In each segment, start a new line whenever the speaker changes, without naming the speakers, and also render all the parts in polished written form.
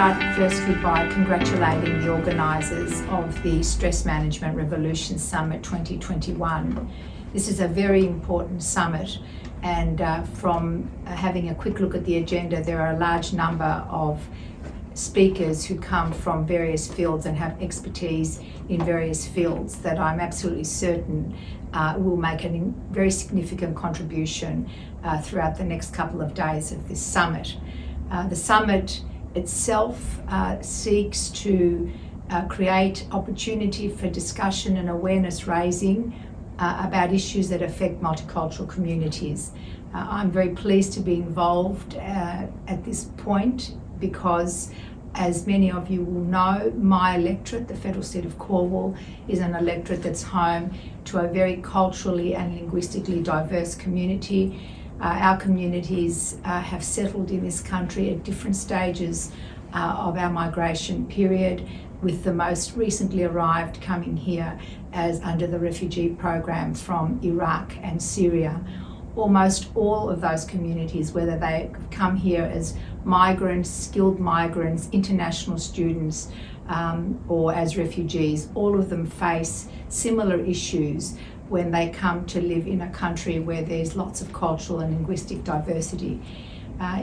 start firstly by congratulating the organisers of the Stress Management Revolution Summit 2021. This is a very important summit, and from having a quick look at the agenda, there are a large number of speakers who come from various fields and have expertise in various fields that I'm absolutely certain will make a very significant contribution throughout the next couple of days of this summit. The summit itself seeks to create opportunity for discussion and awareness raising about issues that affect multicultural communities. I'm very pleased to be involved at this point because, as many of you will know, my electorate, the federal seat of Cornwall, is an electorate that's home to a very culturally and linguistically diverse community. Our communities have settled in this country at different stages of our migration period, with the most recently arrived coming here as under the refugee program from Iraq and Syria. Almost all of those communities, whether they come here as migrants, skilled migrants, international students, or as refugees, all of them face similar issues when they come to live in a country where there's lots of cultural and linguistic diversity.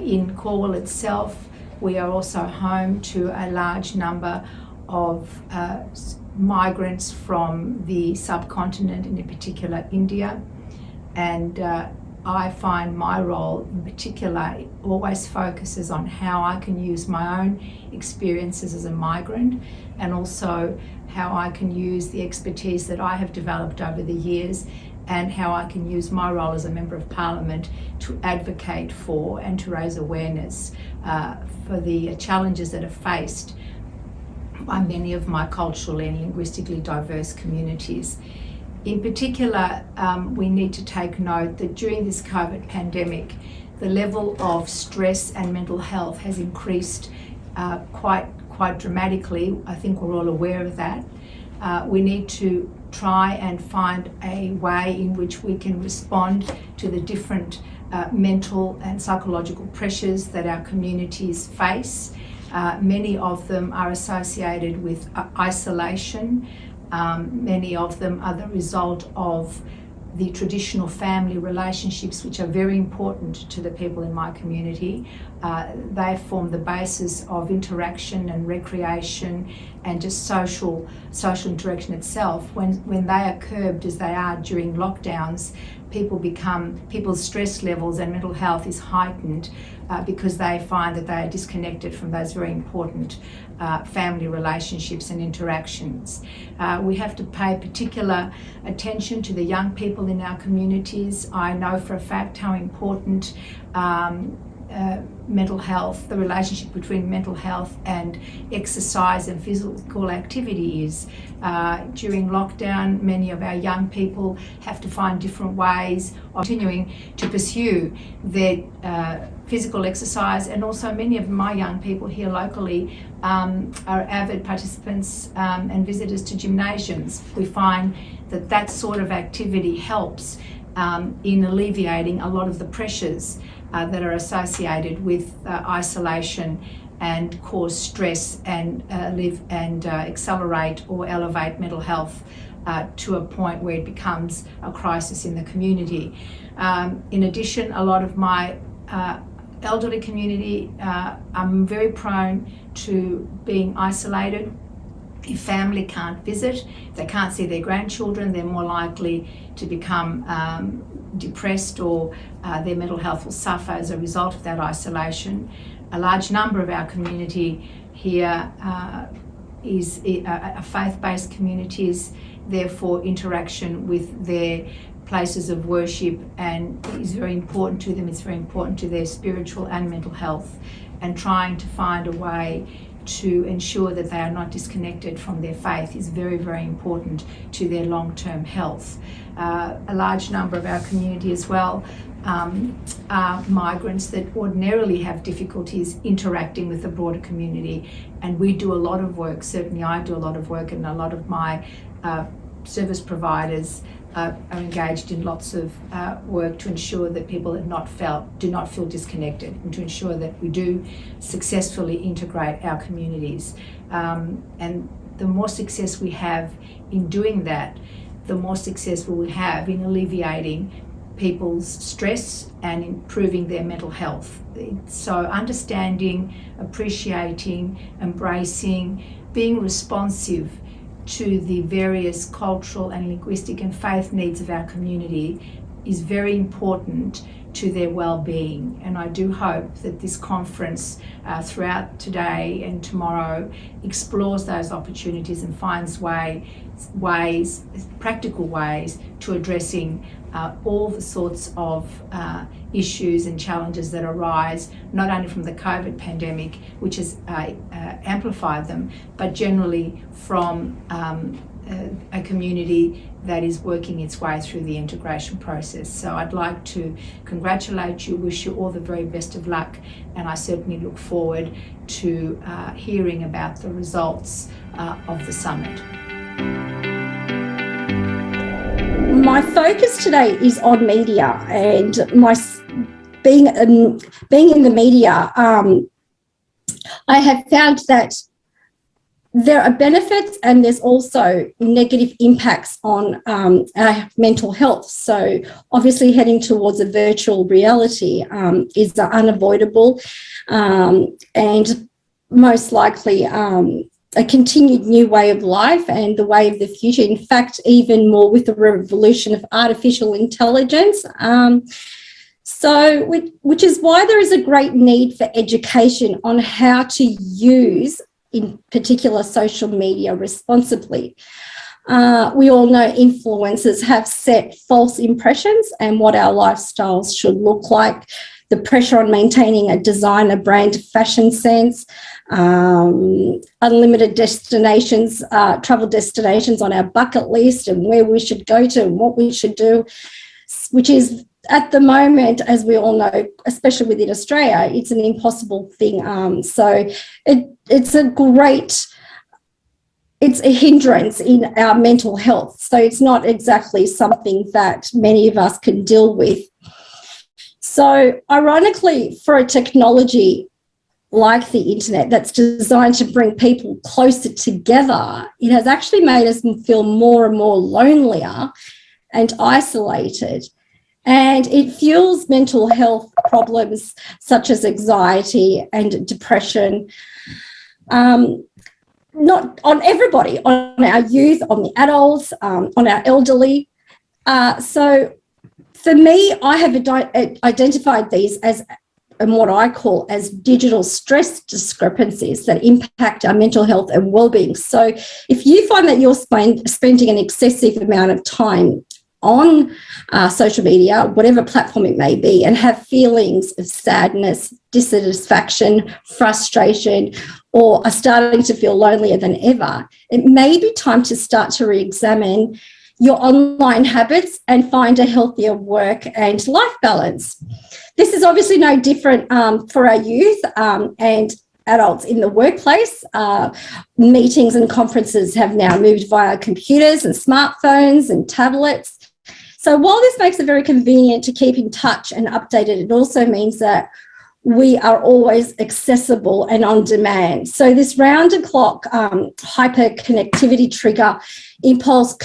In Cornwall itself, we are also home to a large number of migrants from the subcontinent, and in particular India. And I find my role in particular always focuses on how I can use my own experiences as a migrant, and also how I can use the expertise that I have developed over the years, and how I can use my role as a Member of Parliament to advocate for and to raise awareness for the challenges that are faced by many of my culturally and linguistically diverse communities. In particular, we need to take note that during this COVID pandemic, the level of stress and mental health has increased quite dramatically. I think we're all aware of that. We need to try and find a way in which we can respond to the different mental and psychological pressures that our communities face. Many of them are associated with isolation. Many of them are the result of the traditional family relationships, which are very important to the people in my community. They form the basis of interaction and recreation and just social interaction itself. When they are curbed, as they are during lockdowns, people's stress levels and mental health is heightened because they find that they are disconnected from those very important family relationships and interactions. We have to pay particular attention to the young people in our communities. I know for a fact how important mental health, the relationship between mental health and exercise and physical activity is. During lockdown, many of our young people have to find different ways of continuing to pursue their physical exercise, and also many of my young people here locally are avid participants and visitors to gymnasiums. We find that that sort of activity helps in alleviating a lot of the pressures that are associated with isolation and cause stress and accelerate or elevate mental health to a point where it becomes a crisis in the community. In addition, a lot of my elderly community are very prone to being isolated. If family can't visit, if they can't see their grandchildren, they're more likely to become depressed, or their mental health will suffer as a result of that isolation. A large number of our community here is faith-based communities, therefore interaction with their places of worship and is very important to them. It's very important to their spiritual and mental health, and trying to find a way to ensure that they are not disconnected from their faith is very, very important to their long-term health. A large number of our community as well are migrants that ordinarily have difficulties interacting with the broader community, and we do a lot of work, certainly I do a lot of work, and a lot of my service providers are engaged in lots of work to ensure that people do not feel disconnected, and to ensure that we do successfully integrate our communities. And the more success we have in doing that, the more success we will have in alleviating people's stress and improving their mental health. So understanding, appreciating, embracing, being responsive to the various cultural and linguistic and faith needs of our community is very important to their well-being. And I do hope that this conference throughout today and tomorrow explores those opportunities and finds practical ways to addressing all the sorts of issues and challenges that arise, not only from the COVID pandemic, which has amplified them, but generally from a community that is working its way through the integration process. So I'd like to congratulate you, wish you all the very best of luck, and I certainly look forward to hearing about the results of the summit.
My focus today is on media, and being in the media, I have found that there are benefits and there's also negative impacts on our mental health. So obviously heading towards a virtual reality is unavoidable, and most likely a continued new way of life and the way of the future. In fact, even more with the revolution of artificial intelligence. Which is why there is a great need for education on how to use, in particular, social media responsibly. We all know influencers have set false impressions and what our lifestyles should look like. The pressure on maintaining a designer brand fashion sense, unlimited destinations, travel destinations on our bucket list, and where we should go to and what we should do, which is at the moment, as we all know, especially within Australia, it's an impossible thing. So it's a hindrance in our mental health. So it's not exactly something that many of us can deal with. So ironically, for a technology like the internet that's designed to bring people closer together, it has actually made us feel more and more lonelier and isolated. And it fuels mental health problems such as anxiety and depression, not on everybody, on our youth, on the adults, on our elderly. So for me, I have identified these as what I call as digital stress discrepancies that impact our mental health and well-being. So if you find that you're spending an excessive amount of time on social media, whatever platform it may be, and have feelings of sadness, dissatisfaction, frustration, or are starting to feel lonelier than ever, it may be time to start to re-examine your online habits and find a healthier work and life balance. This is obviously no different for our youth and adults in the workplace. Meetings and conferences have now moved via computers and smartphones and tablets. So while this makes it very convenient to keep in touch and updated, it also means that we are always accessible and on demand. So this round-the-clock hyperconnectivity trigger impulse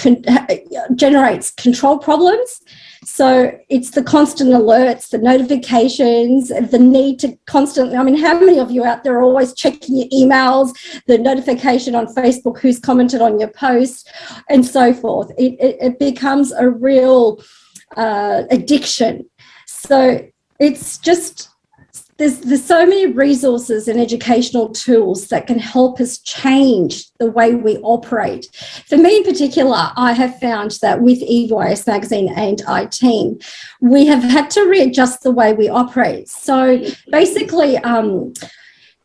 generates control problems. So it's the constant alerts, the notifications, the need to constantly, I mean, how many of you out there are always checking your emails, the notification on Facebook, who's commented on your post, and so forth. It becomes a real addiction. So it's just, there's so many resources and educational tools that can help us change the way we operate. For me in particular, I have found that with EYS Magazine and iTeam, we have had to readjust the way we operate. So basically,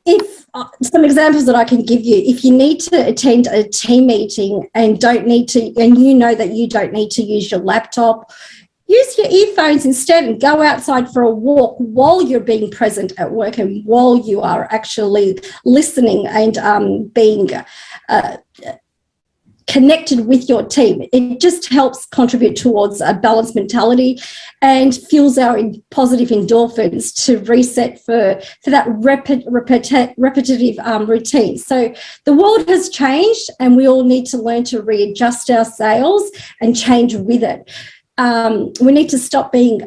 if some examples that I can give you, if you need to attend a team meeting and you know that you don't need to use your laptop, use your earphones instead and go outside for a walk while you're being present at work and while you are actually listening and being connected with your team. It just helps contribute towards a balanced mentality and fuels our positive endorphins to reset for that repetitive routine. So the world has changed, and we all need to learn to readjust our sails and change with it. We need to stop being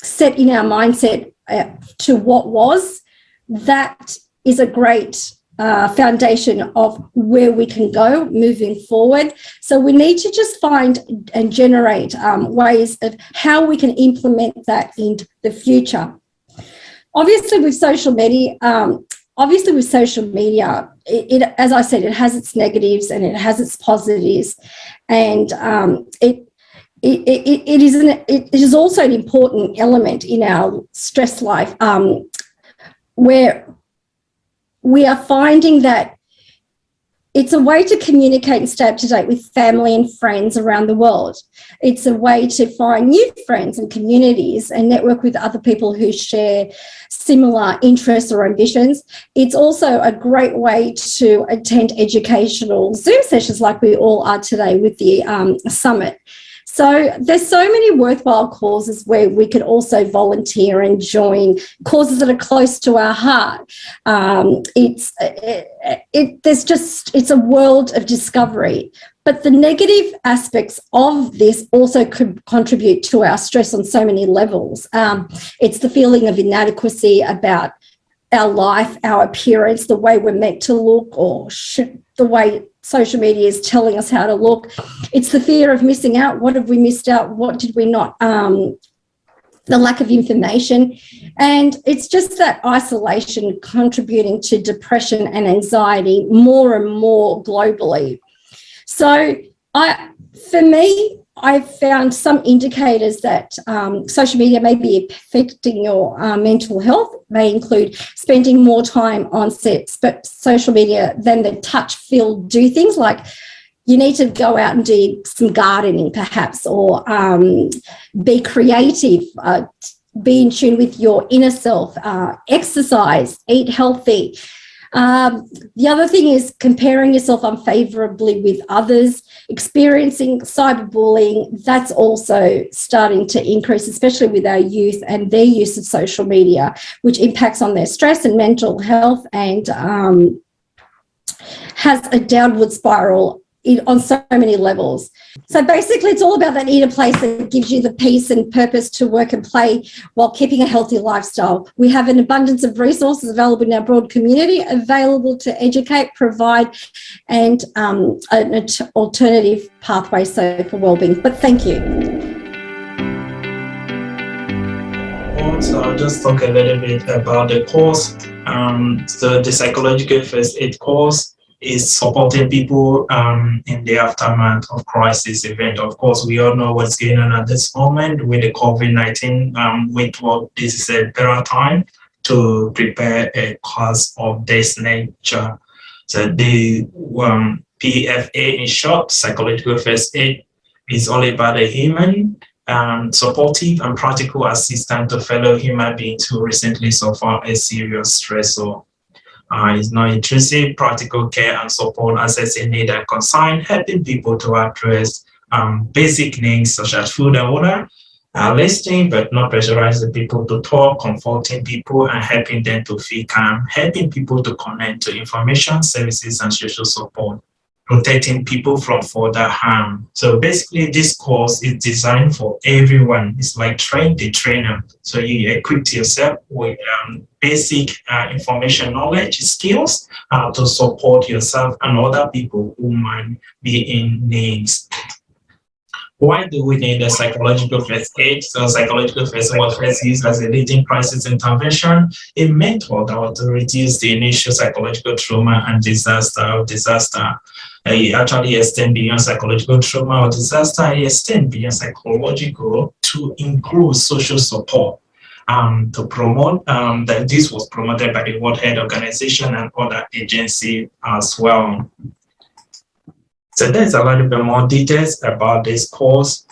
set in our mindset to what was. That is a great foundation of where we can go moving forward. So we need to just find and generate ways of how we can implement that in the future. Obviously, with social media, it as I said, it has its negatives and it has its positives, and it is also an important element in our stress life, where we are finding that it's a way to communicate and stay up to date with family and friends around the world. It's a way to find new friends and communities and network with other people who share similar interests or ambitions. It's also a great way to attend educational Zoom sessions like we all are today with the summit. So there's so many worthwhile causes where we could also volunteer and join causes that are close to our heart. It's a world of discovery. But the negative aspects of this also could contribute to our stress on so many levels. It's the feeling of inadequacy about our life, our appearance, the way we're meant to look, or the way social media is telling us how to look. It's the fear of missing out. What have we missed out? What did we not? The lack of information. And it's just that isolation contributing to depression and anxiety more and more globally. So for me, I've found some indicators that social media may be affecting your mental health. May include spending more time on social media than the touch, feel, do things like you need to go out and do some gardening perhaps, or be creative, be in tune with your inner self, exercise, eat healthy. The other thing is comparing yourself unfavorably with others, experiencing cyberbullying. That's also starting to increase, especially with our youth and their use of social media, which impacts on their stress and mental health, and has a downward spiral on so many levels. So basically, it's all about that inner place that gives you the peace and purpose to work and play while keeping a healthy lifestyle. We have an abundance of resources available in our broad community, available to educate, provide, and an alternative pathway for wellbeing. But thank you.
So I'll just talk a little bit about the course. So the psychological first aid course is supporting people in the aftermath of crisis event. Of course, we all know what's going on at this moment with the COVID-19 wave. This is a better time to prepare a course of this nature. So the PFA, in short, psychological first aid, is all about a human, supportive and practical assistance to fellow human beings who recently suffer a serious stressor. It's non-intrusive, practical care and support assessing need and concern, helping people to address basic needs such as food and water, listening but not pressurizing people to talk, comforting people and helping them to feel calm, helping people to connect to information, services and social support, protecting people from further harm. So basically, this course is designed for everyone. It's like train the trainer. So you equip yourself with basic information knowledge, skills to support yourself and other people who might be in needs. Why do we need a psychological first aid? So psychological first aid was first used as a leading crisis intervention, a method that was to reduce the initial psychological trauma and disaster. It actually extends beyond psychological trauma or disaster. It extends beyond psychological to include social support. To promote that this was promoted by the World Health Organization and other agencies as well. So there's a little bit more details about this course.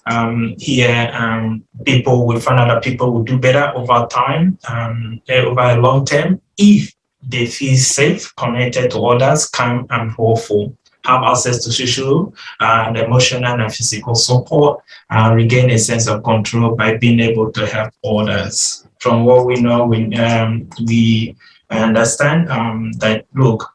Here, people will find out that people will do better over time, over a long term, if they feel safe, connected to others, calm and hopeful. have access to social and emotional and physical support, regain a sense of control by being able to help others. From what we know, we understand that, look,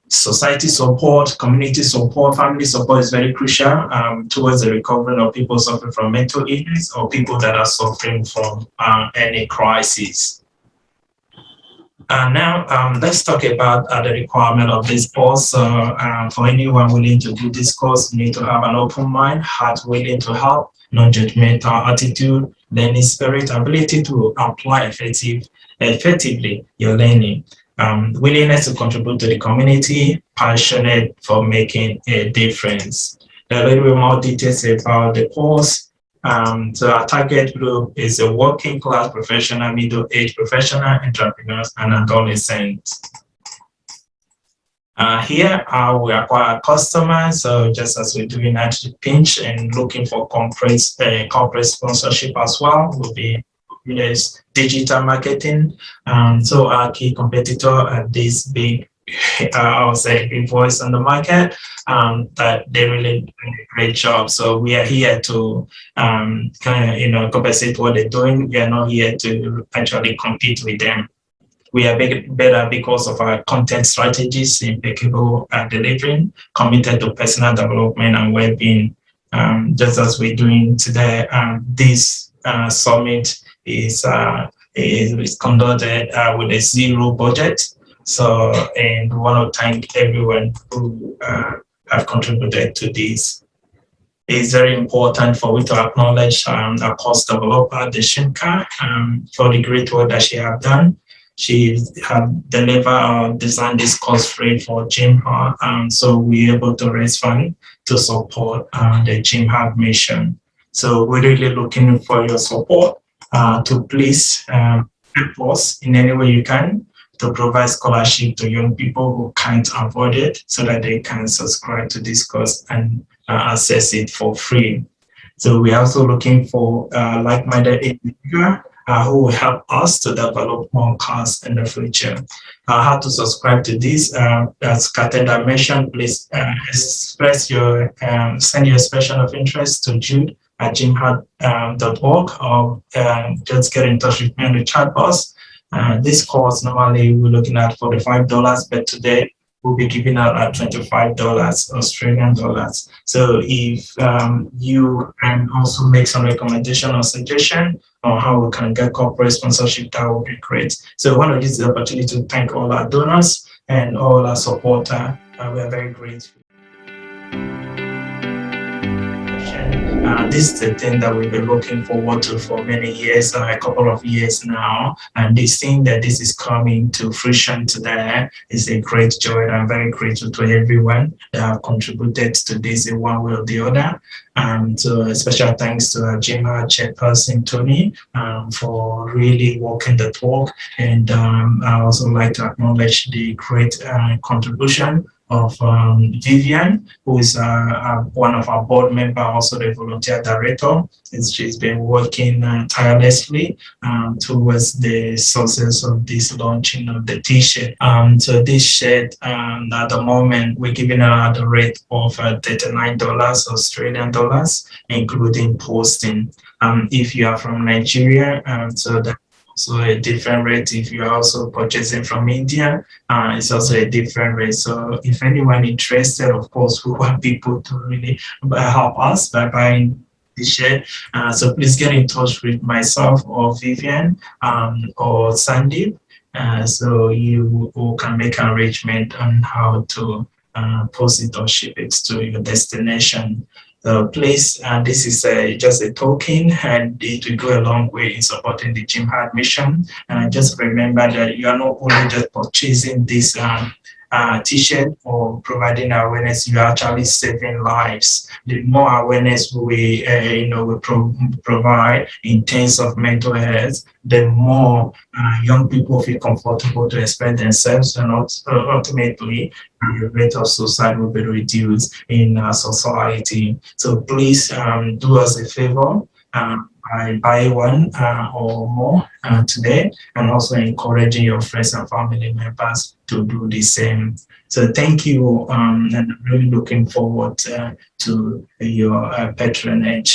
society support, community support, family support is very crucial towards the recovery of people suffering from mental illness or people that are suffering from any crisis. Now, let's talk about the requirement of this course. For anyone willing to do this course, you need to have an open mind, heart willing to help, non-judgmental attitude, learning spirit, ability to apply effectively your learning, willingness to contribute to the community, passionate for making a difference. There are a little bit more details about the course. So our target group is a working class professional, middle-aged professional, entrepreneurs, and adolescents. Here we acquire customers, so just as we're doing at the pinch and looking for corporate sponsorship as well, will be digital marketing. So our key competitor at this big, I would say, big voice on the market, that they really do a great job. So we are here to kind of, compensate what they're doing. We are not here to actually compete with them. We are better because of our content strategies, impeccable delivering, committed to personal development and well-being. Just as we're doing today, this summit is conducted with a zero budget. So, and we want to thank everyone who have contributed to this. It's very important for we to acknowledge our course developer, Deshinka, for the great work that she has done. She have delivered or designed this course free for GymHub, so we're able to raise funds to support the GymHub mission. So we're really looking for your support to please help us in any way you can to provide scholarship to young people who can't afford it, so that they can subscribe to this course and access it for free. So we're also looking for like-minded individuals who will help us to develop more cars in the future. How to subscribe to this? As Katenda mentioned, please express your, send your expression of interest to Jude at gymhub.org, or just get in touch with me on the chat box. This course normally we're looking at $45, but today we'll be giving out at $25 Australian dollars. So if you can also make some recommendation or suggestion on how we can get corporate sponsorship, that would be great. So I want to use the opportunity to thank all our donors and all our supporters. We are very grateful. This is the thing that we've been looking forward to for many years, a couple of years now. And this thing that this is coming to fruition today is a great joy. I'm very grateful to everyone that have contributed to this in one way or the other. So a special thanks to our GymHub chairperson, Tony, for really walking the talk. And I also like to acknowledge the great contribution of Vivian, who is one of our board members, also the volunteer director. She's been working tirelessly towards the success of this launching of the t-shirt. So this shirt, at the moment, we're giving her at the rate of $39 Australian dollars, including posting. If you are from Nigeria, so that so a different rate. If you're also purchasing from India, it's also a different rate. So if anyone interested, of course, we want people to really help us by buying the shirt. So please get in touch with myself or Vivian or Sandeep. So you can make an arrangement on how to post it or ship it to your destination. So please, this is just a token, and it will go a long way in supporting the GymHub mission. Just remember that you are not only just purchasing this t-shirt or providing awareness, you are actually saving lives. The more awareness we provide in terms of mental health, the more young people feel comfortable to express themselves, and ultimately the rate of suicide will be reduced in society. So please do us a favor. buy one or more today, and also encouraging your friends and family members to do the same. So thank you, and I'm really looking forward to your patronage.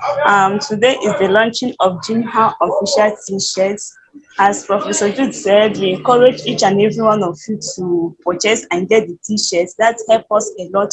Today is the launching of Jimha official t-shirts. As Professor Jude said, we encourage each and every one of you to purchase and get the t-shirts. That helps us a lot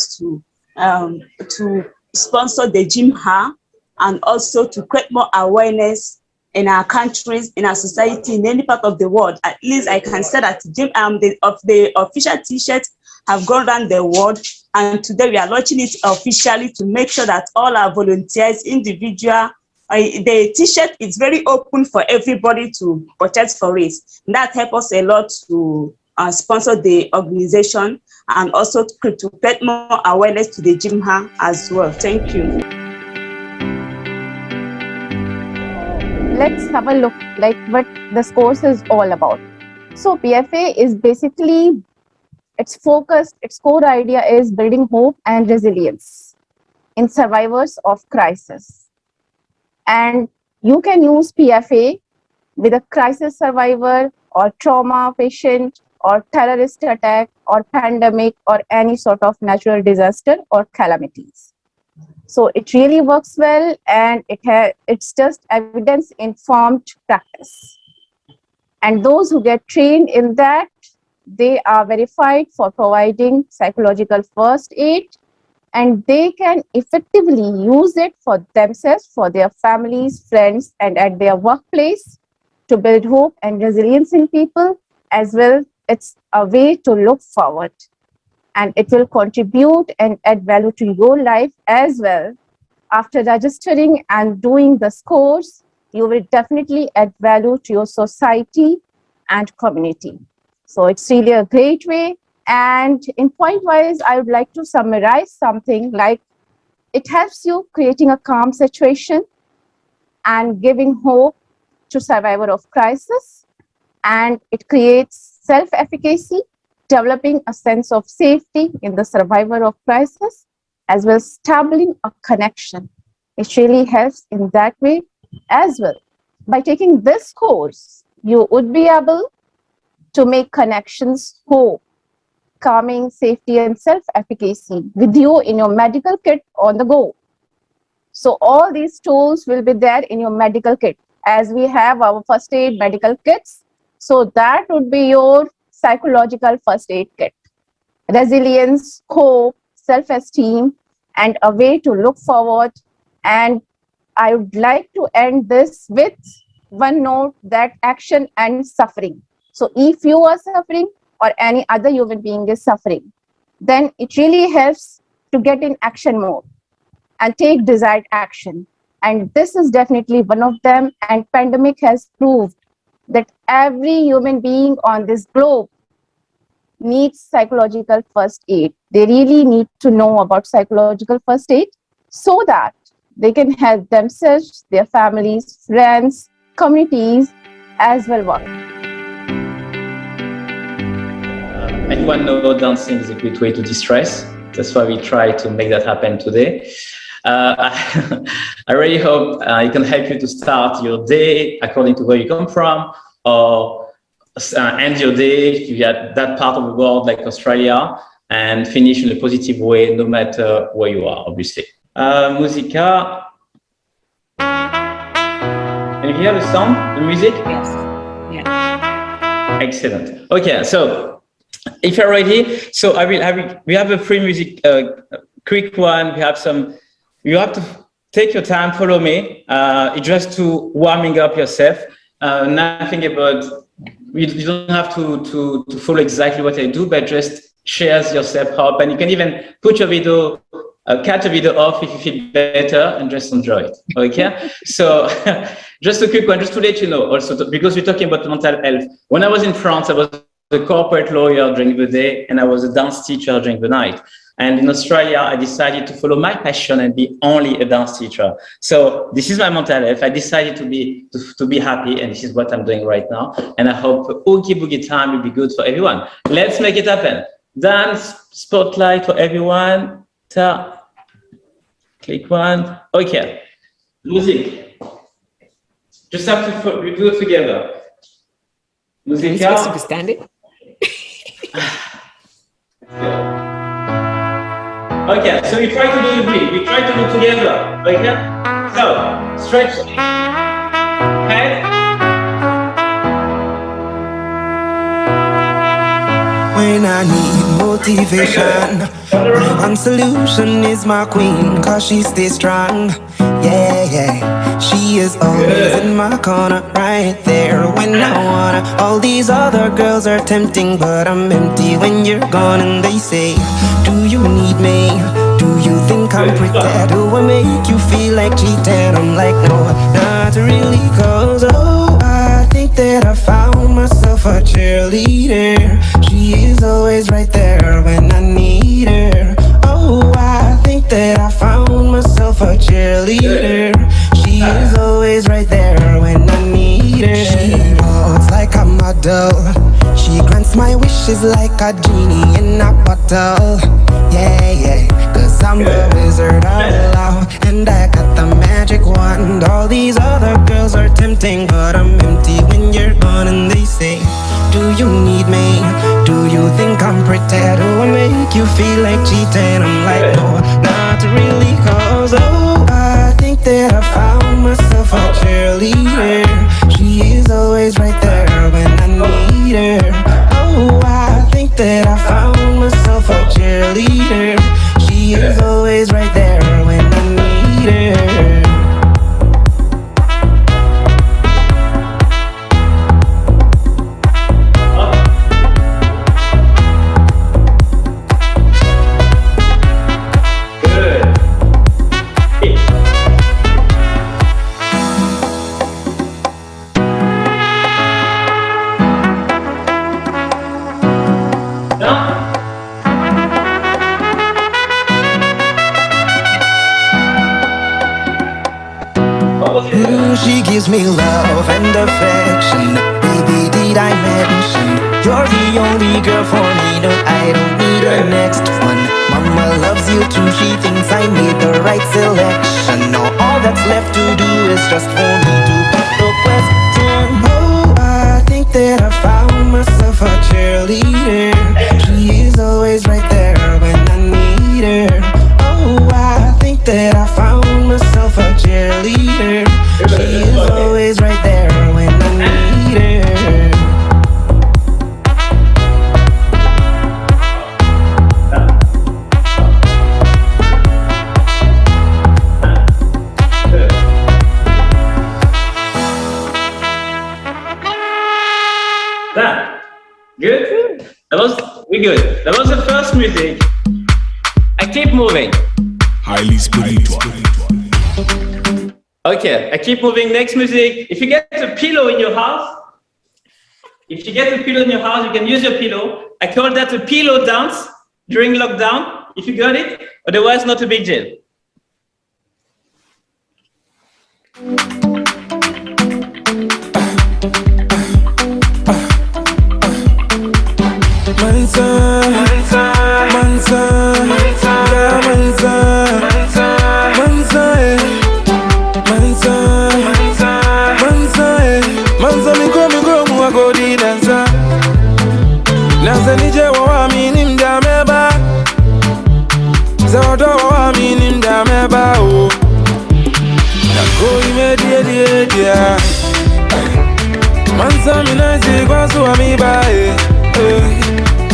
to sponsor the Jimha and also to create more awareness in our countries, in our society, in any part of the world. At least I can say that the official t-shirts have gone around the world, and today we are launching it officially to make sure that all our volunteers, individual, the t-shirt is very open for everybody to purchase for it. That helps us a lot to sponsor the organization and also to create more awareness to the Jimha as well. Thank you.
Let's have a look like what this course is all about. So PFA is basically, its core idea is building hope and resilience in survivors of crisis. And you can use PFA with a crisis survivor or trauma patient or terrorist attack or pandemic or any sort of natural disaster or calamities. So it really works well, and it's just evidence-informed practice. And those who get trained in that, they are verified for providing psychological first aid, and they can effectively use it for themselves, for their families, friends, and at their workplace to build hope and resilience in people as well. It's a way to look forward, and it will contribute and add value to your life as well. After registering and doing this course, you will definitely add value to your society and community. So it's really a great way. And in point-wise, I would like to summarize something like it helps you creating a calm situation and giving hope to survivor of crisis. And it creates self-efficacy, developing a sense of safety in the survivor of crisis, as well as establishing a connection. It really helps in that way as well. By taking this course, you would be able to make connections, hope, calming, safety, and self-efficacy with you in your medical kit on the go. So all these tools will be there in your medical kit, as we have our first aid medical kits. So that would be your psychological first aid kit. Resilience, hope, self-esteem, and a way to look forward. And I would like to end this with one note, that action and suffering. So if you are suffering or any other human being is suffering, then it really helps to get in action mode and take desired action. And this is definitely one of them. And pandemic has proved that every human being on this globe needs psychological first aid. They really need to know about psychological first aid so that they can help themselves, their families, friends, communities as well work.
Anyone know dancing is a good way to distress. That's why we try to make that happen today. I really hope it can help you to start your day according to where you come from, or end your day if you are that part of the world like Australia, and finish in a positive way no matter where you are, obviously. Musica. Can you hear the sound, the music?
Yes. Yeah.
Excellent. Okay, so if you're ready, so we have a free music, quick one. We have some. You have to take your time, follow me. It's just to warming up yourself. Nothing about. You don't have to follow exactly what I do, but just shares yourself up, and you can even put your video, cut a video off if you feel better, and just enjoy it. Okay. So just a quick one, just to let you know, also because we're talking about mental health. When I was in France, I was a corporate lawyer during the day, and I was a dance teacher during the night. And in Australia, I decided to follow my passion and be only a dance teacher. So this is my mental health. I decided to be happy, and this is what I'm doing right now. And I hope Oogie Boogie time will be good for everyone. Let's make it happen. Dance spotlight for everyone. Click one. Okay. Music. Just have to we do it together.
Are you supposed to
Musica.
be standing?
Okay, so we try to do it with. We try to do together. Okay? So, stretch head.
When I need motivation, my one solution is my queen, cause she stays strong. Yeah, yeah. She is always in my corner, right there when I wanna. All these other girls are tempting, but I'm empty when you're gone. And they say, do you need me? Do you think I'm pretty? Do I make you feel like cheating? I'm like, no, not really, cause oh, I think that I found myself a cheerleader. She is always right there when I need her. Oh, I think that I found myself a cheerleader. She is always right there when I need her. She walks like a model. She grants my wishes like a genie in a bottle. Yeah, yeah, cause I'm the wizard of love, and I got the magic wand. All these other girls are tempting, but I'm empty when you're gone. And they say, do you need me? Do you think I'm pretty? Do I make you feel like cheating? I'm like, no, not really, cause oh, I think that I found myself a cheerleader. She is always right there when I need her. Oh, I think that I found myself a cheerleader. She is always right there when I need her. She gives me love and affection. Baby, did I mention you're the only girl for me? No, I don't need a next one. Mama loves you too. She thinks I made the right selection. Now all that's left to do is just for me to put the question. Oh, I think that I found myself a cheerleader. She is always right there when I need her. Oh, I think that I found myself a cheerleader. She is always right there when I need her.
That good? We good. That was the first music. I keep moving.
Highly spiritual.
Okay, I keep moving. Next music. If you get a pillow in your house, you can use your pillow. I call that a pillow dance during lockdown. If you got it, otherwise not a big deal.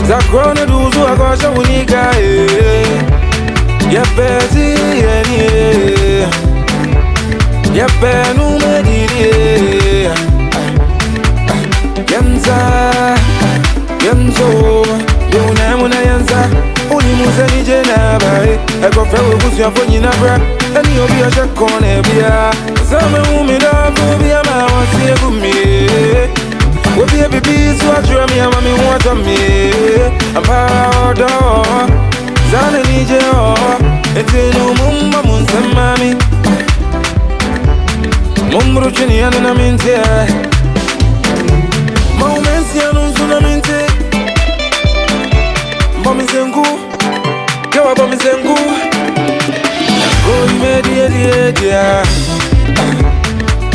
Zakrona duzu akosha unika Yepezi Yepenu mediri Yenza Yenzo Yuna muna yenza Uni muze nije nabae Eko fewe kusi ya fonyi nabra Eni obi ya shakone biya Zame umida kubia mawasi ya gumi Wobi ya bibi suwa mi ama mi wata mi Ampara Zane nije Etinu mumba munsemami Mumbru chini ya nina minti Moments ya nunzuna minti Bomi zengu Yawa bomi zengu Go imedi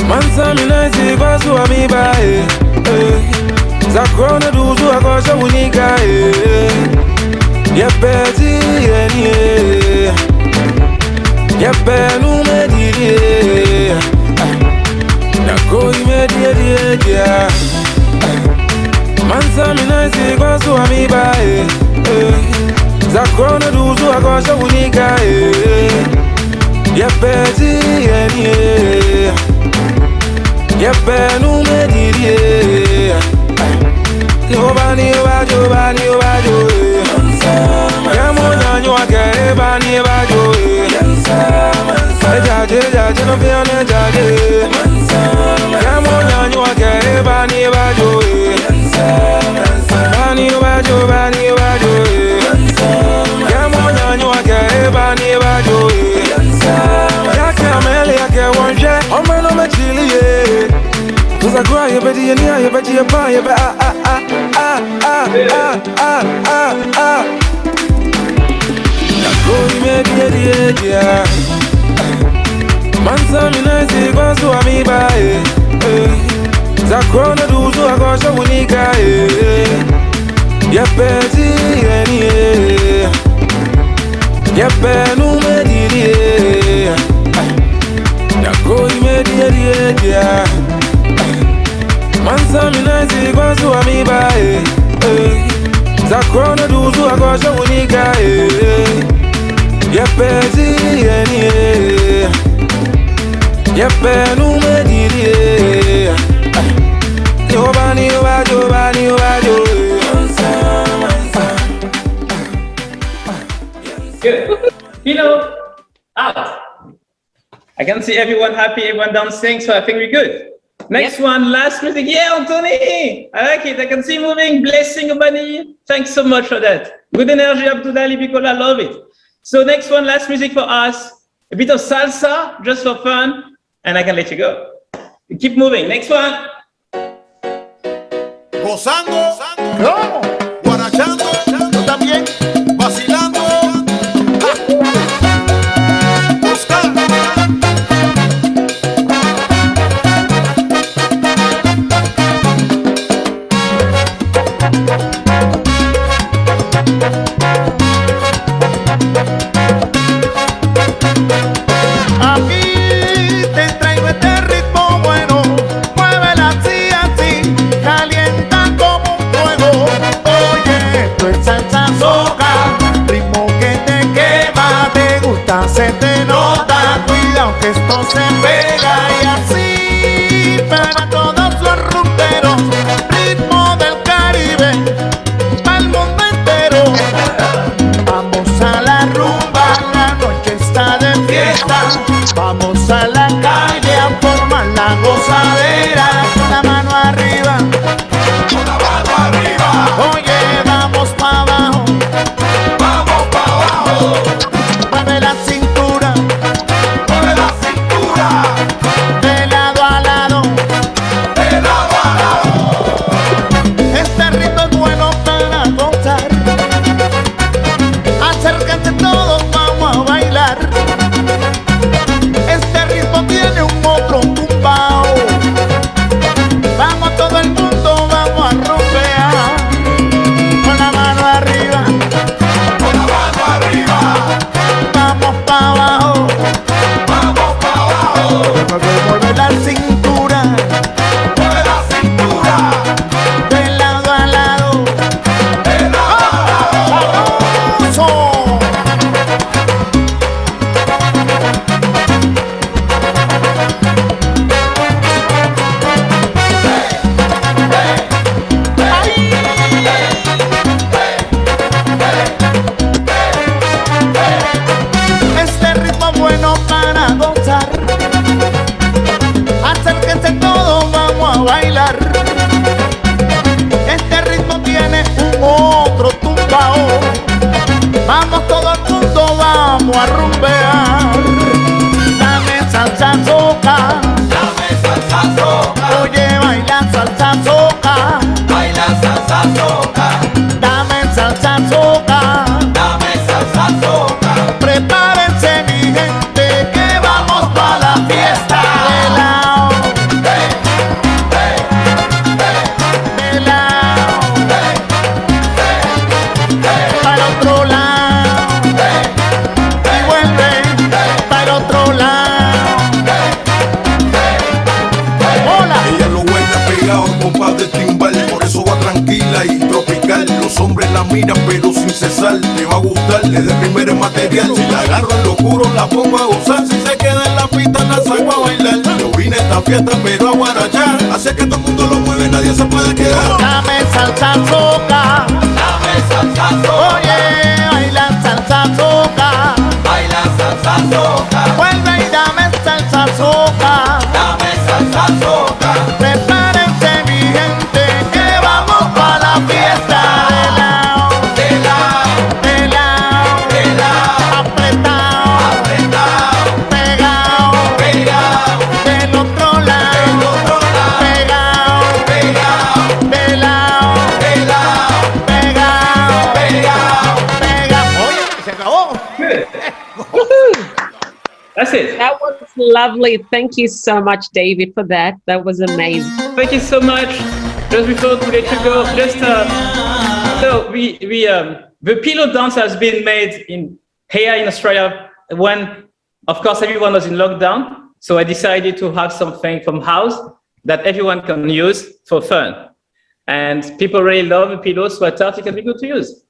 Mansa minaisi kwa suwa mibae Zakrona duzu akosha unika Yepeti yenie Yepenu medidie Nakoi medidie Mansa minaisi kwa suwa mibae Zakrona duzu akosha unika Yepeti yenie Yepenu medidie Yobani bajo bani bajo Yamonya nyuake bani bajo Jaje jaje no fione jaje Yamonya nyuake bani bajo Bani bajo bani bajo Yamonya nyuake bani bajo Yake amele yake wonje Omeno mechilie Cause I cry, you bet you near, you bet you buy, you bet Nakoi medidie Mansa minaisi kwa suwa mibae Zakrona duzu akosha unika Yepeti yenie Yepenu medidie Nakoi medidie Mansa minaisi kwa suwa mibae Zakrona duzu akosha unika Yepeti yenie Yepenu medidie Yobani bajo bani bajo
Good. Out. I can see everyone happy, everyone dancing, so I think we're good. Next one, last music. Yeah, Anthony. I like it. I can see moving. Blessing, Bunny. Thanks so much for that. Good energy, Abdulali, because I love it. So next one, last music for us. A bit of salsa, just for fun, and I can let you go. Keep moving. Next one.
Gozando, ¿cómo? Guarachando, yo también, vacilando. Buscar. Aquí te traigo este ritmo bueno, muévela así, así, calienta como un fuego. Oye, esto es salsa soca, ritmo que te quema, te gusta, se te nota, cuidado que esto se pega y así para todos los rumberos, ritmo del Caribe, para el mundo entero. Vamos a la rumba, la noche está de fiesta. Vamos a la calle a formar la gozadera. Con la mano arriba, con la mano arriba. Oye, vamos pa' abajo, vamos pa' abajo. Mueve la cintura, mueve la cintura. De lado a lado, de lado a lado. Este ritmo es bueno para gozar. Acérquense todos, vamos a bailar. Este ritmo tiene un otro tumbao. Vamos todo el mundo, vamos a rompear. Con la mano arriba, con la mano arriba. Vamos pa' abajo, vamos pa' abajo. Mueve la cintura, mueve la cintura. De lado a lado, de lado a lado. ¡Sabroso! Este ritmo bueno para gozar. Acérquense todos, vamos a bailar. Este ritmo tiene un otro tumbao. Vamos todo el mundo, vamos a rumbear. Dame salsa soca, dame salsa soca. Oye, baila salsa soca, baila salsa soca. Dame salsa soca, dame salsa soca. Prepárense mi gente que vamos pa' la fiesta. De lado, miras pero sin cesar. Te va a gustar desde el primer material. Si la agarro en lo oscuro la pongo a gozar. Si se queda en la pista la saco a bailar. Yo vine a esta fiesta pero a guarachar. Así que todo el mundo lo mueve, nadie se puede quedar. Dame salsa soca. Dame salsa soca. Oye, baila salsa soca. Baila salsa soca. Vuelve y dame salsa soca. Dame salsa soca. Prepárense mi gente que vamos pa' la fiesta. De lado, de lado, de lado, de lado. Apretado, apretado. Pegado, pegado. Del otro lado, del otro lado. Pegado, pegado. De lado, de lado. Pegado, pegado, pegado. Oye, se acabó.
That's it.
That was lovely. Thank you so much, David, for that. That was amazing.
Thank you so much. Just before to let you go, so the pillow dance has been made here in Australia when, of course, everyone was in lockdown. So I decided to have something from house that everyone can use for fun. And people really love the pillows, so I thought it can be good to use.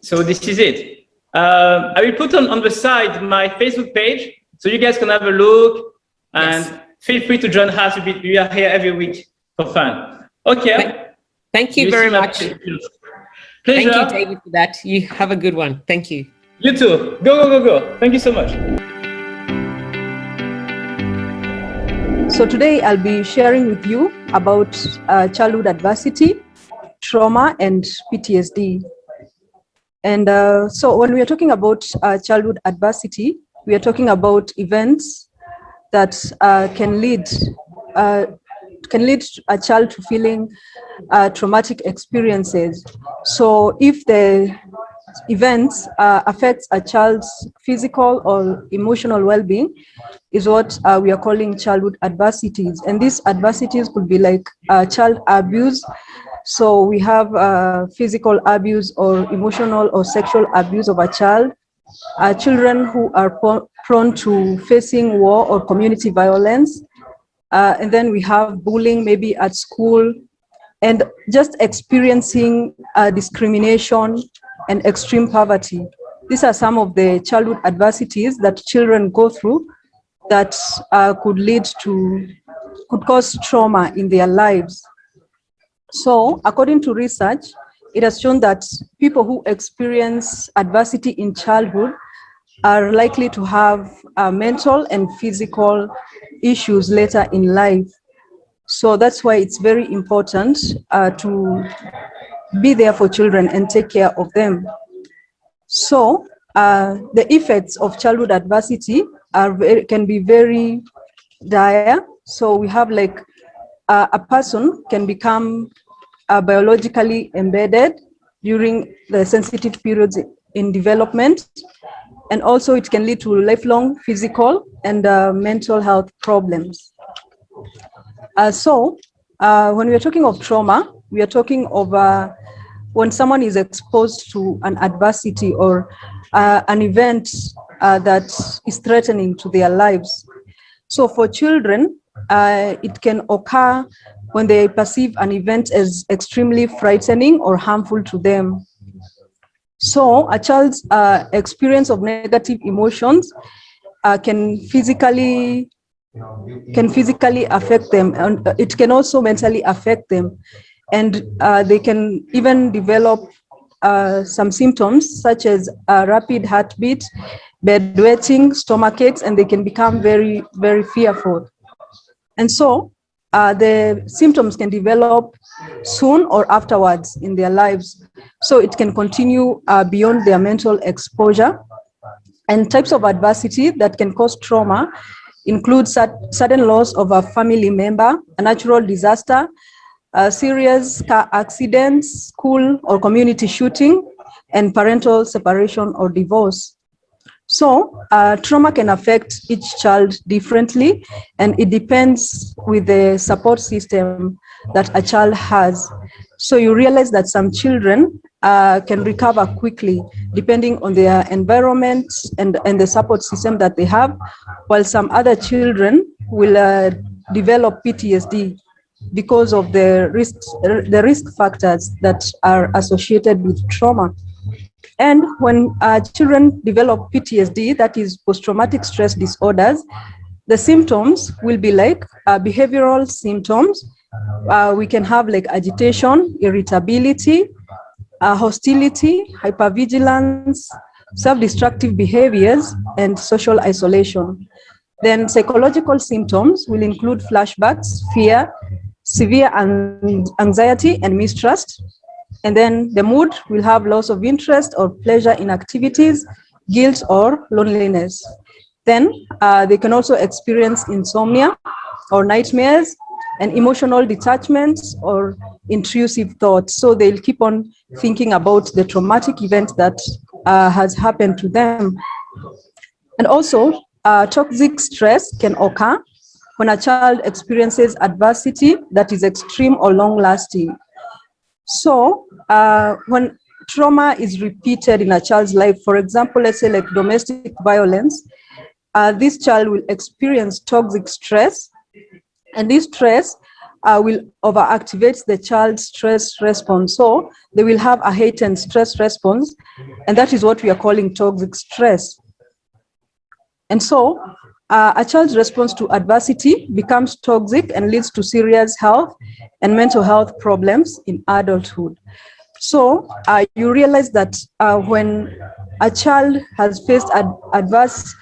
So this is it. I will put on the side my Facebook page, so you guys can have a look and feel free to join us. We are here every week for fun. Okay.
Thank you very much.
Pleasure.
Thank you, David, for that. You have a good one. Thank you.
You too. Go, go, go, go. Thank you so much.
So today I'll be sharing with you about childhood adversity, trauma, and PTSD. And so when we are talking about childhood adversity, we are talking about events that can lead a child to feeling traumatic experiences. So if the events affects a child's physical or emotional well-being, is what we are calling childhood adversities. And these adversities could be like child abuse. So we have physical abuse or emotional or sexual abuse of a child, children who are prone to facing war or community violence. And then we have bullying, maybe at school, and just experiencing discrimination and extreme poverty. These are some of the childhood adversities that children go through that could cause trauma in their lives. So according to research, it has shown that people who experience adversity in childhood are likely to have mental and physical issues later in life. So that's why it's very important to be there for children and take care of them. So the effects of childhood adversity can be very dire. So we have like a person can become biologically embedded during the sensitive periods in development. And also it can lead to lifelong physical and mental health problems. So when we are talking of trauma, we are talking of when someone is exposed to an adversity or an event that is threatening to their lives. So for children, it can occur when they perceive an event as extremely frightening or harmful to them. So a child's experience of negative emotions can physically affect them, and it can also mentally affect them. And they can even develop some symptoms such as rapid heartbeat, bedwetting, stomach aches, and they can become very, very fearful. And so the symptoms can develop soon or afterwards in their lives. So it can continue beyond their mental exposure. And types of adversity that can cause trauma include sudden loss of a family member, a natural disaster, serious car accidents, school or community shooting, and parental separation or divorce. So trauma can affect each child differently, and it depends with the support system that a child has. So you realize that some children can recover quickly depending on their environment and the support system that they have, while some other children will develop PTSD. because of the risk factors that are associated with trauma. And when children develop PTSD, that is post-traumatic stress disorders, the symptoms will be like behavioral symptoms. We can have like agitation, irritability, hostility, hypervigilance, self-destructive behaviors, and social isolation. Then psychological symptoms will include flashbacks, fear, severe anxiety, and mistrust. And then the mood will have loss of interest or pleasure in activities, guilt or loneliness. Then they can also experience insomnia or nightmares and emotional detachment or intrusive thoughts. So they'll keep on thinking about the traumatic event that has happened to them. And also, toxic stress can occur when a child experiences adversity that is extreme or long-lasting. So when trauma is repeated in a child's life, for example, let's say like domestic violence, this child will experience toxic stress, and this stress will overactivate the child's stress response. So they will have a heightened stress response, and that is what we are calling toxic stress. And so a child's response to adversity becomes toxic and leads to serious health and mental health problems in adulthood. So you realize that when a child has faced adverse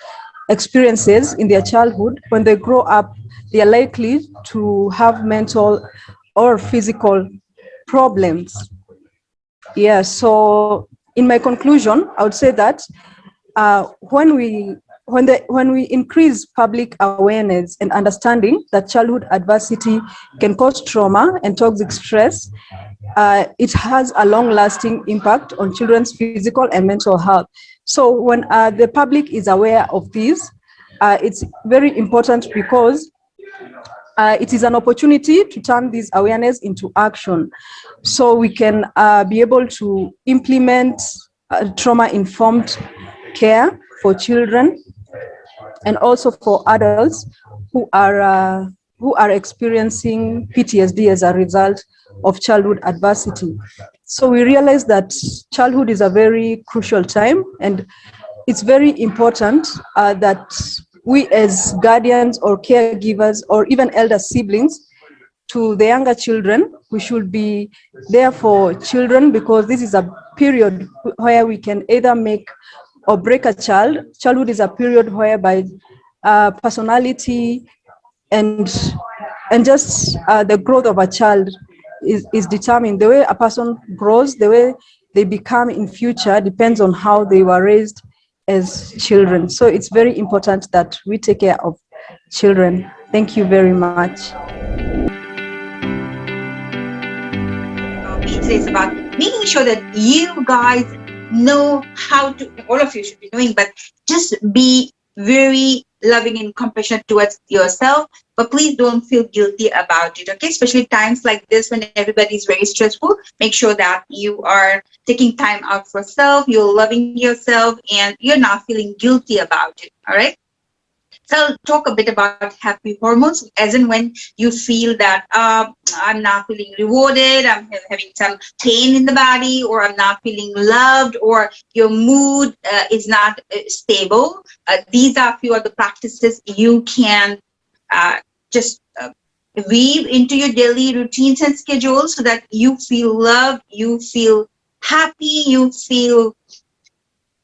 experiences in their childhood, when they grow up, they are likely to have mental or physical problems. Yeah, so in my conclusion, I would say that when we increase public awareness and understanding that childhood adversity can cause trauma and toxic stress, it has a long-lasting impact on children's physical and mental health. So when the public is aware of this, it's very important because it is an opportunity to turn this awareness into action. So we can be able to implement trauma-informed care for children and also for adults who are experiencing PTSD as a result of childhood adversity. So we realize that childhood is a very crucial time, and it's very important that we as guardians or caregivers or even elder siblings to the younger children, we should be there for children, because this is a period where we can either make or break a child. Childhood is a period whereby personality and just the growth of a child is determined. The way a person grows, the way they become in future depends on how they were raised as children. So it's very important that we take care of children. Thank you very much.
It's about making sure that you guys know how to, all of you should be doing, but just be very loving and compassionate towards yourself, but please don't feel guilty about it, okay? Especially times like this when everybody is very stressful, make sure that you are taking time out for self, you're loving yourself, and you're not feeling guilty about it, all right? So I'll talk a bit about happy hormones, as in when you feel that I'm not feeling rewarded, I'm having some pain in the body, or I'm not feeling loved, or your mood is not stable. These are a few of the practices you can just weave into your daily routines and schedules so that you feel loved, you feel happy, you feel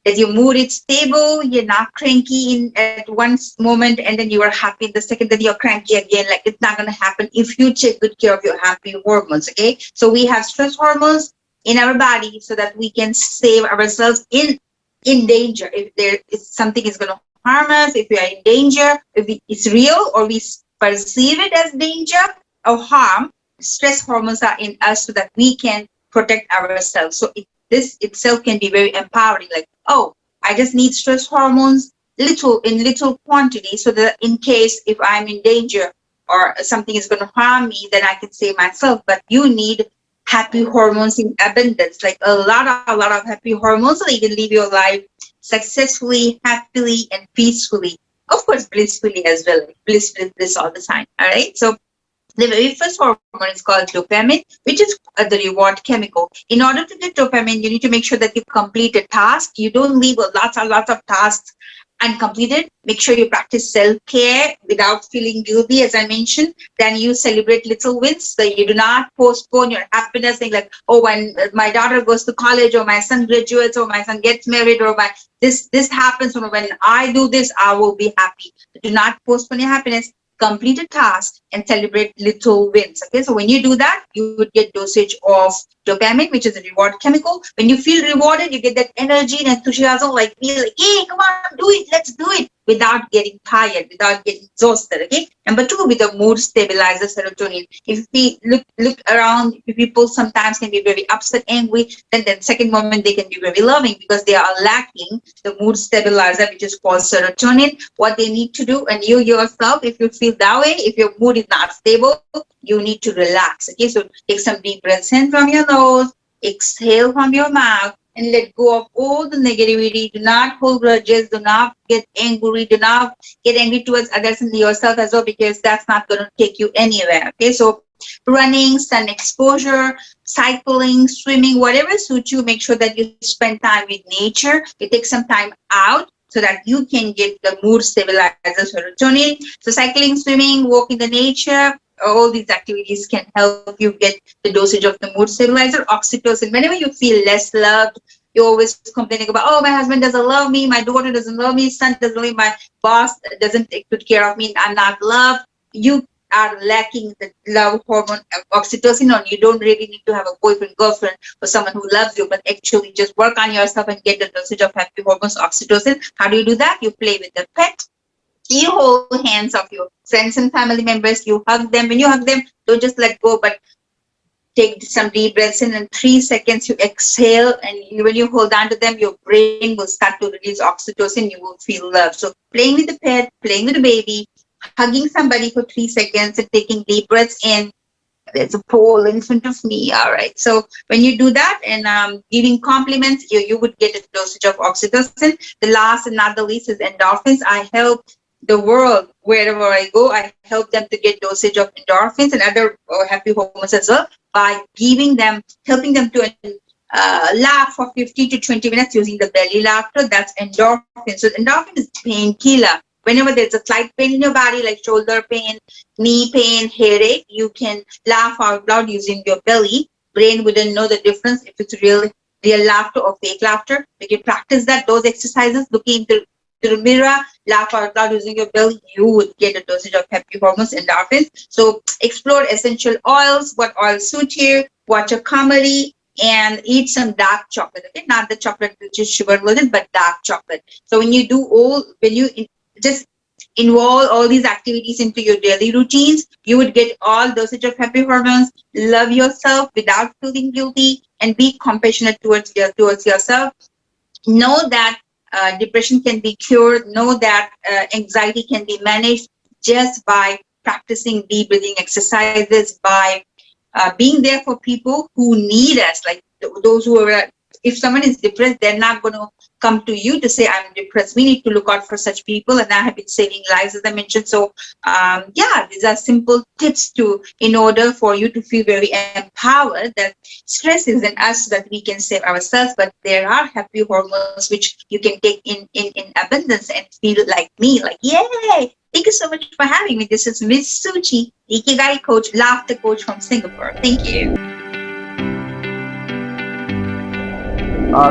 that your mood is stable, you're not cranky at one moment and then you are happy the second that you're cranky again. Like, it's not going to happen if you take good care of your happy hormones, okay? So we have stress hormones in our body so that we can save ourselves in danger. If there is something is going to harm us, if we are in danger, if it's real or we perceive it as danger or harm, stress hormones are in us so that we can protect ourselves. So this itself can be very empowering, like, oh, I just need stress hormones in little quantity so that in case if I'm in danger or something is going to harm me, then I can save myself. But you need happy hormones in abundance, like a lot of happy hormones so that you can live your life successfully, happily, and peacefully. Of course, blissfully as well. Bliss all the time. All right. So The very first hormone is called dopamine, which is the reward chemical. In order to get dopamine, you need to make sure that you complete a task. You don't leave lots and lots of tasks uncompleted. Make sure you practice self-care without feeling guilty, as I mentioned. Then you celebrate little wins. So you do not postpone your happiness, saying like, oh, when my daughter goes to college, or my son graduates, or my son gets married, or my this happens, or when I do this, I will be happy. Do not postpone your happiness. Complete a task and celebrate little wins. Okay, so when you do that, you would get dosage of dopamine, which is a reward chemical. When you feel rewarded, you get that energy and enthusiasm, like feel like, hey, come on, do it, let's do it, without getting tired, without getting exhausted. Okay. Number two, with the mood stabilizer, serotonin. If we look around, people sometimes can be very upset, angry, then second moment they can be very loving because they are lacking the mood stabilizer, which is called serotonin. What they need to do, and you yourself, if you feel that way, if your mood is not stable, you need to relax. Okay, so take some deep breaths in from your nose, exhale from your mouth, and let go of all the negativity. Do not hold grudges. Do not get angry. Do not get angry towards others and yourself as well, because that's not going to take you anywhere. Okay, so running, sun exposure, cycling, swimming, whatever suits you, make sure that you spend time with nature. You take some time out so that you can get the mood stabilizer, serotonin. So cycling, swimming, walk in the nature, all these activities can help you get the dosage of the mood stabilizer. Oxytocin, whenever you feel less loved, you're always complaining about, oh, my husband doesn't love me, my daughter doesn't love me, son doesn't love me, my boss doesn't take good care of me, I'm not loved. You are lacking the love hormone oxytocin, or you don't really need to have a boyfriend, girlfriend, or someone who loves you, but actually just work on yourself and get the dosage of happy hormones, oxytocin. How do you do that? You play with the pet. You hold hands of your friends and family members. You hug them. When you hug them, don't just let go, but take some deep breaths in. In 3 seconds, you exhale. And when you hold on to them, your brain will start to release oxytocin. You will feel love. So playing with the pet, playing with the baby, hugging somebody for 3 seconds and taking deep breaths in. There's a pole in front of me. All right. So when you do that and giving compliments, you would get a dosage of oxytocin. The last and not the least is endorphins. I help the world wherever I go. I help them to get dosage of endorphins and other happy hormones as well by helping them to laugh for 15 to 20 minutes using the belly laughter. That's endorphin. So endorphin is painkiller. Whenever there's a slight pain in your body, like shoulder pain, knee pain, headache, you can laugh out loud using your belly. Brain wouldn't know the difference if it's real laughter or fake laughter. You can practice those exercises, looking into the mirror, laugh out loud using your belly, you would get a dosage of happy hormones, endorphins. So explore essential oils, what oils suit you, watch a comedy, and eat some dark chocolate. Okay, not the chocolate which is sugar loaded, but dark chocolate. So when you just involve all these activities into your daily routines, you would get all dosage of happy hormones. Love yourself without feeling guilty, and be compassionate towards yourself. Know that depression can be cured. Know that anxiety can be managed just by practicing deep breathing exercises, by being there for people who need us, like those who are, if someone is depressed, they're not going to come to you to say, I'm depressed. We need to look out for such people. And I have been saving lives, as I mentioned. So these are simple tips in order for you to feel very empowered, that stress isn't us that we can save ourselves, but there are happy hormones which you can take in abundance and feel like me, like, yay. Thank you so much for having me. This is Miss Suchi, Ikigai coach, laughter coach from Singapore. Thank you.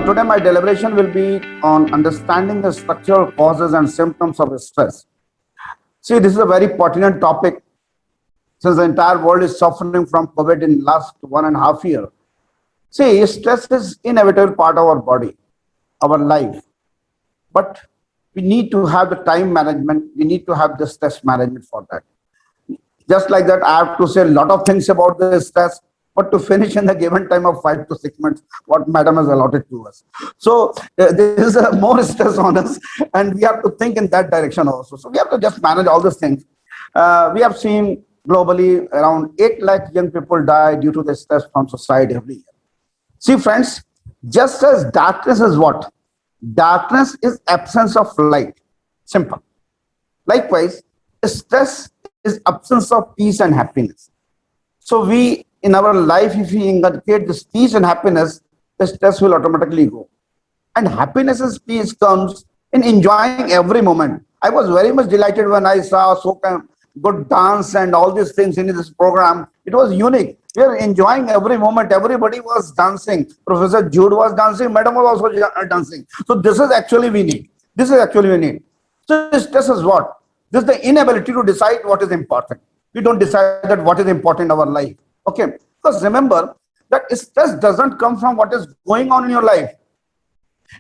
Today, my deliberation will be on understanding the structural causes and symptoms of stress. See, this is a very pertinent topic since the entire world is suffering from COVID in last 1.5 years. See, stress is inevitable part of our body, our life. But we need to have the time management. We need to have the stress management for that. Just like that, I have to say a lot of things about the stress, but to finish in the given time of 5 to 6 months, what madam has allotted to us. So there is more stress on us, and we have to think in that direction also. So we have to just manage all these things. We have seen globally around 8 lakh young people die due to the stress from society every year. See, friends, just as darkness is what? Darkness is absence of light. Simple. Likewise, stress is is absence of peace and happiness. So we, in our life, if we inculcate this peace and happiness, the stress will automatically go. And happiness and peace comes in enjoying every moment. I was very much delighted when I saw so good dance and all these things in this program. It was unique. We are enjoying every moment. Everybody was dancing. Professor Jude was dancing. Madam was also dancing. So this is actually we need. This is actually we need. So stress is what? This is the inability to decide what is important. We don't decide that what is important in our life. Okay. Because remember that stress doesn't come from what is going on in your life.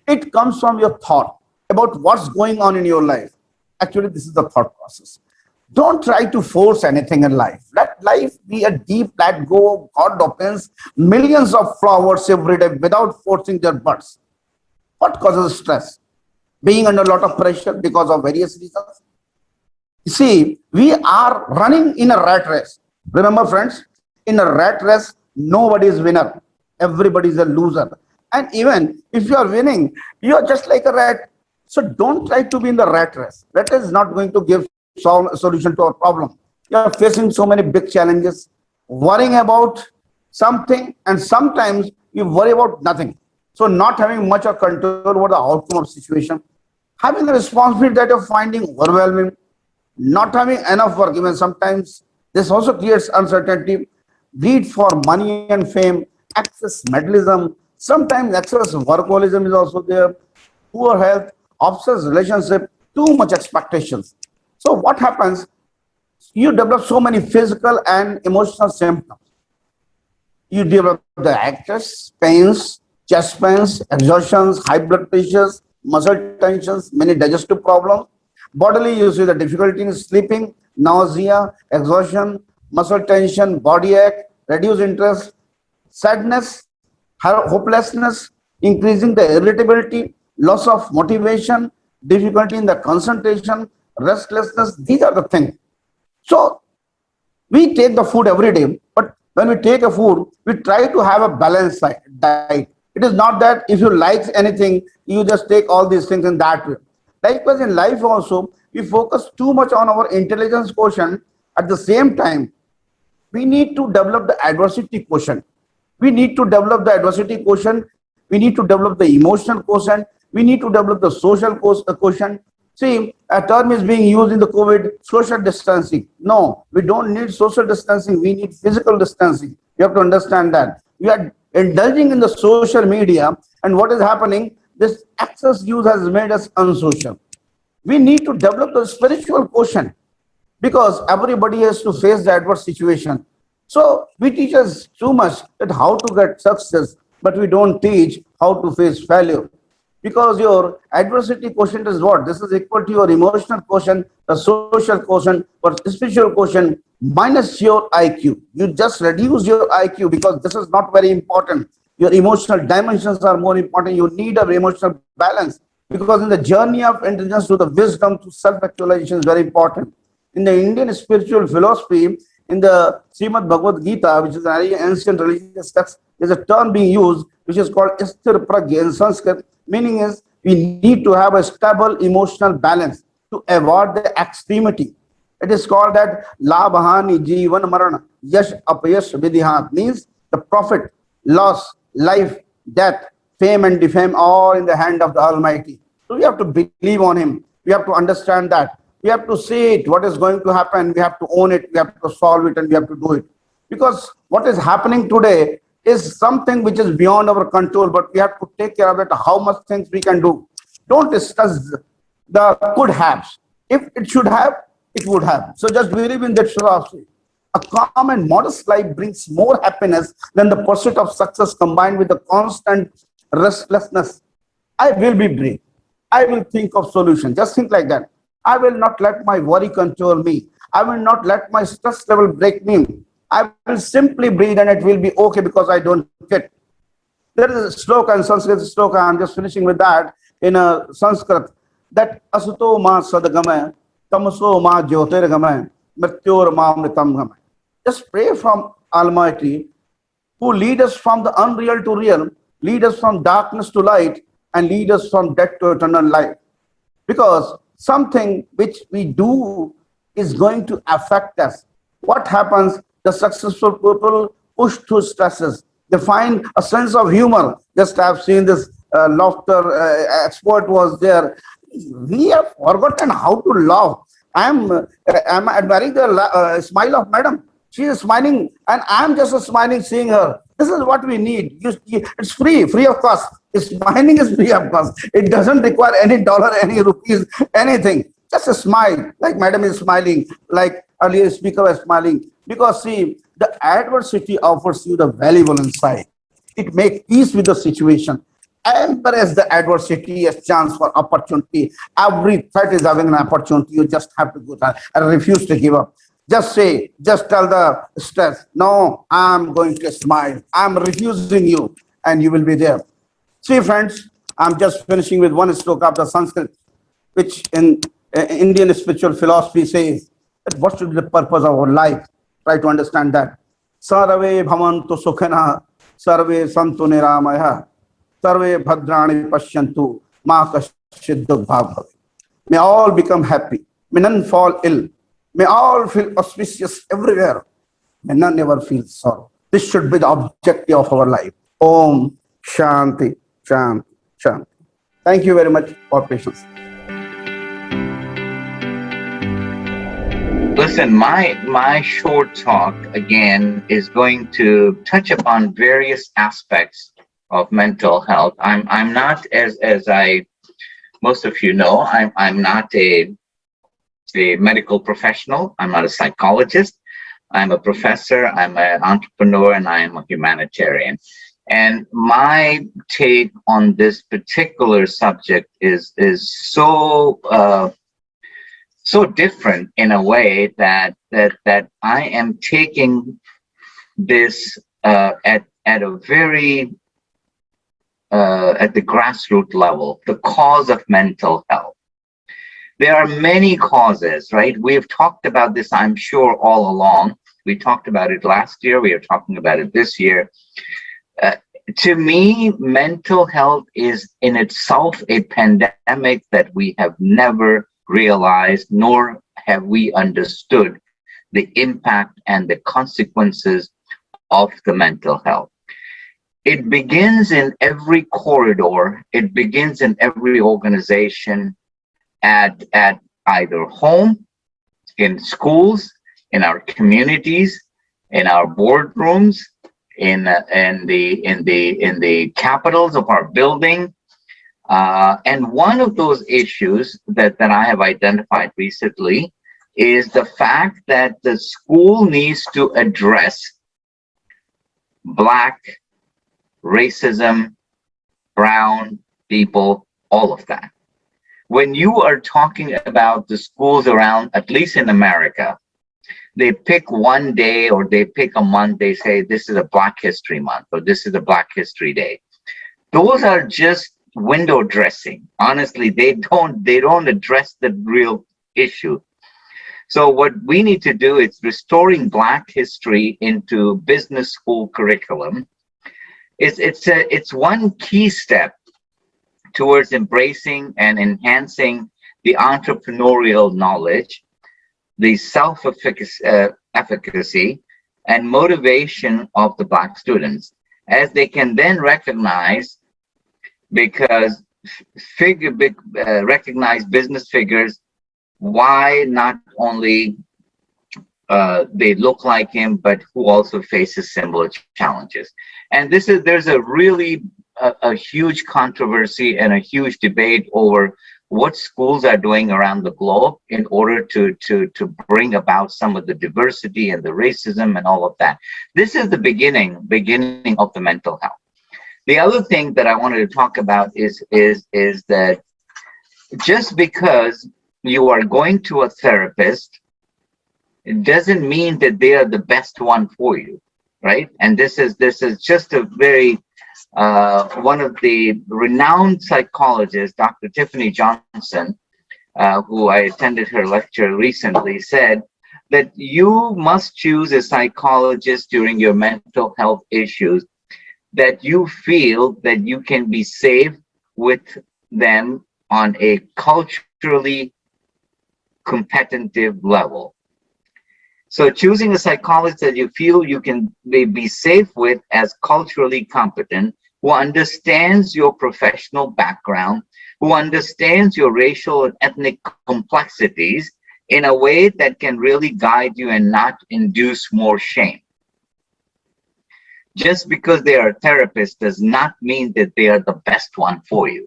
It comes from your thought about what's going on in your life. Actually, this is the thought process. Don't try to force anything in life. Let life be a deep, let go. God opens millions of flowers every day without forcing their buds. What causes stress? Being under a lot of pressure because of various reasons. You see, we are running in a rat race. Remember, friends, in a rat race, nobody is winner. Everybody is a loser. And even if you are winning, you are just like a rat. So don't try to be in the rat race. That is not going to give solution to our problem. You are facing so many big challenges, worrying about something, and sometimes you worry about nothing. So not having much of control over the outcome of situation, having the responsibility that you're finding overwhelming, not having enough work, even sometimes this also creates uncertainty, greed for money and fame, excess materialism, sometimes excess workaholism is also there, poor health, obsessed relationship, too much expectations. So what happens? You develop so many physical and emotional symptoms. You develop the actors, pains, chest pains, exhaustions, high blood pressures, muscle tensions, many digestive problems. Bodily, you see the difficulty in sleeping, nausea, exhaustion, muscle tension, body ache, reduced interest, sadness, hopelessness, increasing the irritability, loss of motivation, difficulty in the concentration, restlessness. These are the things. So we take the food every day, but when we take a food, we try to have a balanced diet. It is not that if you like anything, you just take all these things in that way. Likewise, in life also, we focus too much on our intelligence quotient. At the same time, we need to develop the adversity quotient. We need to develop the adversity quotient. We need to develop the emotional quotient. We need to develop the social quotient. See, a term is being used in the COVID, social distancing. No, we don't need social distancing. We need physical distancing. You have to understand that. We are indulging in the social media, and what is happening? This excess use has made us unsocial. We need to develop the spiritual quotient because everybody has to face the adverse situation. So we teach us too much that how to get success, but we don't teach how to face failure. Because your adversity quotient is what? This is equal to your emotional quotient, the social quotient, or spiritual quotient minus your IQ. You just reduce your IQ because this is not very important. Your emotional dimensions are more important. You need an emotional balance because in the journey of intelligence to the wisdom to self-actualization is very important. In the Indian spiritual philosophy, in the Srimad Bhagavad Gita, which is an very ancient religious text, there's a term being used which is called Isthir Pragya in Sanskrit. Meaning is we need to have a stable emotional balance to avoid the extremity. It is called that labhani jivan marana yash apayash vidhihat, means the profit, loss, life, death, fame and defame all in the hand of the Almighty. So we have to believe on him. We have to understand that. We have to see it, what is going to happen. We have to own it. We have to solve it and we have to do it. Because what is happening today is something which is beyond our control, but we have to take care of it, how much things we can do. Don't discuss the could haves. If it should have, it would have. So just believe in that philosophy. A calm and modest life brings more happiness than the pursuit of success combined with the constant restlessness. I will be brave. I will think of solution. Just think like that. I will not let my worry control me. I will not let my stress level break me. I will simply breathe and it will be okay because I don't fit. There is a sloka in Sanskrit, sloka, I'm just finishing with that, in a Sanskrit, that asuto ma sadgame, tamaso ma jyotirgame, mrityor ma mritam game. Just pray from Almighty, who lead us from the unreal to real, lead us from darkness to light, and lead us from death to eternal life. Because something which we do is going to affect us. What happens? The successful people push through stresses. They find a sense of humor. Just I've seen this laughter expert was there. We have forgotten how to laugh. I'm admiring the smile of madam. She is smiling, and I'm just smiling seeing her. This is what we need. It's free of cost. Smiling is free of cost. It doesn't require any dollar, any rupees, anything. Just a smile, like madam is smiling, like earlier speaker was smiling. Because see, the adversity offers you the valuable insight. It makes peace with the situation. Embrace the adversity as chance for opportunity. Every threat is having an opportunity. You just have to go there and refuse to give up. Just tell the stress, no, I'm going to smile. I'm refusing you, and you will be there. See, friends, I'm just finishing with one stroke of the Sanskrit, which in Indian spiritual philosophy says that what should be the purpose of our life. Try to understand that. Sarve bhavantu sukhana, sarve santu niramaya, sarve bhadrani pashyantu, ma kaschid dukha bhave. May all become happy. May none fall ill. May all feel auspicious everywhere. May none ever feel sorrow. This should be the objective of our life. Om Shanti, Shanti, Shanti. Thank you very much for patience.
Listen, my short talk again is going to touch upon various aspects of mental health. I'm not, as most of you know, I'm not a medical professional. I'm not a psychologist. I'm a professor. I'm an entrepreneur, and I am a humanitarian. And my take on this particular subject is so different in a way that I am taking this at a very at the grassroots level, the cause of mental health. There are many causes, right? We've talked about this, I'm sure, all along. We talked about it last year. We are talking about it this year. To me, mental health is in itself a pandemic that we have never realized, nor have we understood the impact and the consequences of the mental health. It begins in every corridor. It begins in every organization, at either home, in schools, in our communities, in our boardrooms, in the capitals of our building. And one of those issues that I have identified recently is the fact that the school needs to address Black racism, brown people, all of that. When you are talking about the schools around, at least in America, they pick one day or they pick a month. They say this is a Black History Month or this is a Black History Day. Those are just window dressing. Honestly, they don't address the real issue. So what we need to do is restoring Black history into business school curriculum. It's one key step towards embracing and enhancing the entrepreneurial knowledge, the self-efficacy, and motivation of the Black students, as they can then recognize, because recognize business figures, why not only they look like him, but who also faces similar challenges. And there's a really a huge controversy and a huge debate over what schools are doing around the globe in order to bring about some of the diversity and the racism and all of that. This is the beginning of the mental health. The other thing that I wanted to talk about is that just because you are going to a therapist, it doesn't mean that they are the best one for you, right? And this is just a very one of the renowned psychologists, Dr. Tiffany Johnson, who I attended her lecture recently, said that you must choose a psychologist during your mental health issues that you feel that you can be safe with them on a culturally competitive level. So choosing a psychologist that you feel you can be safe with as culturally competent, who understands your professional background, who understands your racial and ethnic complexities in a way that can really guide you and not induce more shame. Just because they are a therapist does not mean that they are the best one for you.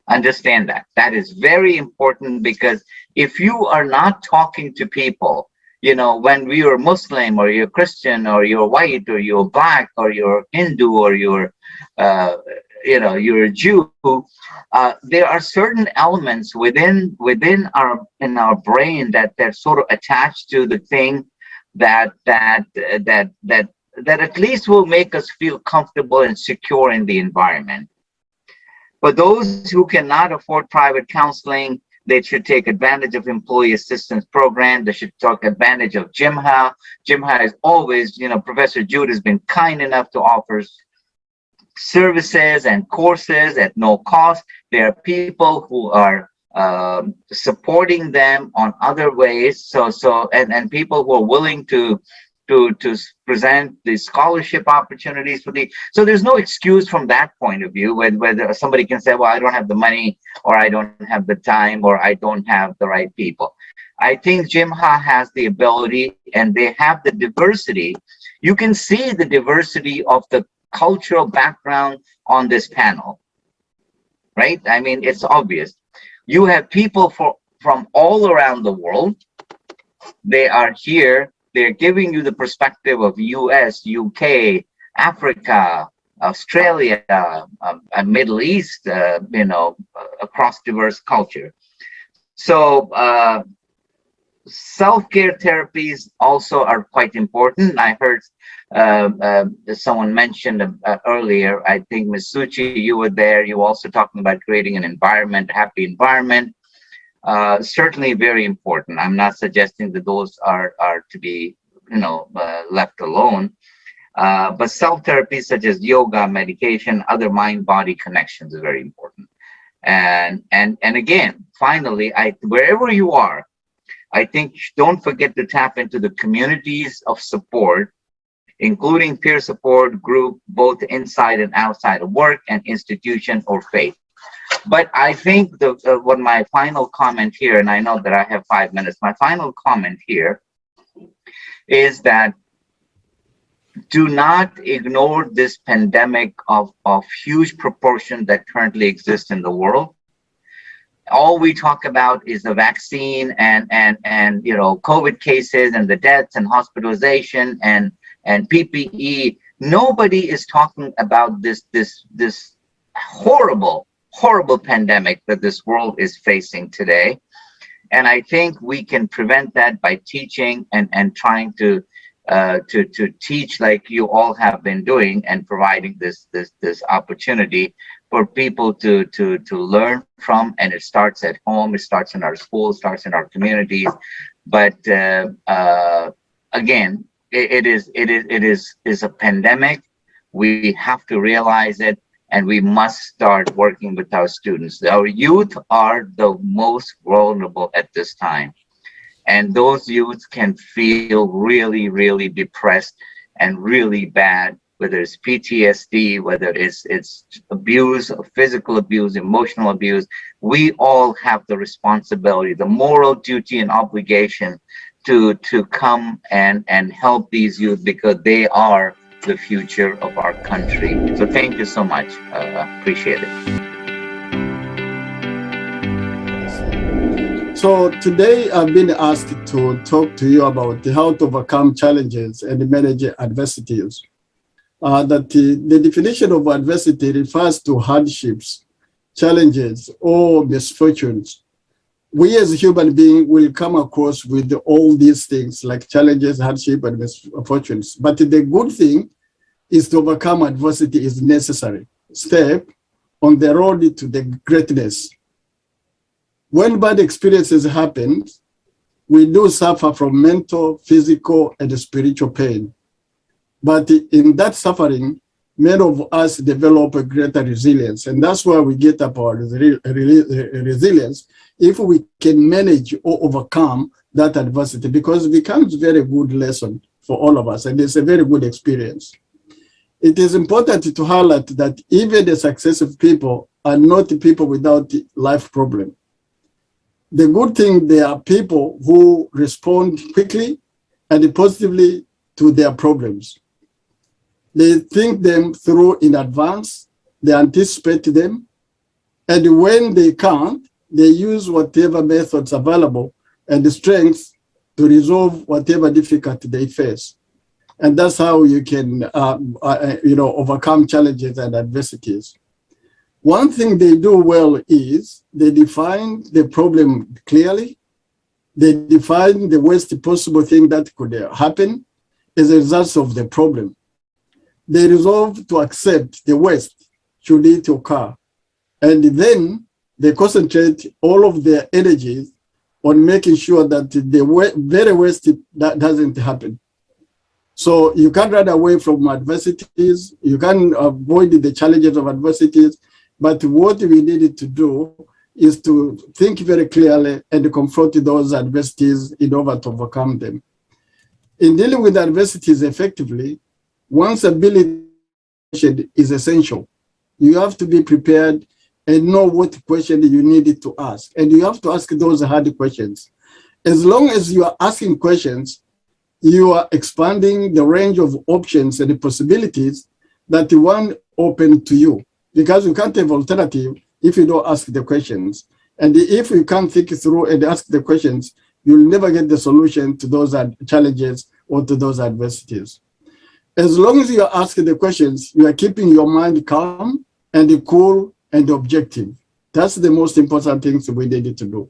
Understand that. That is very important, because if you are not talking to people, you know, when you're Muslim or you're Christian or you're white or you're black or you're Hindu or you're, you know, you're a Jew, there are certain elements within our brain that sort of attach to the thing that at least will make us feel comfortable and secure in the environment. For those who cannot afford private counseling, they should take advantage of employee assistance program. They should take advantage of JIMHA. JIMHA is always, you know, Professor Jude has been kind enough to offer services and courses at no cost. There are people who are supporting them on other ways. And people who are willing to present the scholarship opportunities for the, so there's no excuse from that point of view, whether somebody can say, well, I don't have the money, or I don't have the time, or I don't have the right people. I think JIMHA has the ability, and they have the diversity. You can see the diversity of the cultural background on this panel, right? I mean, it's obvious. You have people from all around the world. They are here. They're giving you the perspective of US, UK, Africa, Australia, Middle East, you know, across diverse culture. So self-care therapies also are quite important. I heard someone mentioned earlier, I think Ms. Suchi, you were there, you were also talking about creating an environment, a happy environment. Certainly very important. I'm not suggesting that those are to be, you know, left alone. But self-therapy such as yoga, meditation, other mind-body connections is very important. And again, finally, wherever you are, I think don't forget to tap into the communities of support, including peer support group, both inside and outside of work and institution or faith. But I think what my final comment here, and I know that I have 5 minutes, my final comment here is that do not ignore this pandemic of huge proportion that currently exists in the world. All we talk about is the vaccine and you know, COVID cases and the deaths and hospitalization and PPE. Nobody is talking about this horrible pandemic that this world is facing today. And I think we can prevent that by teaching and trying to teach like you all have been doing, and providing this opportunity for people to learn from. And it starts at home, it starts in our schools, starts in our communities. But again, it is a pandemic. We have to realize it, and we must start working with our students. Our youth are the most vulnerable at this time. And those youths can feel really, really depressed and really bad, whether it's PTSD, whether it's abuse, physical abuse, emotional abuse. We all have the responsibility, the moral duty and obligation to come and help these youth, because they are the future of our country. So thank you so much. Appreciate it.
So today I've been asked to talk to you about how to overcome challenges and manage adversities. That the definition of adversity refers to hardships, challenges, or misfortunes. We as human beings will come across with all these things like challenges, hardship, and misfortunes. But the good thing is to overcome adversity is necessary step on the road to the greatness. When bad experiences happen, we do suffer from mental, physical, and spiritual pain. But in that suffering, many of us develop a greater resilience. And that's where we get up our resilience, if we can manage or overcome that adversity, because it becomes a very good lesson for all of us, and it's a very good experience. It is important to highlight that even the successful people are not people without life problem. The good thing, they are people who respond quickly and positively to their problems. They think them through in advance, they anticipate them, and when they can't, they use whatever methods available and the strengths to resolve whatever difficulty they face. And that's how you can overcome challenges and adversities. One thing they do well is they define the problem clearly. They define the worst possible thing that could happen as a result of the problem. They resolve to accept the worst should it occur. And then they concentrate all of their energies on making sure that the very worst that doesn't happen. So you can't run away from adversities. You can avoid the challenges of adversities. But what we needed to do is to think very clearly and confront those adversities in order to overcome them. In dealing with adversities effectively, one's ability is essential. You have to be prepared and know what question you needed to ask. And you have to ask those hard questions. As long as you are asking questions, you are expanding the range of options and the possibilities that one open to you. Because you can't have alternative if you don't ask the questions. And if you can't think through and ask the questions, you'll never get the solution to those challenges or to those adversities. As long as you are asking the questions, you are keeping your mind calm and cool and objective. That's the most important things we needed to do.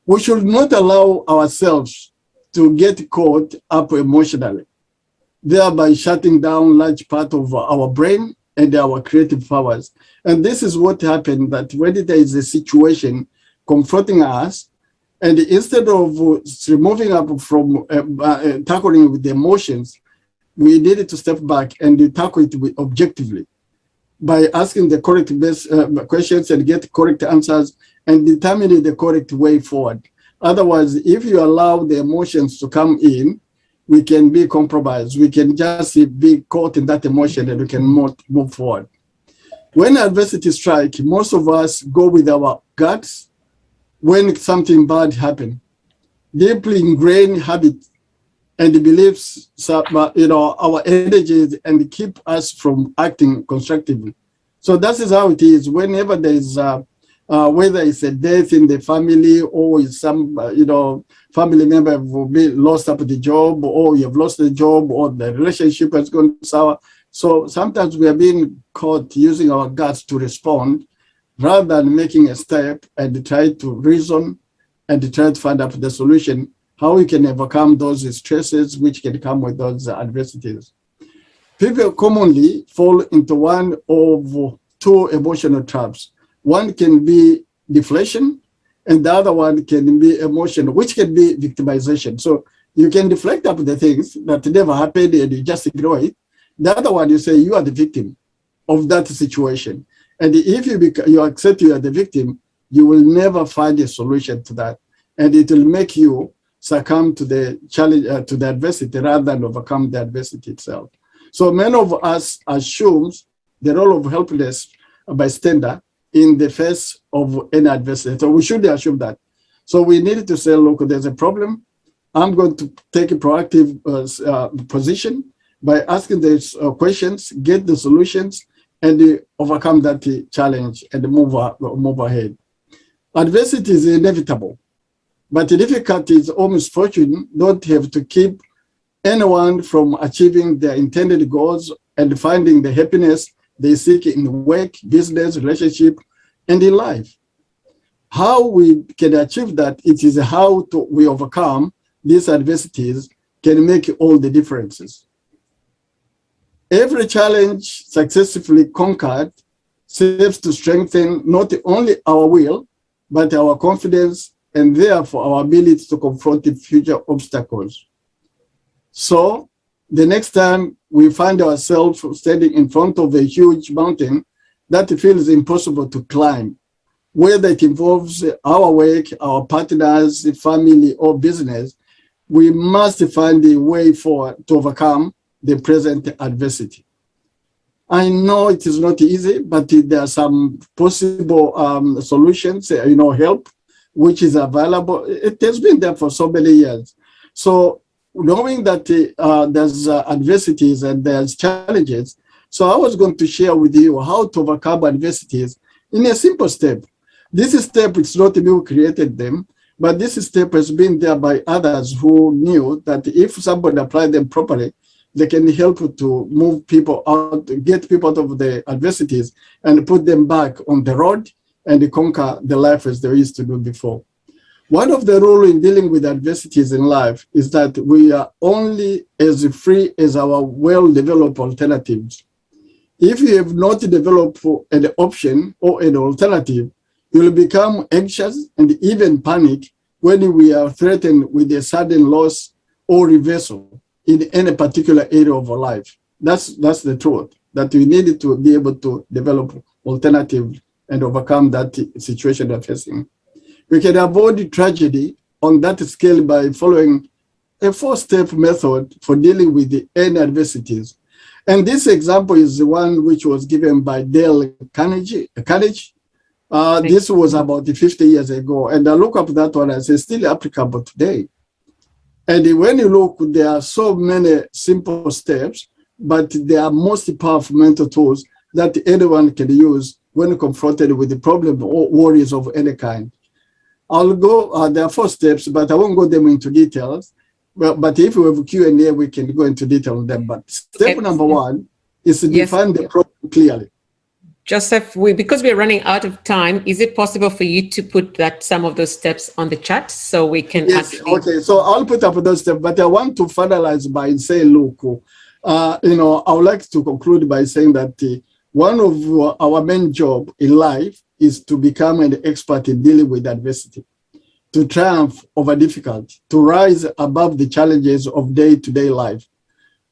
We should not allow ourselves to get caught up emotionally, thereby shutting down large part of our brain and our creative powers. And this is what happened, that when there is a situation confronting us, and instead of removing up from tackling with the emotions, we needed to step back and tackle it objectively by asking the correct questions and get correct answers and determining the correct way forward. Otherwise, if you allow the emotions to come in, we can be compromised. We can just be caught in that emotion and we can move forward. When adversity strikes, most of us go with our guts when something bad happens. Deeply ingrained habits and beliefs, our energies and keep us from acting constructively. So that is how it is. Whenever there is, whether it's a death in the family or some, family member will be lost up the job, or you've lost the job, or the relationship has gone sour. So sometimes we are being caught using our guts to respond rather than making a step and try to reason and try to find out the solution, how we can overcome those stresses which can come with those adversities. People commonly fall into one of two emotional traps. One can be deflation, and the other one can be emotion, which can be victimization. So you can deflect up the things that never happened and you just ignore it. The other one, you say you are the victim of that situation. And if you accept you are the victim, you will never find a solution to that. And it will make you succumb to the challenge, to the adversity, rather than overcome the adversity itself. So many of us assumes the role of helpless bystander in the face of any adversity. So we should assume that. So we needed to say, look, there's a problem. I'm going to take a proactive position by asking these questions, get the solutions, and overcome that challenge and move ahead. Adversity is inevitable, but the difficulties or misfortune don't have to keep anyone from achieving their intended goals and finding the happiness they seek in work, business, relationship, and in life. How we can achieve that, it is how we overcome these adversities can make all the differences. Every challenge successfully conquered serves to strengthen not only our will, but our confidence and therefore our ability to confront the future obstacles. So the next time we find ourselves standing in front of a huge mountain that feels impossible to climb, whether it involves our work, our partners, family, or business, we must find a way forward to overcome the present adversity. I know it is not easy, but there are some possible solutions, help, which is available. It has been there for so many years. So knowing that there's adversities and there's challenges, so I was going to share with you how to overcome adversities in a simple step. This step, it's not me who created them, but this step has been there by others who knew that if somebody applied them properly, they can help to move people out, get people out of the adversities and put them back on the road and conquer the life as they used to do before. One of the rules in dealing with adversities in life is that we are only as free as our well-developed alternatives. If you have not developed an option or an alternative, you will become anxious and even panic when we are threatened with a sudden loss or reversal in any particular area of our life. That's the truth, that we need to be able to develop alternatives and overcome that situation we're facing. We can avoid tragedy on that scale by following a 4-step method for dealing with any adversities. And this example is the one which was given by Dale Carnegie. This was about 50 years ago. And I look up that one and say, still applicable today. And when you look, there are so many simple steps, but they are most powerful mental tools that anyone can use when confronted with the problem or worries of any kind. I'll go, there are 4 steps, but I won't go them into details. But if we have Q&A, we can go into detail on them. But step number 1 is to define the problem clearly.
Joseph, because we're running out of time, is it possible for you to put some of those steps on the chat so we can actually...
Okay, so I'll put up those steps, but I want to finalize by saying, look, I would like to conclude by saying that one of our main job in life is to become an expert in dealing with adversity, to triumph over difficulty, to rise above the challenges of day-to-day life.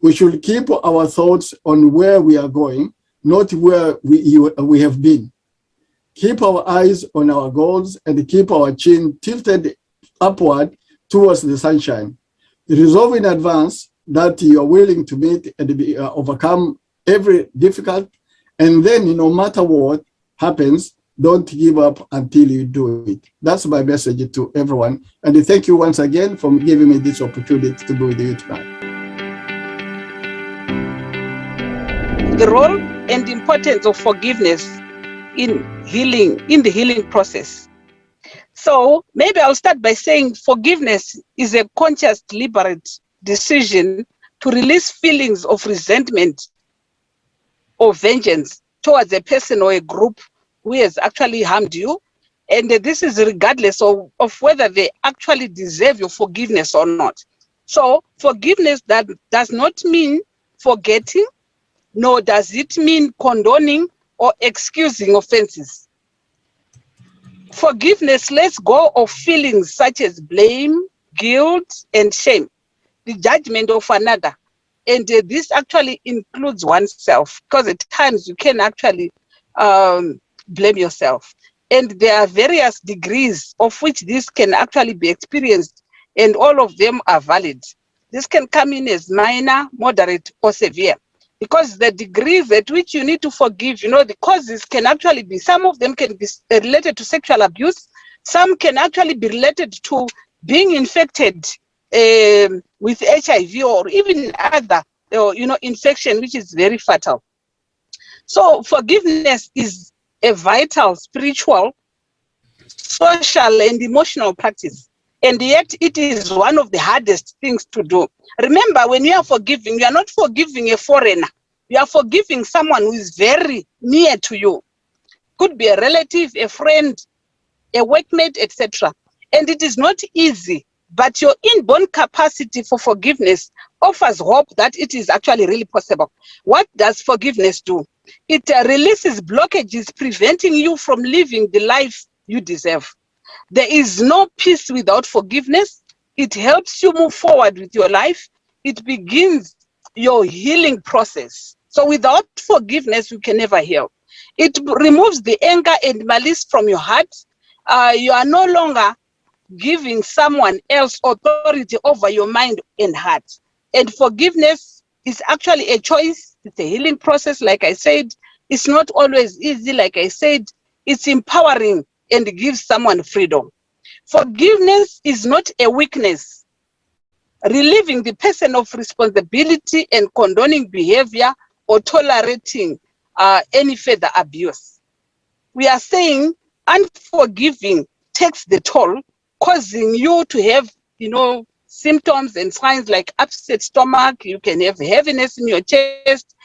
We should keep our thoughts on where we are going, not where we have been. Keep our eyes on our goals and keep our chin tilted upward towards the sunshine. Resolve in advance that you are willing to meet and overcome every difficult, and then no matter what happens, don't give up until you do it. That's my message to everyone. And thank you once again for giving me this opportunity to be with you tonight.
The role and importance of forgiveness in the healing process. So maybe I'll start by saying forgiveness is a conscious, deliberate decision to release feelings of resentment or vengeance towards a person or a group who has actually harmed you. And this is regardless of whether they actually deserve your forgiveness or not. So forgiveness that does not mean forgetting, nor does it mean condoning or excusing offenses. Forgiveness lets go of feelings such as blame, guilt, and shame, the judgment of another. And this actually includes oneself, because at times you can actually blame yourself. And there are various degrees of which this can actually be experienced, and all of them are valid. This can come in as minor, moderate, or severe, because the degrees at which you need to forgive, the causes can actually be, some of them can be related to sexual abuse, some can actually be related to being infected with HIV or even other, infection, which is very fatal. So forgiveness is a vital, spiritual, social, and emotional practice. And yet it is one of the hardest things to do. Remember, when you are forgiving, you are not forgiving a foreigner. You are forgiving someone who is very near to you. Could be a relative, a friend, a workmate, etc. And it is not easy, but your inborn capacity for forgiveness offers hope that it is actually really possible. What does forgiveness do? It releases blockages preventing you from living the life you deserve. There is no peace without forgiveness. It helps you move forward with your life. It begins your healing process. So without forgiveness, you can never heal. It removes the anger and malice from your heart. You are no longer giving someone else authority over your mind and heart. And forgiveness is actually a choice. It's a healing process, like I said. It's not always easy, like I said. It's empowering and gives someone freedom. Forgiveness is not a weakness. Relieving the person of responsibility and condoning behavior or tolerating any further abuse. We are saying unforgiving takes the toll, causing you to have, symptoms and signs like upset stomach. You can have heaviness in your chest.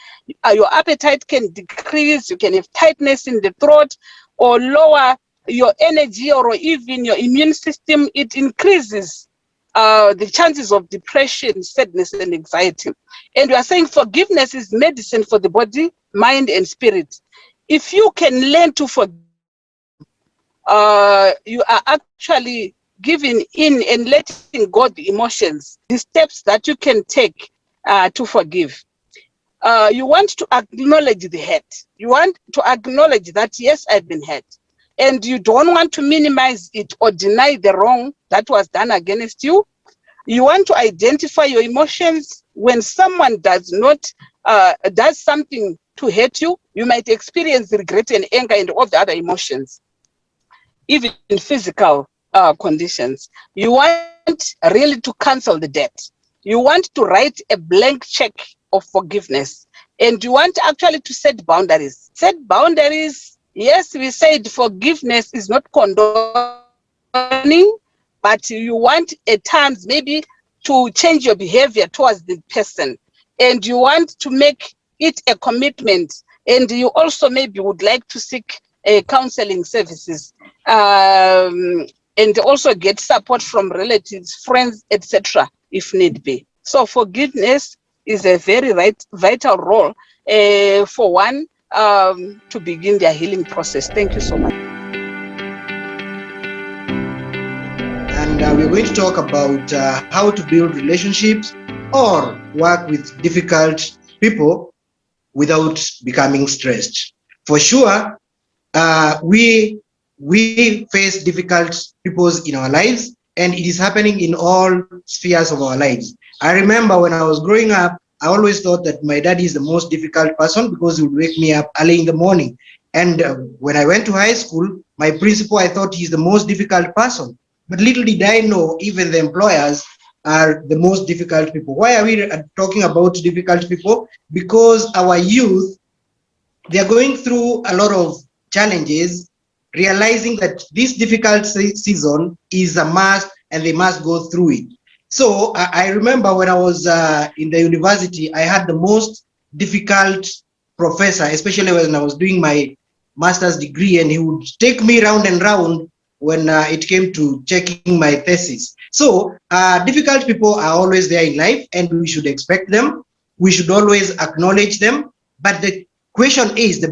Your appetite can decrease. You can have tightness in the throat or lower your energy or even your immune system. It increases the chances of depression, sadness, and anxiety. And we are saying forgiveness is medicine for the body, mind, and spirit. If you can learn to forgive, you are actually giving in and letting go the emotions, the steps that you can take to forgive. You want to acknowledge the hurt. You want to acknowledge that, yes, I've been hurt. And you don't want to minimize it or deny the wrong that was done against you. You want to identify your emotions. When someone does something to hurt you, you might experience regret and anger and all the other emotions, even in physical conditions. You want really to cancel the debt. You want to write a blank check of forgiveness. And you want actually to set boundaries. Set boundaries, yes, we said forgiveness is not condoning, but you want at times maybe to change your behavior towards the person. And you want to make it a commitment. And you also maybe would like to seek counseling services and also get support from relatives, friends, etc., if need be. So forgiveness is a very vital role for one to begin their healing process. Thank you so much.
And we're going to talk about how to build relationships or work with difficult people without becoming stressed. For sure, we face difficult people in our lives, and it is happening in all spheres of our lives. I remember when I was growing up, I always thought that my dad is the most difficult person because he would wake me up early in the morning. And when I went to high school, my principal, I thought he's the most difficult person. But little did I know, even the employers are the most difficult people. Why are we talking about difficult people? Because our youth, they are going through a lot of challenges, realizing that this difficult season is a must and they must go through it. So I remember when I was in the university, I had the most difficult professor, especially when I was doing my master's degree, and he would take me round and round when it came to checking my thesis. So difficult people are always there in life, and we should expect them. We should always acknowledge them. But the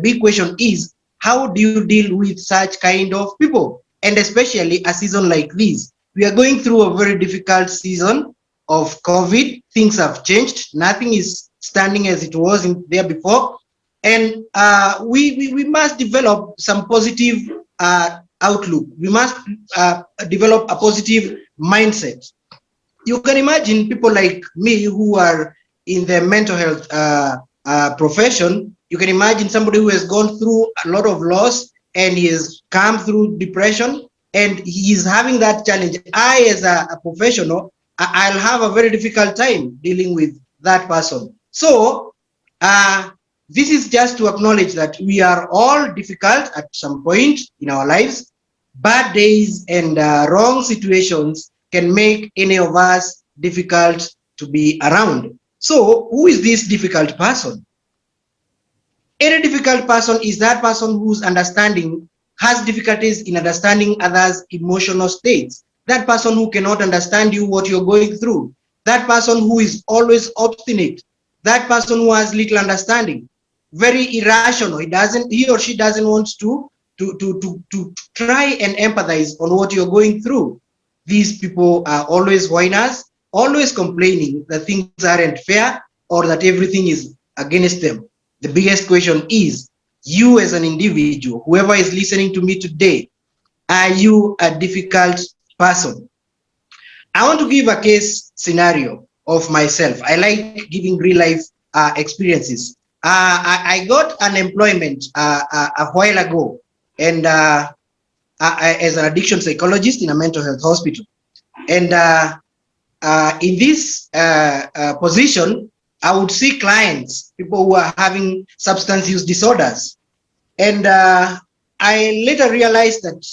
big question is, how do you deal with such kind of people? And especially a season like this. We are going through a very difficult season of COVID. Things have changed. Nothing is standing as it was there before. And we must develop some positive outlook. We must develop a positive mindset. You can imagine people like me who are in the mental health profession. You can imagine somebody who has gone through a lot of loss and he has come through depression and he is having that challenge. I, as a professional, I'll have a very difficult time dealing with that person. So this is just to acknowledge that we are all difficult at some point in our lives. Bad days and wrong situations can make any of us difficult to be around. So who is this difficult person? Any difficult person is that person whose understanding has difficulties in understanding others' emotional states. That person who cannot understand you, what you're going through. That person who is always obstinate. That person who has little understanding. Very irrational. He or she doesn't want to try and empathize on what you're going through. These people are always whiners, always complaining that things aren't fair, or that everything is against them. The biggest question is, you as an individual, whoever is listening to me today, are you a difficult person? I want to give a case scenario of myself. I like giving real life experiences. I got an employment a while ago, and as an addiction psychologist in a mental health hospital. And in this position, I would see clients, people who are having substance use disorders. And I later realized that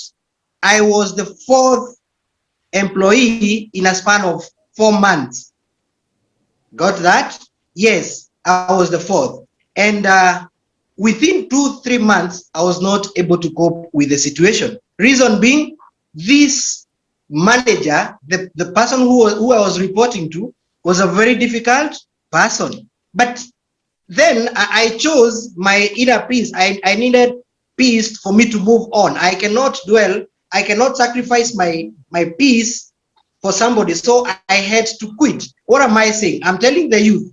I was the fourth employee in a span of 4 months. Got that? Yes, I was the fourth. And within 2-3 months, I was not able to cope with the situation. Reason being, this manager, the person who I was reporting to, was a very difficult person. But then I chose my inner peace. I needed peace for me to move on. I cannot dwell, I cannot sacrifice my peace for somebody. So I had to quit. What am I saying? I'm telling the youth,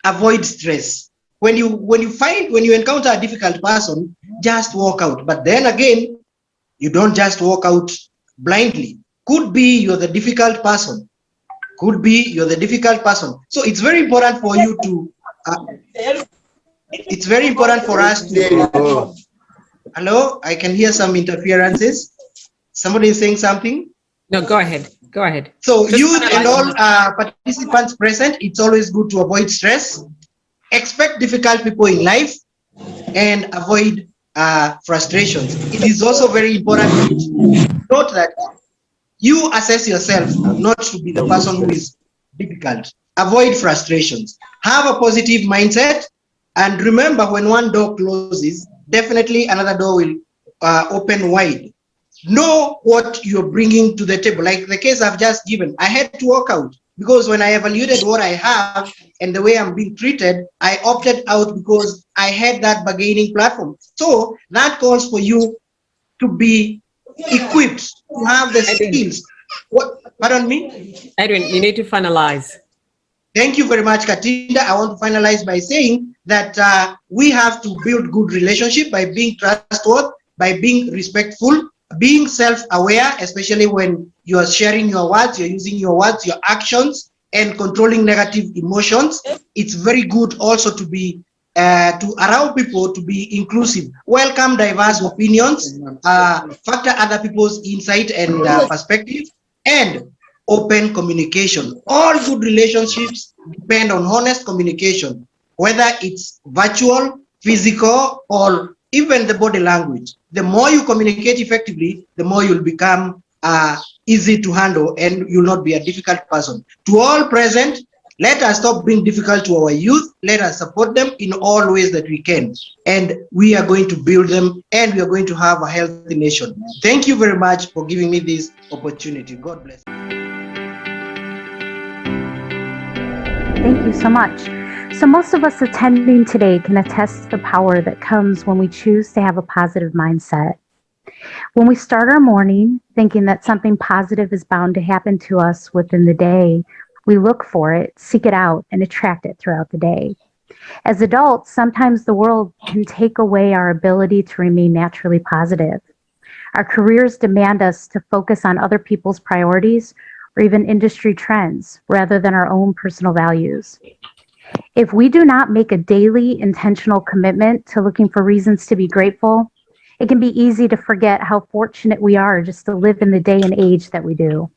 avoid stress. When you encounter a difficult person, just walk out. But then again, you don't just walk out blindly. Could be you're the difficult person. Could be you're the difficult person. So it's very important for you to it's very important for us to hello, I can hear some interferences. Somebody is saying something.
No, go ahead. Go ahead.
So youth and all participants present, it's always good to avoid stress, expect difficult people in life, and avoid frustrations. It is also very important to note that you assess yourself not to be the person who is difficult. Avoid frustrations. Have a positive mindset, and remember, when one door closes, definitely another door will open wide. Know what you're bringing to the table. Like the case I've just given, I had to walk out because when I evaluated what I have and the way I'm being treated, I opted out because I had that bargaining platform. So that calls for you to be equipped, to have the skills. What? Pardon me?
Edwin, you need to finalize.
Thank you very much, Katinda. I want to finalize by saying that we have to build good relationship by being trustworthy, by being respectful, being self-aware, especially when you are sharing your words, you're using your words, your actions, and controlling negative emotions. It's very good also to be to allow people to be inclusive, welcome diverse opinions, factor other people's insight and perspective, and open communication. All good relationships depend on honest communication, whether it's virtual, physical, or even the body language. The more you communicate effectively, the more you'll become easy to handle and you'll not be a difficult person. To all present, let us stop being difficult to our youth. Let us support them in all ways that we can. And we are going to build them and we are going to have a healthy nation. Thank you very much for giving me this opportunity. God bless.
Thank you so much. So most of us attending today can attest to the power that comes when we choose to have a positive mindset. When we start our morning thinking that something positive is bound to happen to us within the day, we look for it, seek it out, and attract it throughout the day. As adults, sometimes the world can take away our ability to remain naturally positive. Our careers demand us to focus on other people's priorities or even industry trends rather than our own personal values. If we do not make a daily intentional commitment to looking for reasons to be grateful, it can be easy to forget how fortunate we are just to live in the day and age that we do.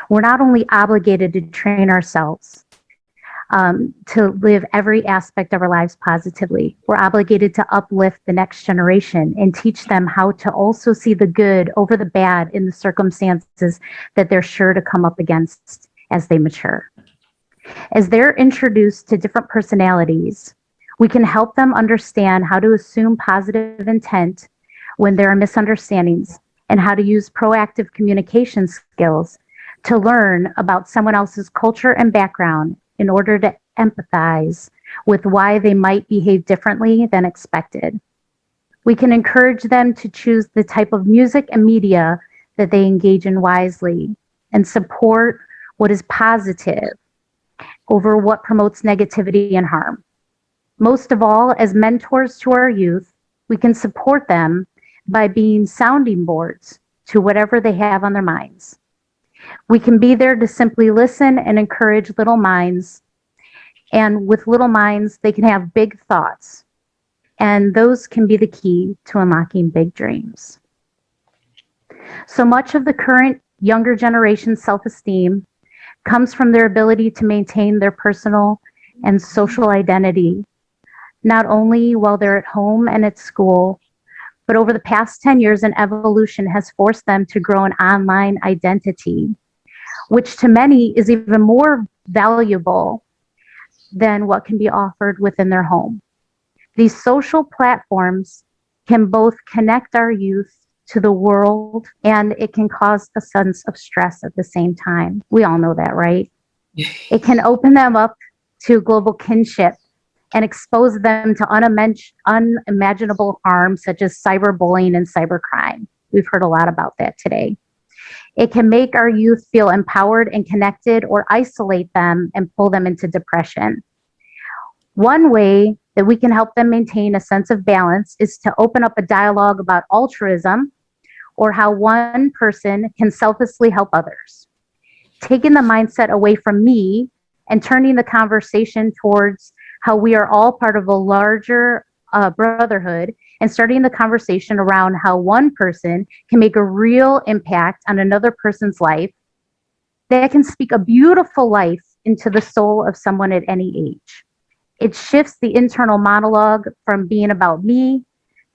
We're not only obligated to train ourselves to live every aspect of our lives positively, we're obligated to uplift the next generation and teach them how to also see the good over the bad in the circumstances that they're sure to come up against as they mature. As they're introduced to different personalities, we can help them understand how to assume positive intent when there are misunderstandings and how to use proactive communication skills to learn about someone else's culture and background in order to empathize with why they might behave differently than expected. We can encourage them to choose the type of music and media that they engage in wisely and support what is positive over what promotes negativity and harm. Most of all, as mentors to our youth, we can support them by being sounding boards to whatever they have on their minds. We can be there to simply listen and encourage little minds. And with little minds, they can have big thoughts. And those can be the key to unlocking big dreams. So much of the current younger generation's self-esteem comes from their ability to maintain their personal and social identity, not only while they're at home and at school, but over the past 10 years, an evolution has forced them to grow an online identity, which to many is even more valuable than what can be offered within their home. These social platforms can both connect our youth to the world, and it can cause a sense of stress at the same time. We all know that, right? It can open them up to global kinship and expose them to unimaginable harm, such as cyberbullying and cybercrime. We've heard a lot about that today. It can make our youth feel empowered and connected, or isolate them and pull them into depression. One way that we can help them maintain a sense of balance is to open up a dialogue about altruism, or how one person can selflessly help others. Taking the mindset away from me and turning the conversation towards how we are all part of a larger brotherhood, and starting the conversation around how one person can make a real impact on another person's life, that can speak a beautiful life into the soul of someone at any age. It shifts the internal monologue from being about me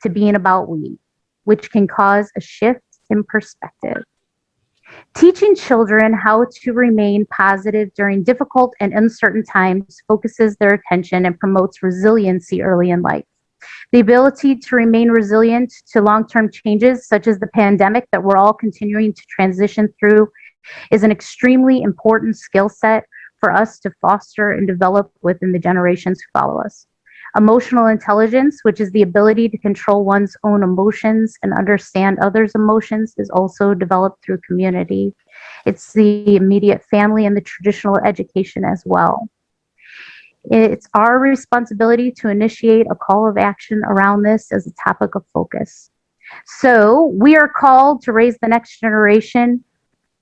to being about we, which can cause a shift in perspective. Teaching children how to remain positive during difficult and uncertain times focuses their attention and promotes resiliency early in life. The ability to remain resilient to long-term changes, such as the pandemic that we're all continuing to transition through, is an extremely important skill set for us to foster and develop within the generations who follow us. Emotional intelligence, which is the ability to control one's own emotions and understand others' emotions, is also developed through community. It's the immediate family and the traditional education as well. It's our responsibility to initiate a call of action around this as a topic of focus. So we are called to raise the next generation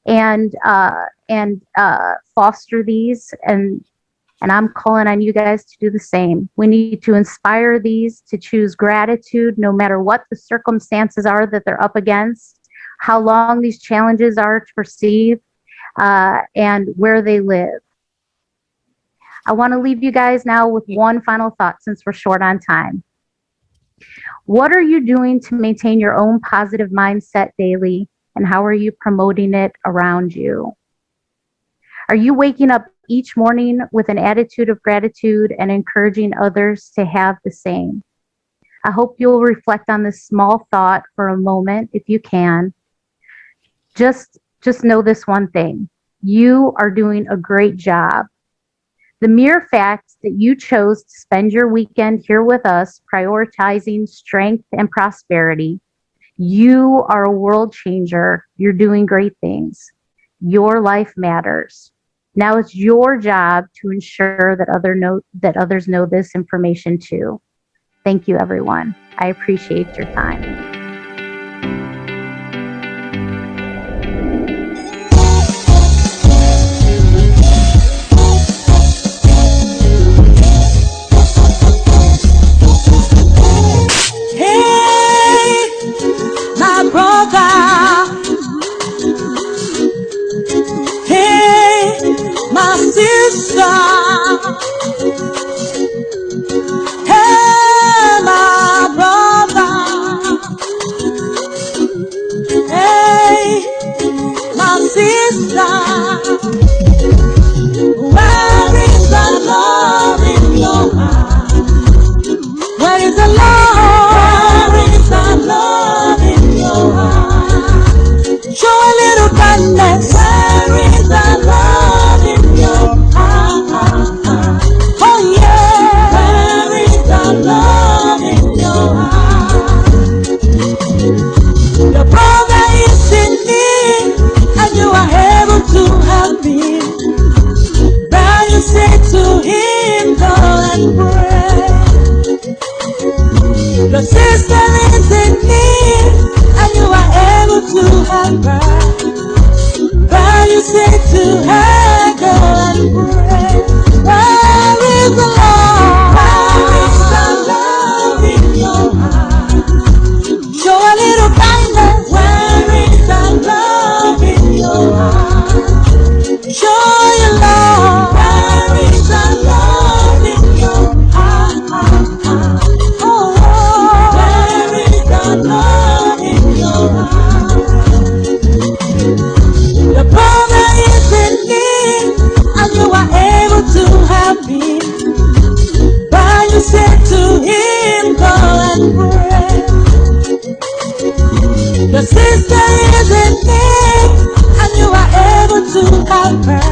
and foster these, and I'm calling on you guys to do the same. We need to inspire these to choose gratitude no matter what the circumstances are that they're up against, how long these challenges are to perceive, and where they live. I want to leave you guys now with one final thought since we're short on time. What are you doing to maintain your own positive mindset daily, and how are you promoting it around you? Are you waking up each morning with an attitude of gratitude and encouraging others to have the same? I hope you'll reflect on this small thought for a moment if you can. Just know this one thing. You are doing a great job. The mere fact that you chose to spend your weekend here with us, prioritizing strength and prosperity, you are a world changer. You're doing great things. Your life matters. Now it's your job to ensure that others know this information too. Thank you, everyone. I appreciate your time.
My brother, hey, my sister, hey, my brother, hey, my sister, where is the love in your heart? Where is the love? Where is the love in your heart? Show a little kindness. Where is the love in your heart? Your sister is in need, and you are able to help her. But you say to her, go and pray. Where is the love? Where is the love in your heart? Show a little kindness. Where is the love in your heart? Show your love. Where is the love in your heart? Oh, where is the love in your heart? Your brother is in need, and you are able to help him. But you said to him, go and pray. Your sister is in need, and you are able to help her.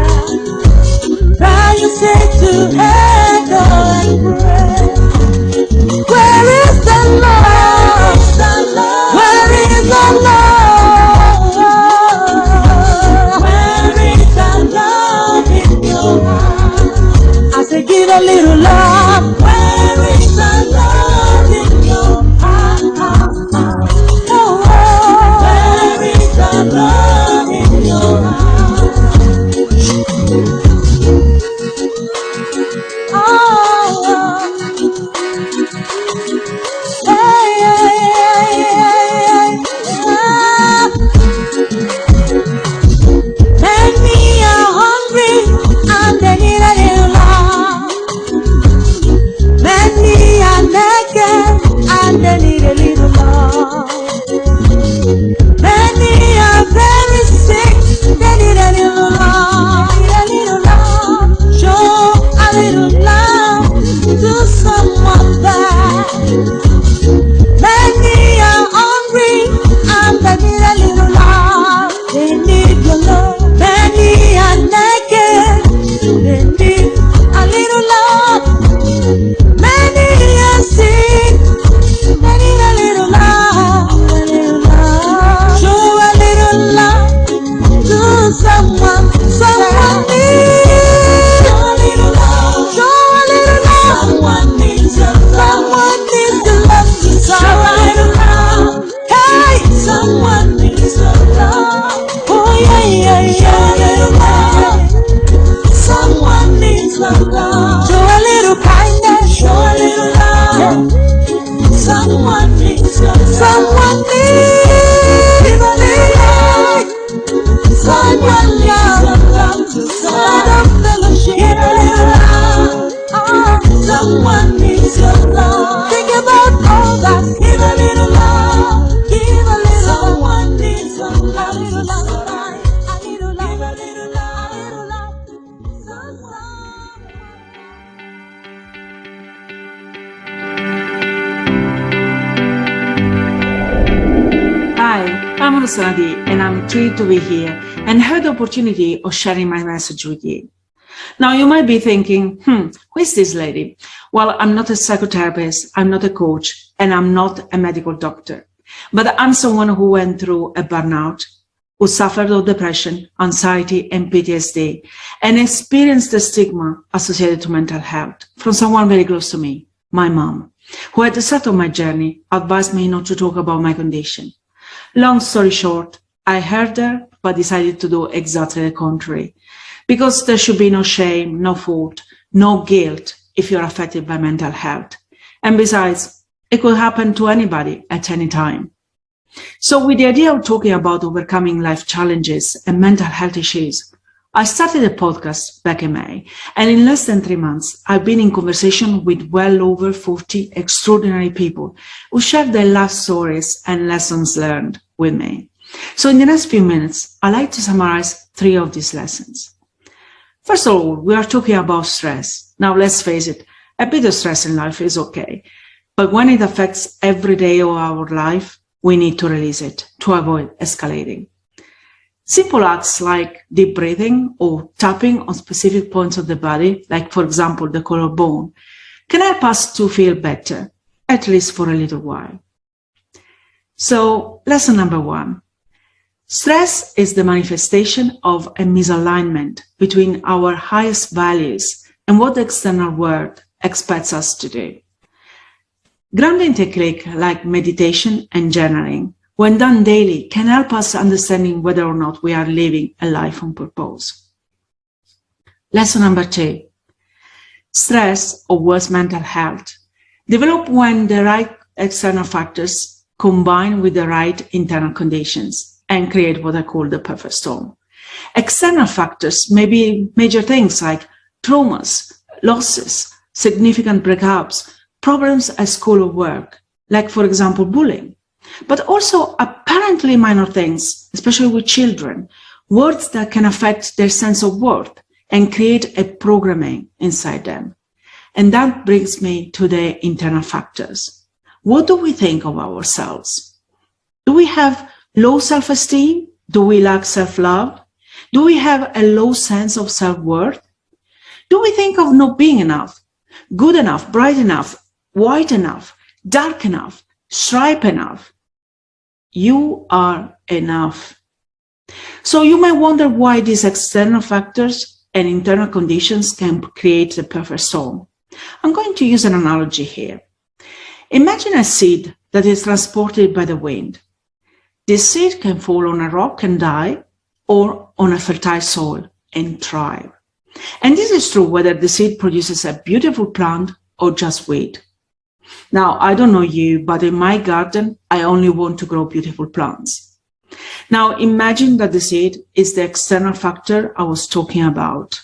But you said to her, go and pray. Where is the love? Where is the love? Where is the love in your heart? I say give a little love. Where is the love in your heart? Oh, where is the love in your heart? Oh, hey, hey, hey, hey. Many are hungry and they need a little love. Many are naked and they need a little love. Many are very sick, they need a little love. Need a little love. Show a little love to someone there. Many are hungry and they need a little love. They need your love. Many are naked, they need a little love. Many are sick, they need a little love. A little love. Show a little love to someone. Someone needs a little love. Show a little love. Someone needs your love. Someone needs the love to survive around. Hey, someone needs your love. Oh yeah, yeah, yeah, yeah. Someone needs your love. Show a little kindness. Show a little love. Someone needs your love. Someone needs a little love. Someone needs your love to start a fellowship. Give a little love. Someone needs your love. Think about all that. Give a little love. Give a little. Someone needs your love. A little love. A little love. Give a little love. A little love.
Hi, I'm Rosaldi, and I'm thrilled to be here and have the opportunity of sharing my message with you. Now, you might be thinking, who is this lady? Well, I'm not a psychotherapist, I'm not a coach, and I'm not a medical doctor. But I'm someone who went through a burnout, who suffered of depression, anxiety, and PTSD, and experienced the stigma associated to mental health from someone very close to me, my mom, who at the start of my journey advised me not to talk about my condition. Long story short, I heard her, but decided to do exactly the contrary, because there should be no shame, no fault, no guilt if you're affected by mental health. And besides, it could happen to anybody at any time. So with the idea of talking about overcoming life challenges and mental health issues, I started a podcast back in May, and in less than 3 months, I've been in conversation with well over 40 extraordinary people who share their life stories and lessons learned with me. So in the next few minutes, I'd like to summarize 3 of these lessons. First of all, we are talking about stress. Now, let's face it, a bit of stress in life is okay, but when it affects every day of our life, we need to release it to avoid escalating. Simple acts like deep breathing or tapping on specific points of the body, like for example, the collarbone, can help us to feel better, at least for a little while. So, lesson number 1. Stress is the manifestation of a misalignment between our highest values and what the external world expects us to do. Grounding technique like meditation and journaling, when done daily, can help us understanding whether or not we are living a life on purpose. Lesson number 2. Stress, or worse, mental health, develop when the right external factors combine with the right internal conditions and create what I call the perfect storm. External factors may be major things like traumas, losses, significant breakups, problems at school or work, like for example bullying, but also apparently minor things, especially with children, words that can affect their sense of worth and create a programming inside them. And that brings me to the internal factors. What do we think of ourselves? Do we have low self-esteem? Do we lack self-love? Do we have a low sense of self-worth? Do we think of not being enough, good enough, bright enough, white enough, dark enough, striped enough? You are enough. So you might wonder why these external factors and internal conditions can create the perfect storm. I'm going to use an analogy here. Imagine a seed that is transported by the wind. This seed can fall on a rock and die, or on a fertile soil and thrive. And this is true whether the seed produces a beautiful plant or just weed. Now, I don't know you, but in my garden, I only want to grow beautiful plants. Now, imagine that the seed is the external factor I was talking about.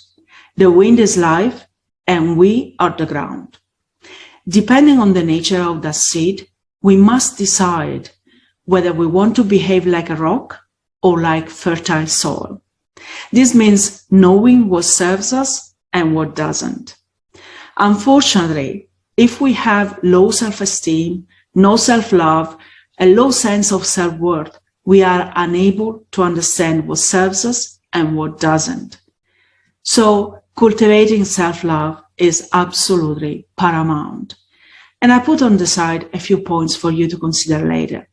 The wind is life, and we are the ground. Depending on the nature of that seed, we must decide whether we want to behave like a rock or like fertile soil. This means knowing what serves us and what doesn't. Unfortunately, if we have low self-esteem, no self-love, a low sense of self-worth, we are unable to understand what serves us and what doesn't. So cultivating self-love is absolutely paramount. And I put on the side a few points for you to consider later.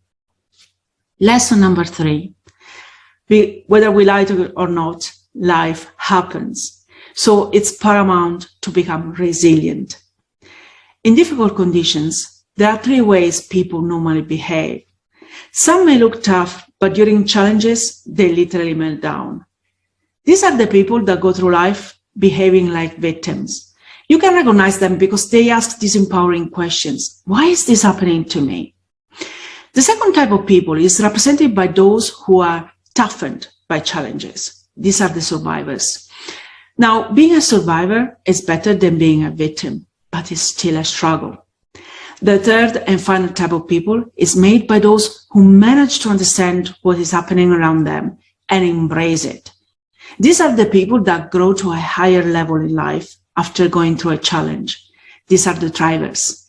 Lesson number 3. Whether we like it or not, life happens. So it's paramount to become resilient. In difficult conditions, there are 3 ways people normally behave. Some may look tough, but during challenges, they literally melt down. These are the people that go through life behaving like victims. You can recognize them because they ask these empowering questions. Why is this happening to me? The second type of people is represented by those who are toughened by challenges. These are the survivors. Now, being a survivor is better than being a victim, but it's still a struggle. The third and final type of people is made by those who manage to understand what is happening around them and embrace it. These are the people that grow to a higher level in life after going through a challenge. These are the thrivers.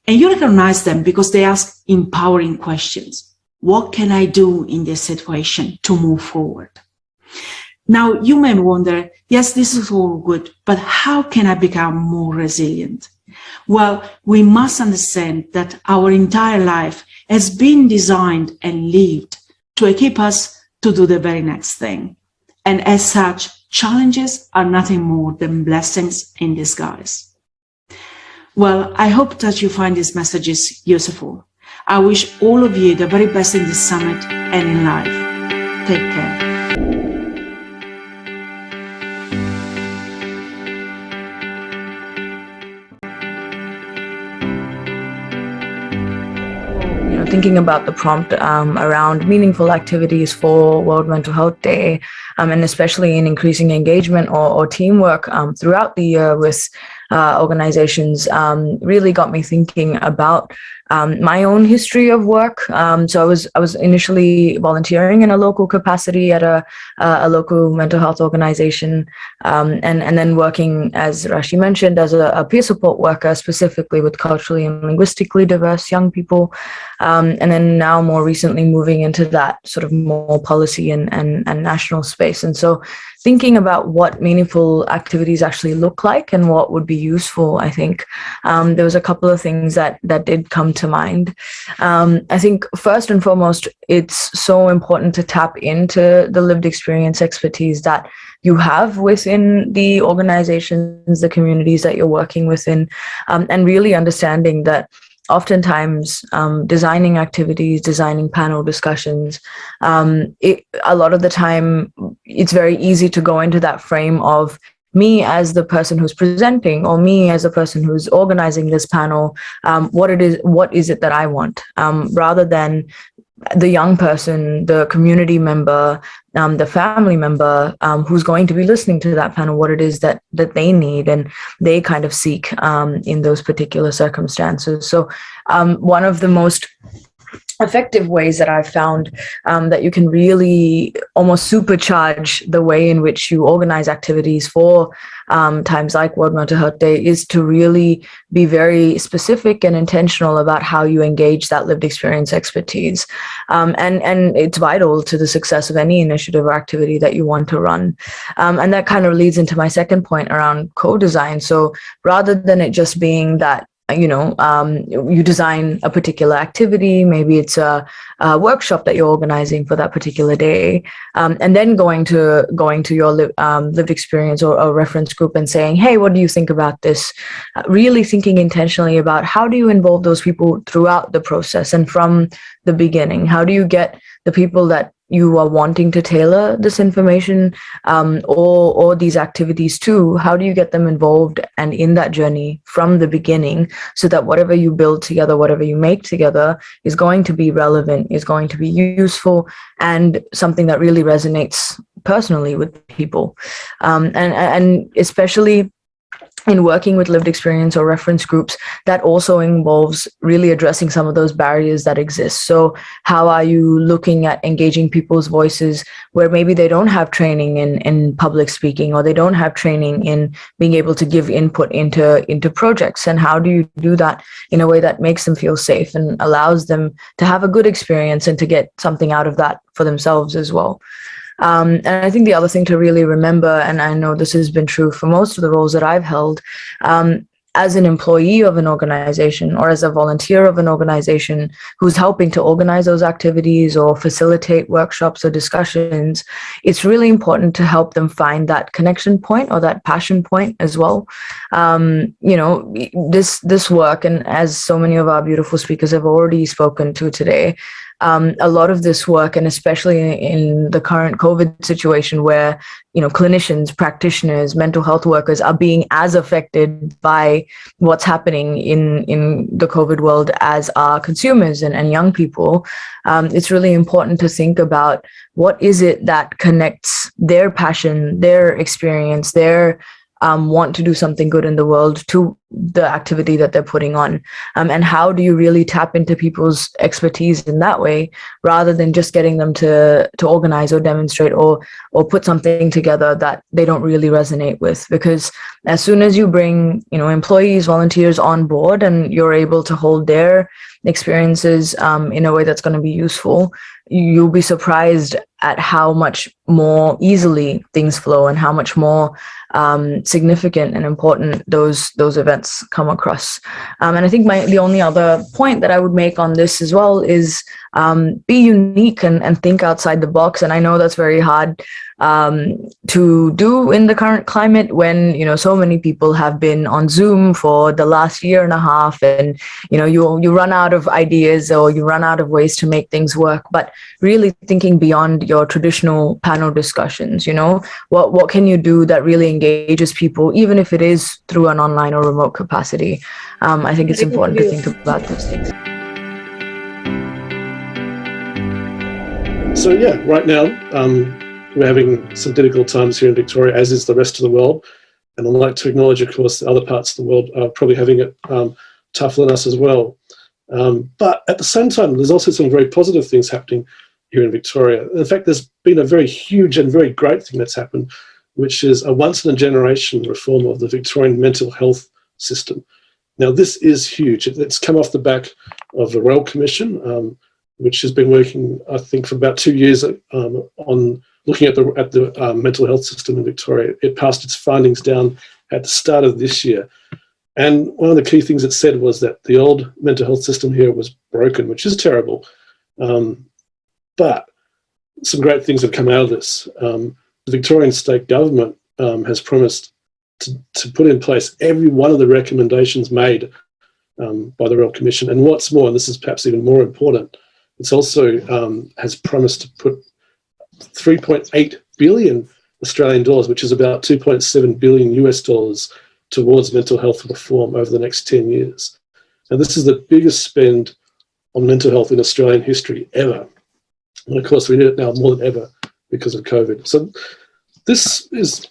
And you recognize them because they ask empowering questions. What can I do in this situation to move forward? Now, you may wonder, yes, this is all good, but how can I become more resilient? Well, we must understand that our entire life has been designed and lived to equip us to do the very next thing. And as such, challenges are nothing more than blessings in disguise. Well, I hope that you find these messages useful. I wish all of you the very best in this summit and in life. Take care.
Thinking about the prompt around meaningful activities for World Mental Health Day, and especially in increasing engagement or teamwork throughout the year with organizations, really got me thinking about my own history of work. So I was initially volunteering in a local capacity at a local mental health organization, and then working, as Rashi mentioned, as a peer support worker, specifically with culturally and linguistically diverse young people. And then now more recently moving into that sort of more policy and national space. And so thinking about what meaningful activities actually look like and what would be useful, I think there was a couple of things that did come to mind. I think first and foremost, it's so important to tap into the lived experience expertise that you have within the organizations, the communities that you're working within, and really understanding that oftentimes designing activities, designing panel discussions, a lot of the time it's very easy to go into that frame of me as the person who's presenting, or me as the person who's organizing this panel. What is it that I want, rather than the young person, the community member, the family member who's going to be listening to that panel, what it is that they need and they kind of seek in those particular circumstances. So one of the most effective ways that I've found that you can really almost supercharge the way in which you organize activities for times like World Mental Health Day is to really be very specific and intentional about how you engage that lived experience expertise. And it's vital to the success of any initiative or activity that you want to run. And that kind of leads into my second point around co-design. So rather than it just being that you design a particular activity, maybe it's a workshop that you're organizing for that particular day, and then going to your lived experience or a reference group and saying, hey, what do you think about this? Really thinking intentionally about how do you involve those people throughout the process and from the beginning. How do you get the people that you are wanting to tailor this information or these activities to, how do you get them involved and in that journey from the beginning, so that whatever you build together, whatever you make together is going to be relevant, is going to be useful, and something that really resonates personally with people. And especially in working with lived experience or reference groups, that also involves really addressing some of those barriers that exist. So how are you looking at engaging people's voices where maybe they don't have training in public speaking, or they don't have training in being able to give input into projects? And how do you do that in a way that makes them feel safe and allows them to have a good experience and to get something out of that for themselves as well? And I think the other thing to really remember, and I know this has been true for most of the roles that I've held, as an employee of an organization or as a volunteer of an organization who's helping to organize those activities or facilitate workshops or discussions, it's really important to help them find that connection point or that passion point as well. This work, and as so many of our beautiful speakers have already spoken to today, a lot of this work, and especially in the current COVID situation where, clinicians, practitioners, mental health workers are being as affected by what's happening in the COVID world as are consumers and young people, it's really important to think about what is it that connects their passion, their experience, their want to do something good in the world to the activity that they're putting on, and how do you really tap into people's expertise in that way, rather than just getting them to organize or demonstrate or put something together that they don't really resonate with. Because as soon as you bring employees, volunteers on board, and you're able to hold their experiences in a way that's going to be useful, you'll be surprised at how much more easily things flow and how much more significant and important those events come across. And I think the only other point that I would make on this as well is be unique and think outside the box. And I know that's very hard to do in the current climate when, so many people have been on Zoom for the last year and a half, and, you run out of ideas or you run out of ways to make things work. But really thinking beyond your traditional panel discussions, what can you do that really engages people, even if it is through an online or remote capacity? I think it's important to think about those things.
So yeah, right now we're having some difficult times here in Victoria, as is the rest of the world. And I'd like to acknowledge, of course, the other parts of the world are probably having it tougher than us as well. But at the same time, there's also some very positive things happening here in Victoria. In fact, there's been a very huge and very great thing that's happened, which is a once-in-a-generation reform of the Victorian mental health system. Now, this is huge. It's come off the back of the Royal Commission, which has been working, I think, for about 2 years on looking at the mental health system in Victoria. It passed its findings down at the start of this year. And one of the key things it said was that the old mental health system here was broken, which is terrible. But some great things have come out of this. The Victorian state government has promised to put in place every one of the recommendations made by the Royal Commission. And what's more, and this is perhaps even more important, it's also has promised to put 3.8 billion Australian dollars, which is about 2.7 billion US dollars, towards mental health reform over the next 10 years. And this is the biggest spend on mental health in Australian history ever. And of course, we need it now more than ever because of COVID. So this is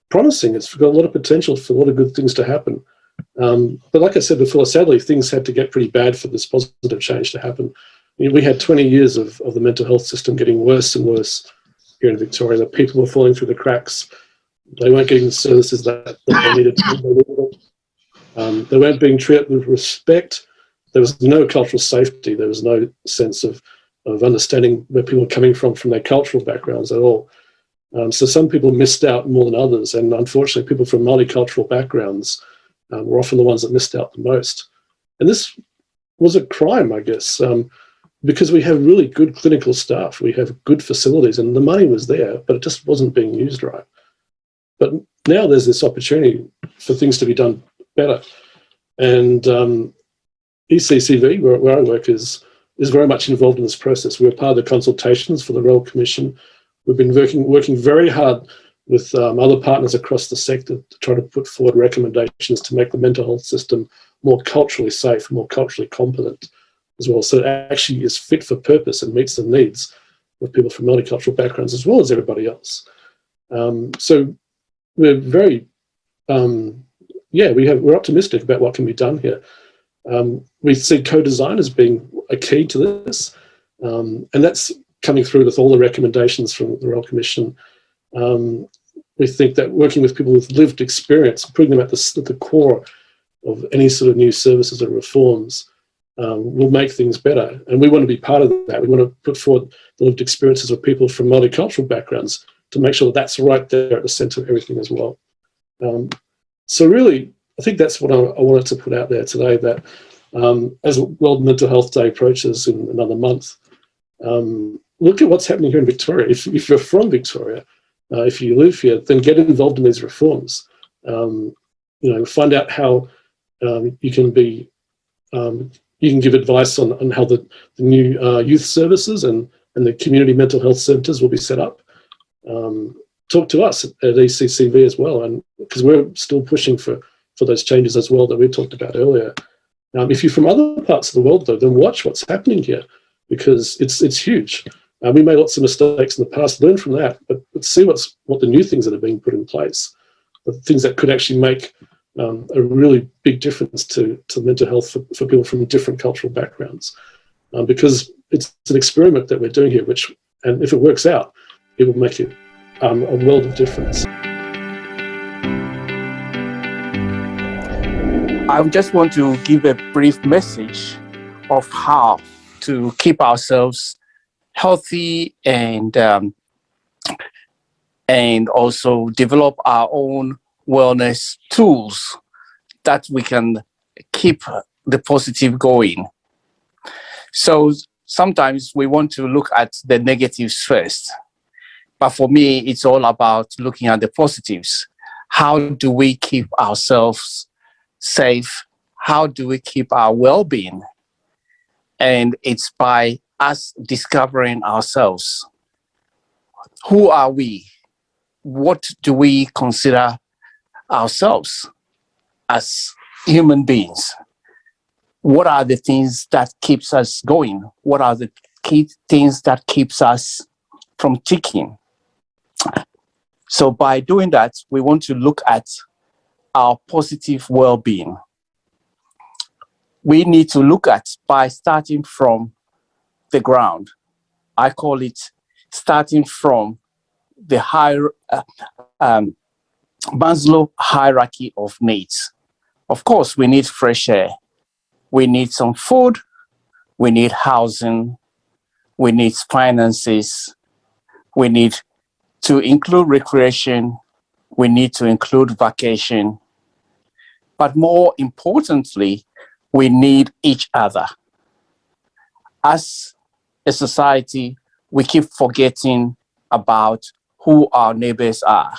promising. It's got a lot of potential for a lot of good things to happen. But like I said before, sadly, things had to get pretty bad for this positive change to happen. We had 20 years of the mental health system getting worse and worse here in Victoria. The people were falling through the cracks. They weren't getting the services that they needed. They weren't being treated with respect. There was no cultural safety. There was no sense of understanding where people were coming from their cultural backgrounds at all. So some people missed out more than others. And unfortunately, people from multicultural backgrounds were often the ones that missed out the most. And this was a crime, I guess, because we have really good clinical staff. We have good facilities and the money was there, but it just wasn't being used right. But now there's this opportunity for things to be done better. And ECCV, where I work, is very much involved in this process. We're part of the consultations for the Royal Commission. We've been working very hard with other partners across the sector to try to put forward recommendations to make the mental health system more culturally safe, more culturally competent as well. So it actually is fit for purpose and meets the needs of people from multicultural backgrounds as well as everybody else. So we're very, we're optimistic about what can be done here. We see co-design as being a key to this, and that's coming through with all the recommendations from the Royal Commission. We think that working with people with lived experience, putting them at the core of any sort of new services or reforms will make things better. And we want to be part of that. We want to put forward the lived experiences of people from multicultural backgrounds to make sure that that's right there at the centre of everything as well. So really, I think that's what I wanted to put out there today, that as World Mental Health Day approaches in another month, look at what's happening here in Victoria. If you're from Victoria, if you live here, then get involved in these reforms. Find out how you can be, you can give advice on how the new youth services and the community mental health centres will be set up. Talk to us at ECCV as well, and because we're still pushing for those changes as well that we talked about earlier. If you're from other parts of the world, though, then watch what's happening here, because it's huge. We made lots of mistakes in the past, learn from that, but see what the new things that are being put in place, the things that could actually make a really big difference to mental health for people from different cultural backgrounds. Because it's an experiment that we're doing here, and if it works out, it will make it a world of difference.
I just want to give a brief message of how to keep ourselves healthy and also develop our own wellness tools that we can keep the positive going. So sometimes we want to look at the negatives first, but for me, it's all about looking at the positives. How do we keep ourselves safe? How do we keep our well-being? And it's by us discovering ourselves. Who are we? What do we consider ourselves as human beings? What are the things that keeps us going? What are the key things that keeps us from ticking? So by doing that, we want to look at our positive well-being. We need to look at by starting from the ground. I call it starting from the Maslow hierarchy of needs. Of course, we need fresh air. We need some food. We need housing. We need finances. We need to include recreation. We need to include vacation. But more importantly, we need each other. As a society, we keep forgetting about who our neighbors are.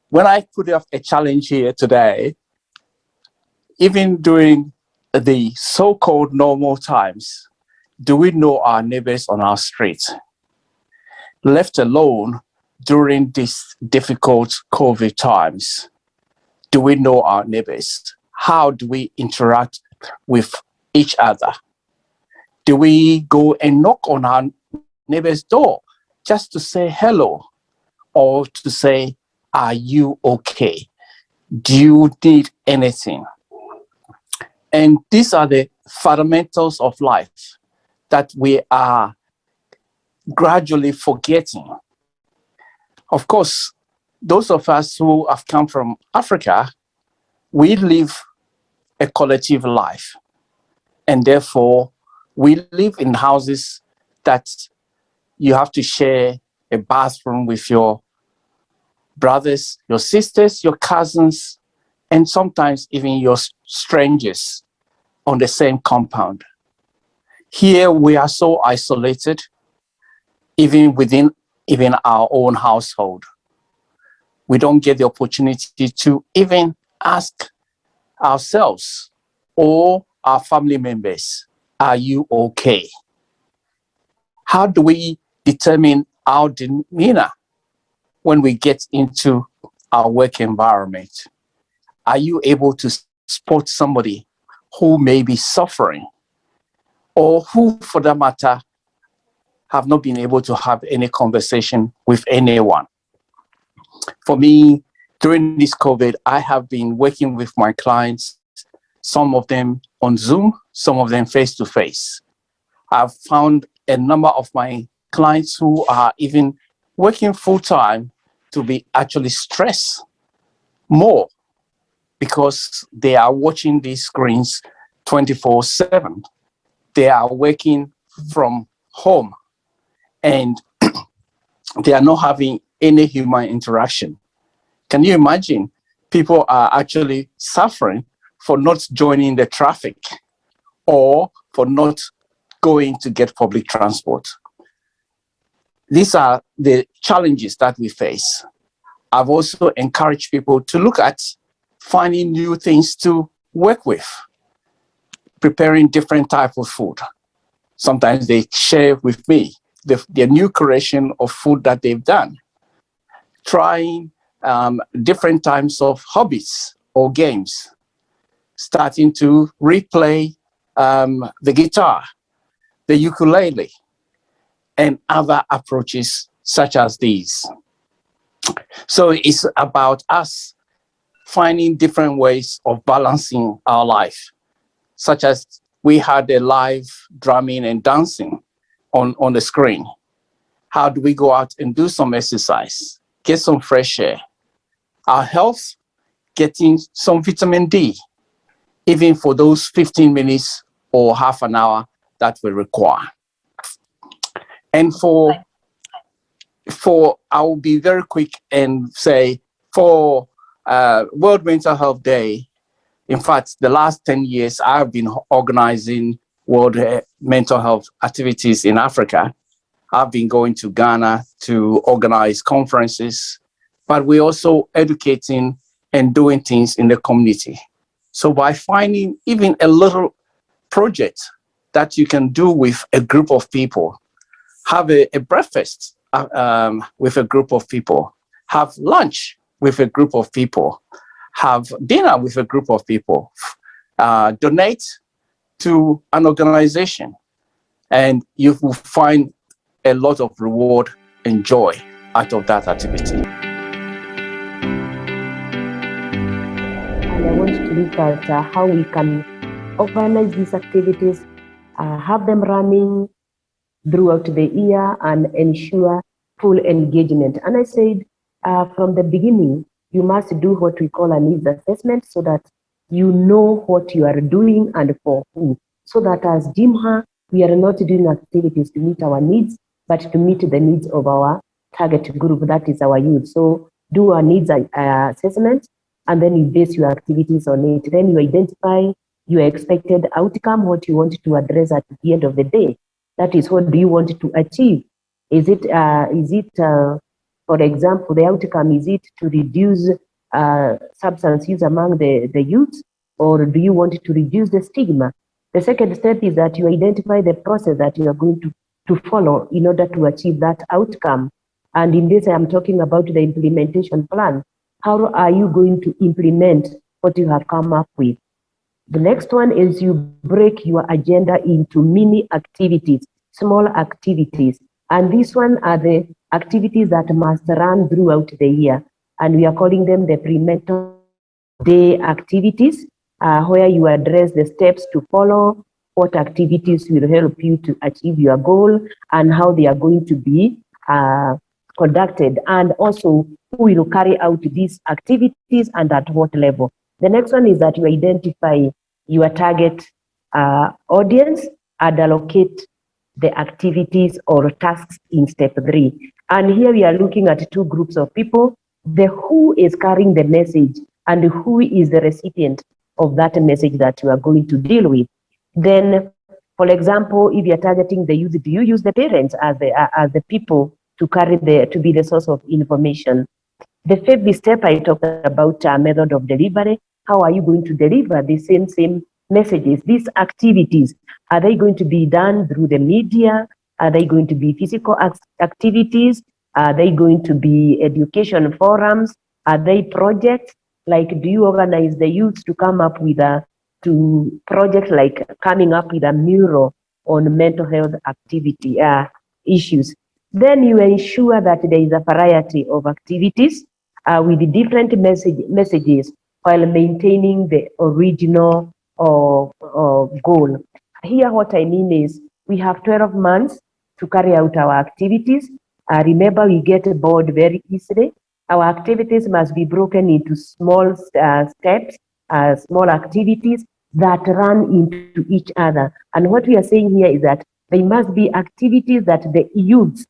When I put up a challenge here today, even during the so-called normal times, do we know our neighbors on our street? Left alone during these difficult COVID times, do we know our neighbors? How do we interact with each other? Do we go and knock on our neighbor's door just to say hello or to say, are you okay? Do you need anything? And these are the fundamentals of life that we are gradually forgetting. Of course, those of us who have come from Africa, we live a collective life. And therefore, we live in houses that you have to share a bathroom with your brothers, your sisters, your cousins, and sometimes even your strangers on the same compound. Here we are so isolated, even within our own household. We don't get the opportunity to even ask ourselves or our family members, are you okay? How do we determine our demeanor when we get into our work environment? Are you able to spot somebody who may be suffering or who, for that matter, have not been able to have any conversation with anyone? For me, during this COVID, I have been working with my clients, some of them on Zoom, some of them face-to-face. I've found a number of my clients who are even working full-time to be actually stressed more because they are watching these screens 24/7. They are working from home and they are not having any human interaction. Can you imagine? People are actually suffering for not joining the traffic or for not going to get public transport. These are the challenges that we face. I've also encouraged people to look at finding new things to work with, preparing different types of food. Sometimes they share with me their new creation of food that they've done, trying different types of hobbies or games, starting to replay the guitar, the ukulele, and other approaches such as these. So it's about us finding different ways of balancing our life, such as we had a live drumming and dancing on the screen. How do we go out and do some exercise, get some fresh air? Our health, getting some vitamin D, even for those 15 minutes or half an hour that we require. And I will be very quick and say for World Mental Health Day, in fact, the last 10 years, I've been organizing World Mental Health activities in Africa. I've been going to Ghana to organize conferences, but we're also educating and doing things in the community. So by finding even a little project that you can do with a group of people, have a breakfast with a group of people, have lunch with a group of people, have dinner with a group of people, donate to an organization, and you will find a lot of reward and joy out of that activity.
And I want to look at how we can organize these activities, have them running throughout the year and ensure full engagement. And I said from the beginning, you must do what we call a needs assessment so that you know what you are doing and for who. So that as DIMHA, we are not doing activities to meet our needs, but to meet the needs of our target group, that is our youth. So do a needs assessment, and then you base your activities on it. Then you identify your expected outcome, what you want to address at the end of the day. That is, what do you want to achieve? Is it, for example, the outcome, is it to reduce substance use among the youth? or do you want to reduce the stigma? The second step is that you identify the process that you are going to follow in order to achieve that outcome. And in this, I'm talking about the implementation plan. How are you going to implement what you have come up with? The next one is you break your agenda into mini activities, small activities. And these one are the activities that must run throughout the year. And we are calling them the pre-mental day activities, where you address the steps to follow, what activities will help you to achieve your goal, and how they are going to be conducted, and also who will carry out these activities and at what level. The next one is that you identify your target audience and allocate the activities or tasks in step 3. And here we are looking at two groups of people, the who is carrying the message and who is the recipient of that message that you are going to deal with. Then, for example, if you're targeting the youth, do you use the parents as the people to be the source of information? The fifth step, I talked about method of delivery. How are you going to deliver the same messages? These activities, are they going to be done through the media? Are they going to be physical activities? Are they going to be education forums? Are they projects? Like, do you organize the youth to come up with projects like coming up with a mural on mental health activity issues? Then you ensure that there is a variety of activities with different messages while maintaining the original goal. Here, what I mean is we have 12 months to carry out our activities. Remember, we get bored very easily. Our activities must be broken into small steps, small activities that run into each other. And what we are saying here is that they must be activities that the youth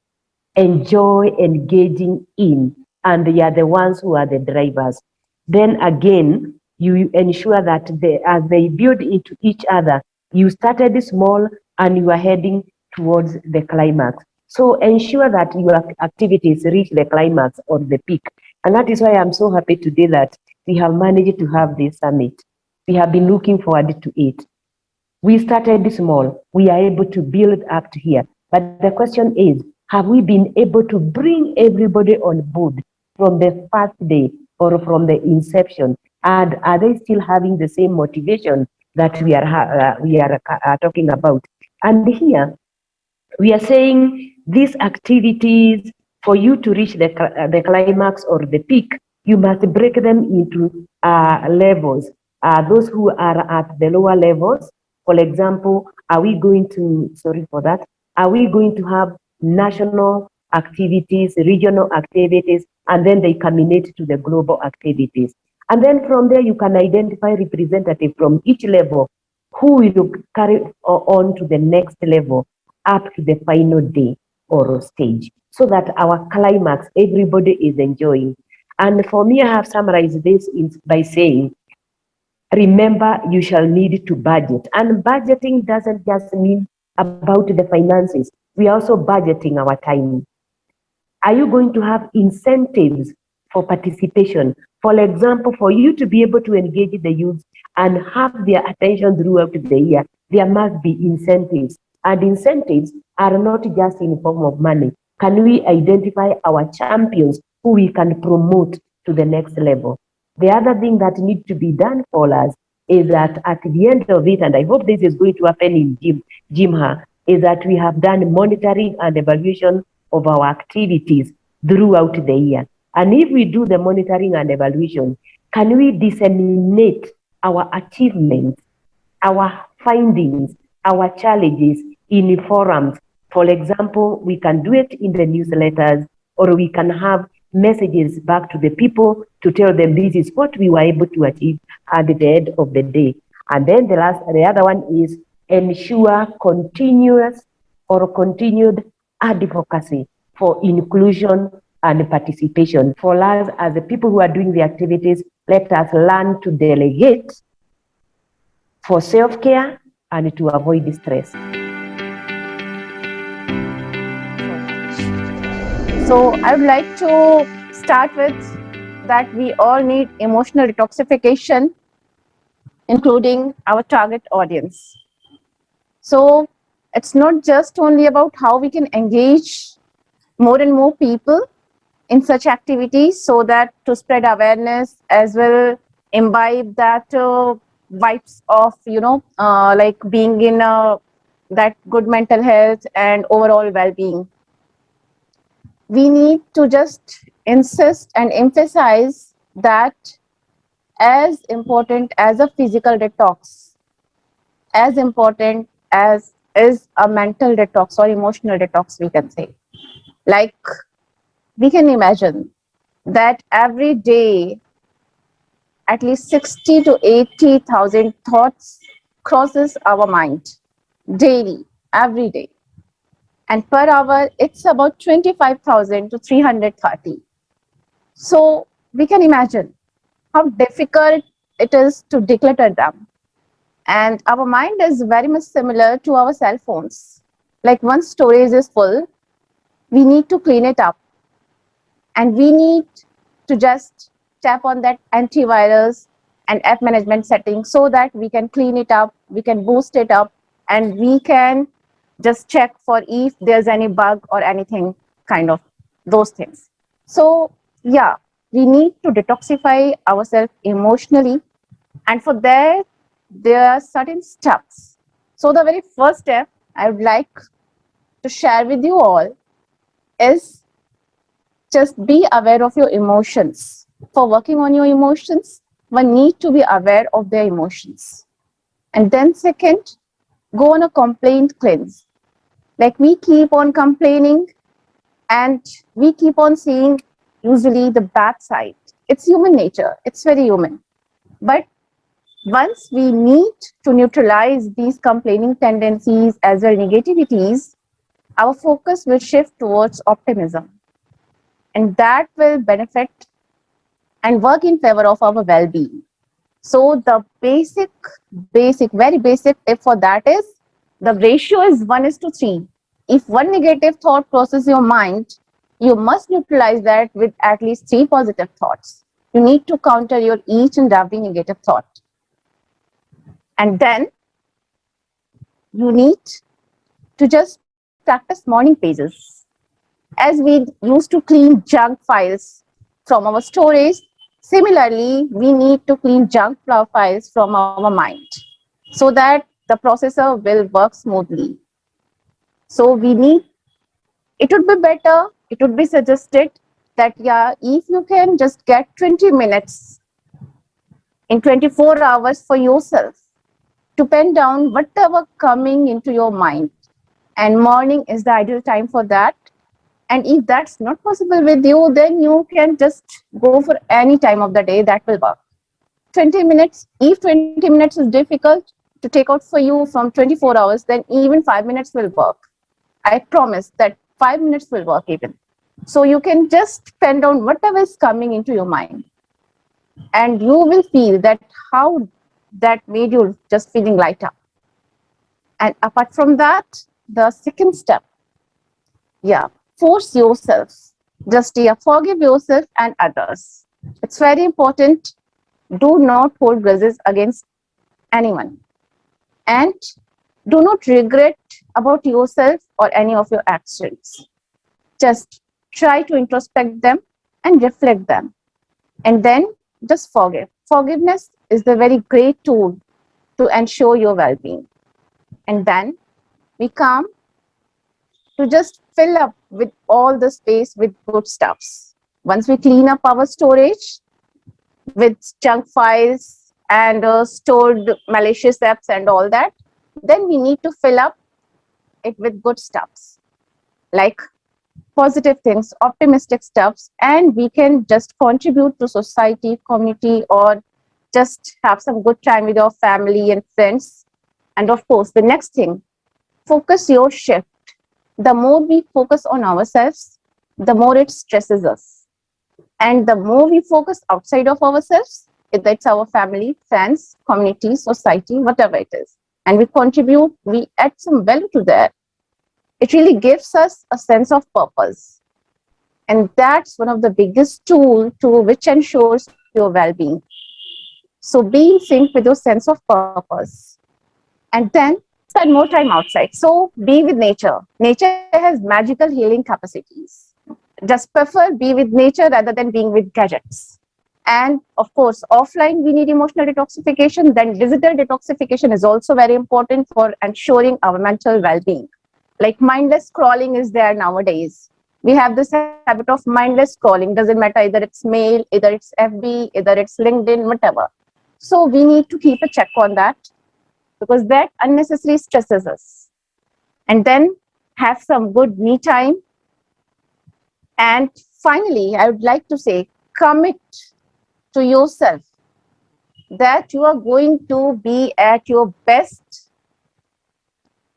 enjoy engaging in, and they are the ones who are the drivers. Then again, you ensure that as they build into each other, you started small and you are heading towards the climax. So ensure that your activities reach the climax or the peak. And that is why I'm so happy today that we have managed to have this summit. We have been looking forward to it. We started small. We are able to build up to here. But the question is, have we been able to bring everybody on board from the first day or from the inception? And are they still having the same motivation that we are talking about? And here, we are saying these activities, for you to reach the climax or the peak, you must break them into levels. Those who are at the lower levels, for example, are we going to have national activities, regional activities, and then they culminate to the global activities. And then from there, you can identify representatives from each level who will carry on to the next level up to the final day or stage, so that our climax, everybody is enjoying. And for me, I have summarized this by saying, remember, you shall need to budget. And budgeting doesn't just mean about the finances. We are also budgeting our time. Are you going to have incentives for participation? For example, for you to be able to engage the youth and have their attention throughout the year, there must be incentives. And incentives are not just in form of money. Can we identify our champions who we can promote to the next level? The other thing that needs to be done for us is that at the end of it, and I hope this is going to happen in Jimha, is that we have done monitoring and evaluation of our activities throughout the year. And if we do the monitoring and evaluation, can we disseminate our achievements, our findings, our challenges in forums? For example, we can do it in the newsletters, or we can have messages back to the people to tell them this is what we were able to achieve at the end of the day. And then the other one is ensure continued advocacy for inclusion and participation. For us, as the people who are doing the activities, let us learn to delegate for self-care and to avoid stress.
So I would like to start with that we all need emotional detoxification. including our target audience. So it's not just only about how we can engage more and more people in such activities so that to spread awareness as well, imbibe that vibes of, like being in that good mental health and overall well-being. We need to just insist and emphasize that as important as a physical detox, as important as is a mental detox or emotional detox, we can say. Like, we can imagine that every day at least 60 to 80,000 thoughts crosses our mind daily, every day. And per hour, it's about 25,000 to 330. So we can imagine how difficult it is to declutter them. And our mind is very much similar to our cell phones. Like once storage is full, we need to clean it up. And we need to just tap on that antivirus and app management settings so that we can clean it up, we can boost it up, and we can just check for if there's any bug or anything, kind of those things. So yeah, we need to detoxify ourselves emotionally, and for that there are certain steps. So the very first step I would like to share with you all is just be aware of your emotions. For working on your emotions, one need to be aware of their emotions. And then second, go on a complaint cleanse. Like we keep on complaining and we keep on seeing usually the bad side. It's human nature. It's very human. But once we need to neutralize these complaining tendencies as well negativities, our focus will shift towards optimism. And that will benefit and work in favor of our well-being. So the very basic tip for that is the ratio is 1:3. If one negative thought crosses your mind, you must neutralize that with at least 3 positive thoughts. You need to counter your each and every negative thought. And then you need to just practice morning pages. As we used to clean junk files from our storage, similarly, we need to clean junk files from our mind so that the processor will work smoothly. So it would be better, it would be suggested that, yeah, if you can just get 20 minutes in 24 hours for yourself to pen down whatever coming into your mind. And morning is the ideal time for that. And if that's not possible with you, then you can just go for any time of the day that will work. 20 minutes, if 20 minutes is difficult to take out for you from 24 hours, then even 5 minutes will work. I promise that 5 minutes will work even. So you can just pen down whatever is coming into your mind. And you will feel that how that made you just feeling lighter. And apart from that, the second step, force yourself. Just forgive yourself and others. It's very important. Do not hold grudges against anyone. And do not regret about yourself or any of your actions. Just try to introspect them and reflect them. And then just forgive. Forgiveness is the very great tool to ensure your well-being. And then we come to just fill up with all the space with good stuffs. Once we clean up our storage with junk files and stored malicious apps and all that, then we need to fill up it with good stuffs like positive things, optimistic stuffs, and we can just contribute to society, community, or just have some good time with your family and friends. And of course, the next thing, focus your shift. The more we focus on ourselves, the more it stresses us. And the more we focus outside of ourselves, it's our family, friends, community, society, whatever it is, and we contribute, we add some value to that. It really gives us a sense of purpose. And that's one of the biggest tools to which ensures your well-being. So be in sync with your sense of purpose. And then spend more time outside. So be with nature. Nature has magical healing capacities. Just prefer be with nature rather than being with gadgets. And of course, offline, we need emotional detoxification. Then digital detoxification is also very important for ensuring our mental well-being. Like mindless scrolling is there nowadays. We have this habit of mindless scrolling. Doesn't matter either it's mail, either it's FB, either it's LinkedIn, whatever. So we need to keep a check on that because that unnecessarily stresses us. And then have some good me time. And finally, I would like to say, commit to yourself that you are going to be at your best.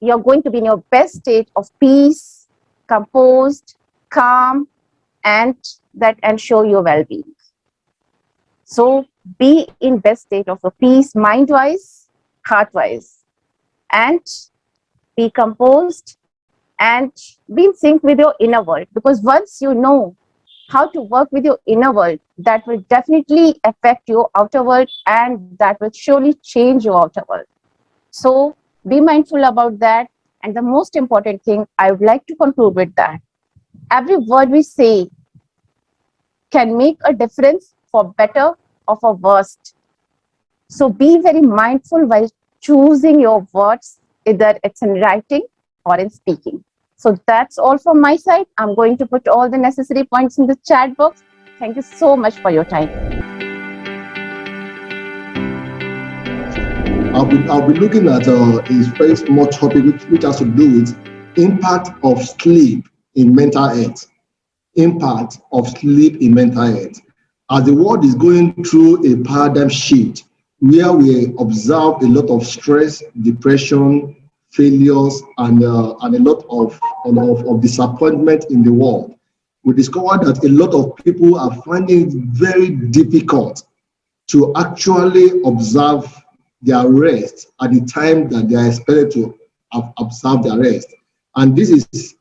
You're going to be in your best state of peace, composed, calm, and that ensure your well-being. So be in best state of a peace, mind-wise, heart-wise, and be composed and be in sync with your inner world. Because once you know how to work with your inner world, that will definitely affect your outer world and that will surely change your outer world. So be mindful about that. And the most important thing, I would like to conclude with that. Every word we say can make a difference for better or for worst. So be very mindful while choosing your words, either it's in writing or in speaking. So that's all from my side. I'm going to put all the necessary points in the chat box. Thank you so much for your time.
I'll be looking at a very small topic which has to do with impact of sleep in mental health. Impact of sleep in mental health. As the world is going through a paradigm shift where we observe a lot of stress, depression, failures, and a lot of disappointment in the world, we discovered that a lot of people are finding it very difficult to actually observe their rest at the time that they are expected to observe their rest. And this is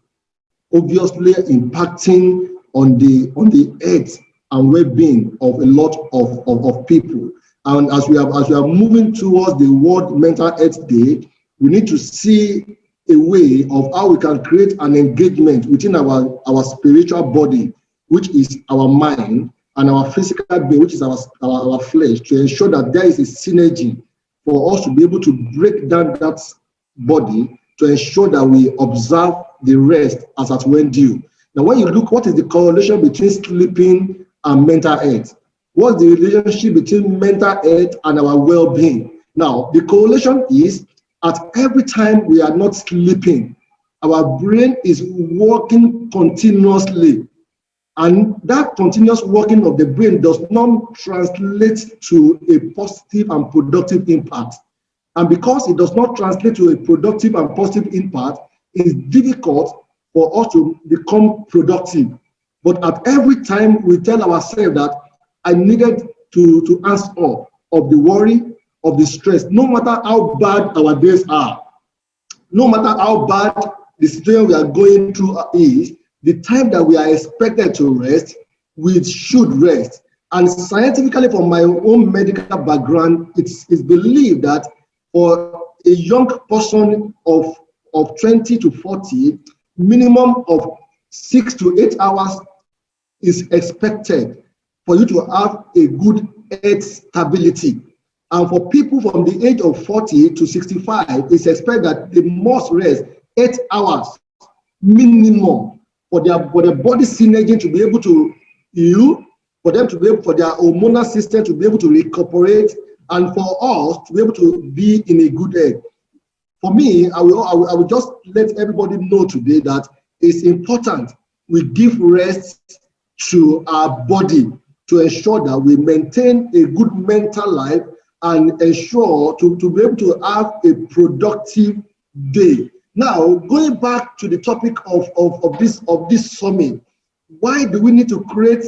obviously impacting on the health and well-being of a lot of people. And as we are moving towards the World Mental Health Day, we need to see a way of how we can create an engagement within our spiritual body, which is our mind, and our physical being, which is our flesh, to ensure that there is a synergy for us to be able to break down that body to ensure that we observe the rest as at when due. Now, when you look, what is the correlation between sleeping and mental health? What's the relationship between mental health and our well-being? Now, the correlation is at every time we are not sleeping, our brain is working continuously. And that continuous working of the brain does not translate to a positive and productive impact. And because it does not translate to a productive and positive impact, it's difficult for us to become productive. But at every time we tell ourselves that I needed to answer up of the worry, of the stress, no matter how bad our days are, no matter how bad the situation we are going through is, the time that we are expected to rest, we should rest. And scientifically, from my own medical background, it's believed that for a young person of 20 to 40, minimum of 6 to 8 hours is expected for you to have a good health stability. And for people from the age of 40 to 65, it's expected that they must rest 8 hours minimum for their body synergy to be able to heal, for them to be able, for their hormonal system to be able to recuperate, and for us to be able to be in a good health. For me, I will just let everybody know today that it's important we give rest to our body to ensure that we maintain a good mental life and ensure to be able to have a productive day. Now, going back to the topic of this summit, why do we need to create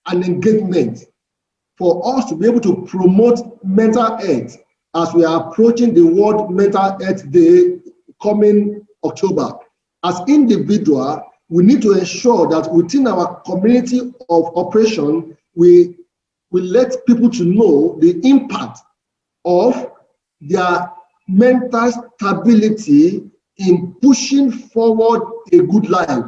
an engagement for us to be able to promote mental health as we are approaching the World Mental Health Day coming October? As individuals, we need to ensure that within our community of operation, we will let people to know the impact of their mental stability in pushing forward a good life.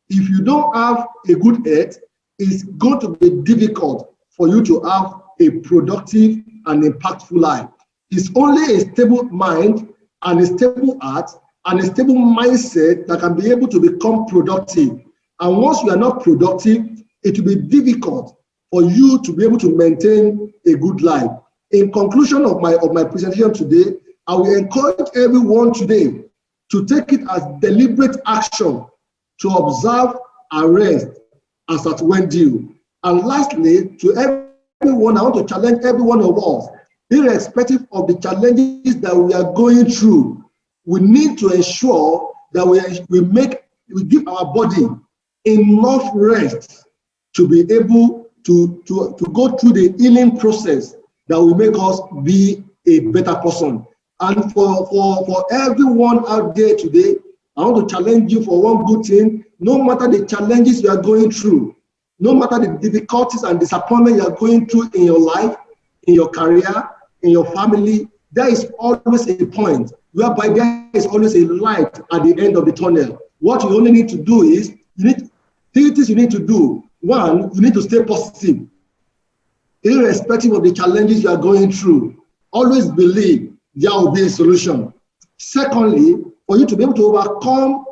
If you don't have a good head, it's going to be difficult for you to have a productive and impactful life. It's only a stable mind and a stable heart and a stable mindset that can be able to become productive. And once you are not productive, it will be difficult for you to be able to maintain a good life. In conclusion of my presentation today, I will encourage everyone today to take it as deliberate action to observe and rest as at when due. And lastly, to everyone, I want to challenge every one of us, irrespective of the challenges that we are going through, we need to ensure that we give our body enough rest to be able to go through the healing process that will make us be a better person. And for everyone out there today, I want to challenge you for one good thing. No matter the challenges you are going through, no matter the difficulties and disappointment you are going through in your life, in your career, in your family, there is always a point whereby there is always a light at the end of the tunnel. What you only need to do is, three things you need to do. One, you need to stay positive, irrespective of the challenges you are going through. Always believe there will be a solution. Secondly, for you to be able to overcome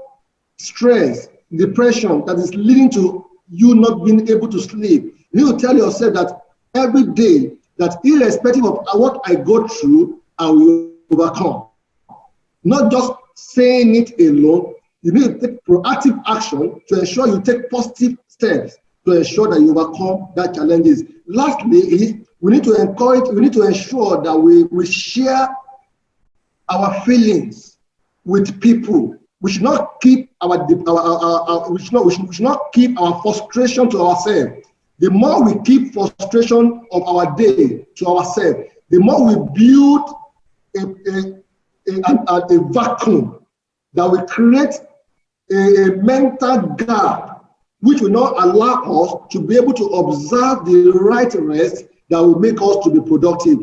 stress, depression that is leading to you not being able to sleep, you need to tell yourself that every day, that irrespective of what I go through, I will overcome. Not just saying it alone, you need to take proactive action to ensure you take positive steps to ensure that you overcome that challenges. Lastly, is we need to ensure that we share our feelings with people. We should not keep we should not keep our frustration to ourselves. The more we keep frustration of our day to ourselves, the more we build a vacuum that will create a mental gap, which will not allow us to be able to observe the right rest that will make us to be productive.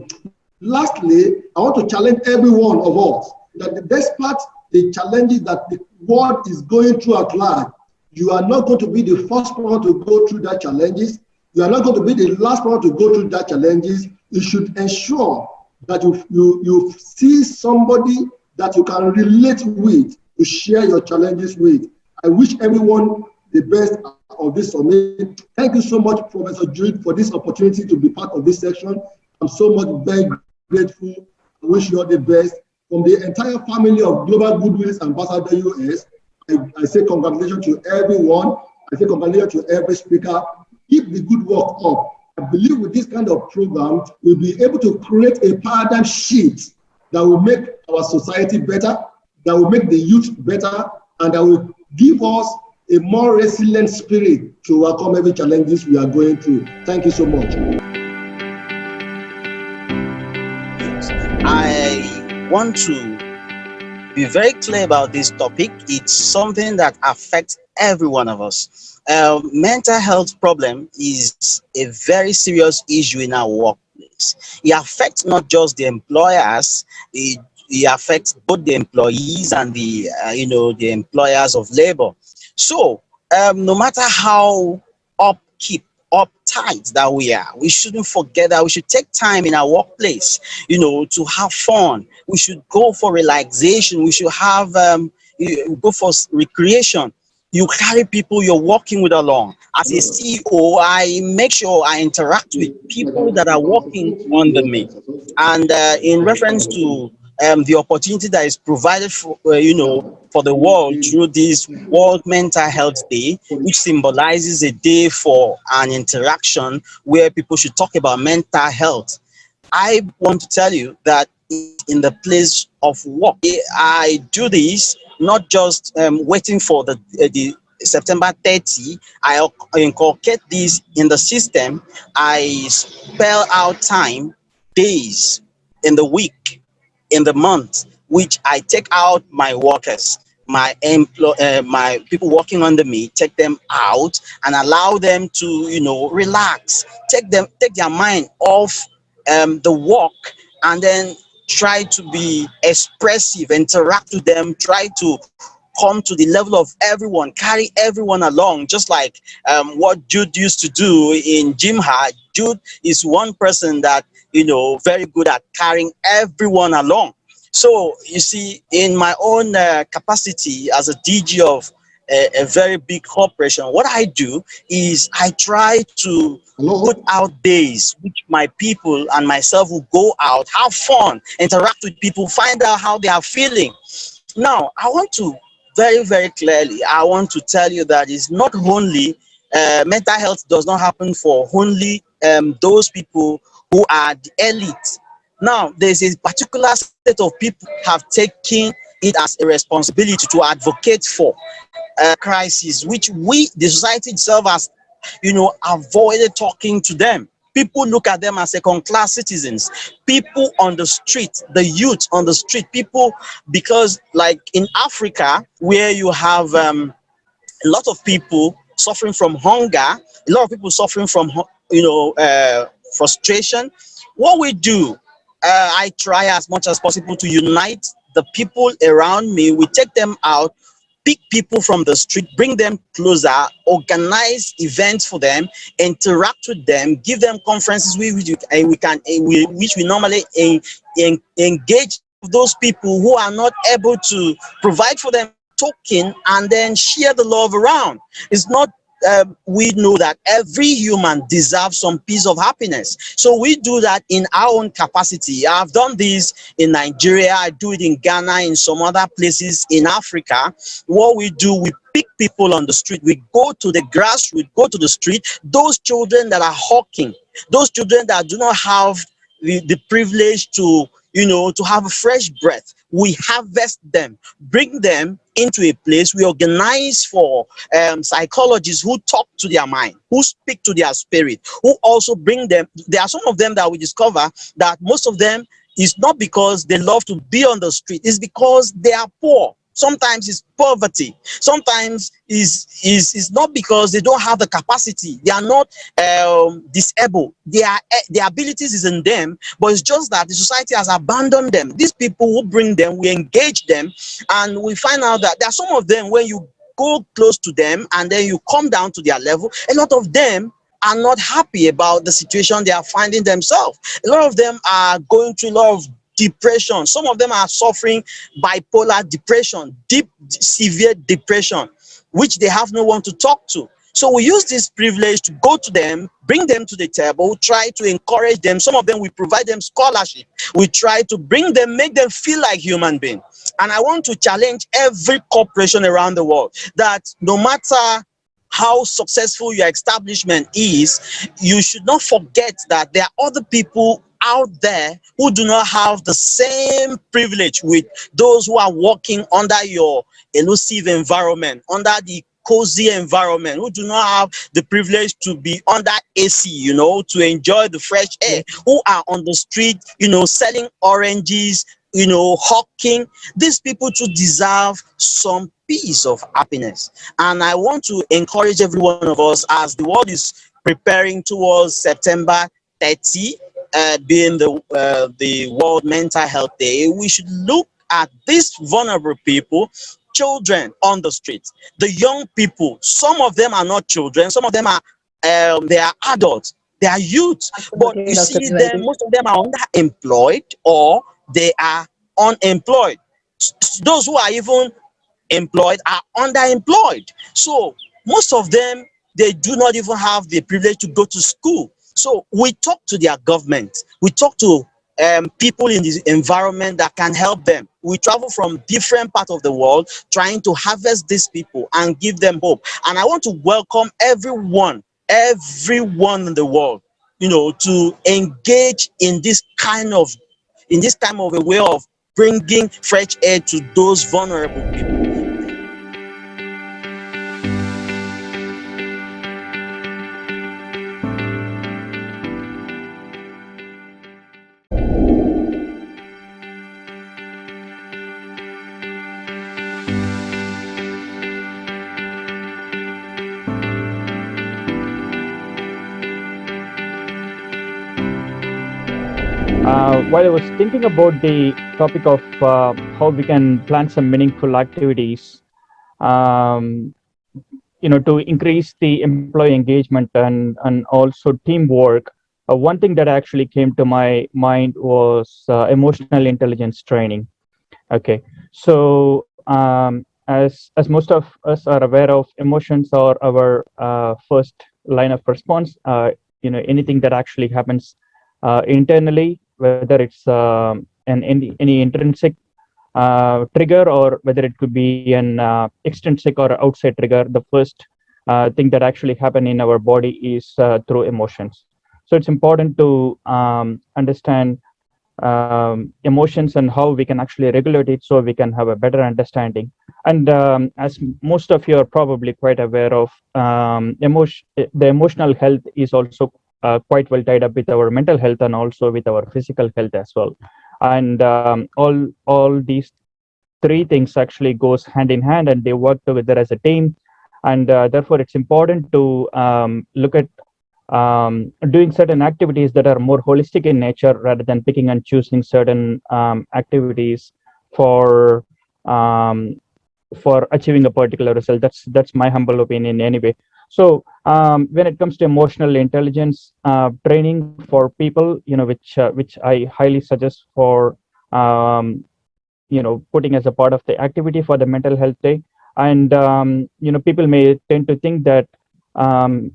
Lastly, I want to challenge every one of us that despite the challenges that the world is going through at large, you are not going to be the first one to go through that challenges. You are not going to be the last one to go through that challenges. You should ensure that you see somebody that you can relate with, to share your challenges with. I wish everyone the best of this summit. Thank you so much, Professor Jude, for this opportunity to be part of this section. I'm so much very grateful. I wish you all the best. From the entire family of Global Goodwills Ambassador US, I say congratulations to everyone. I say congratulations to every speaker. Keep the good work up. I believe with this kind of program, we'll be able to create a paradigm shift that will make our society better, that will make the youth better, and that will give us a more resilient spirit to overcome every challenges we are going through. Thank you so much.
I want to be very clear about this topic. It's something that affects every one of us. Mental health problem is a very serious issue in our workplace. It affects not just the employers, it affects both the employees and the the employers of labor. So no matter how uptight that we are, we shouldn't forget that we should take time in our workplace, to have fun. We should go for relaxation. We should have go for recreation. You carry people you're working with along. As a CEO, I make sure I interact with people that are working under me. And in reference to the opportunity that is provided for, for the world through this World Mental Health Day, which symbolizes a day for an interaction where people should talk about mental health. I want to tell you that in the place of work, I do this not just waiting for the September 30. I inculcate this in the system. I spell out time, days in the week, in the month, which I take out my workers, my people working under me, take them out and allow them to, relax, take their mind off the work, and then try to be expressive, interact with them, try to come to the level of everyone, carry everyone along, just like what Jude used to do in Jimha. Jude is one person that, very good at carrying everyone along. So you see, in my own capacity as a DG of a very big corporation, what I do is I try to put out days which my people and myself will go out, have fun, interact with people, find out how they are feeling. Now, I want to very, very clearly, I want to tell you that it's not only mental health does not happen for only those people who are the elite. Now, there's a particular set of people have taken it as a responsibility to advocate for crisis, which we, the society itself, has, avoided talking to them. People look at them as second-class citizens. People on the street, the youth on the street, people, because like in Africa, where you have a lot of people suffering from hunger, a lot of people suffering from, frustration. What we do, I try as much as possible to unite the people around me. We take them out, pick people from the street, bring them closer, organize events for them, interact with them, give them conferences which we normally engage those people who are not able to provide for them token, and then share the love around. It's not we know that every human deserves some piece of happiness. So we do that in our own capacity. I've done this in Nigeria, I do it in Ghana, in some other places in Africa. What we do, we pick people on the street, we go to the grassroots, go to the street, those children that are hawking, those children that do not have the privilege to, to have a fresh breath. We harvest them, bring them into a place. We organize for psychologists who talk to their mind, who speak to their spirit, who also bring them. There are some of them that we discover that most of them is not because they love to be on the street, it's because they are poor. Sometimes it's poverty. Sometimes is not because they don't have the capacity. They are not disabled. Their abilities is in them, but it's just that the society has abandoned them. These people who bring them, we engage them, and we find out that there are some of them, when you go close to them and then you come down to their level, a lot of them are not happy about the situation they are finding themselves. A lot of them are going through a lot of depression. Some of them are suffering bipolar depression, deep, severe depression, which they have no one to talk to. So we use this privilege to go to them, bring them to the table, try to encourage them. Some of them, we provide them scholarship. We try to bring them, make them feel like human beings. And I want to challenge every corporation around the world that no matter how successful your establishment is, you should not forget that there are other people out there who do not have the same privilege with those who are working under your elusive environment, under the cozy environment, who do not have the privilege to be under AC, to enjoy the fresh air, who are on the street, selling oranges, hawking. These people too deserve some piece of happiness. And I want to encourage every one of us, as the world is preparing towards September 30, being the World Mental Health Day, we should look at these vulnerable people, children on the streets, the young people. Some of them are not children, some of them are they are adults, they are youth, but you see them, most of them are underemployed or they are unemployed. Those who are even employed are underemployed. So most of them, they do not even have the privilege to go to school. So we talk to their government, we talk to people in this environment that can help them. We travel from different parts of the world trying to harvest these people and give them hope. And I want to welcome everyone in the world, to engage in this kind of a way of bringing fresh air to those vulnerable people.
While I was thinking about the topic of how we can plan some meaningful activities, um, to increase the employee engagement and also teamwork, one thing that actually came to my mind was emotional intelligence training. Okay, so as most of us are aware of, emotions are our first line of response. Anything that actually happens internally, whether it's any intrinsic trigger or whether it could be an extrinsic or outside trigger, the first thing that actually happen in our body is through emotions. So it's important to understand emotions and how we can actually regulate it so we can have a better understanding. And as most of you are probably quite aware of, the emotional health is also quite well tied up with our mental health and also with our physical health as well. And all these three things actually goes hand in hand and they work together as a team. And therefore it's important to look at doing certain activities that are more holistic in nature rather than picking and choosing certain activities for um, for achieving a particular result. That's my humble opinion anyway. So when it comes to emotional intelligence training for people, which I highly suggest for putting as a part of the activity for the mental health day. And people may tend to think that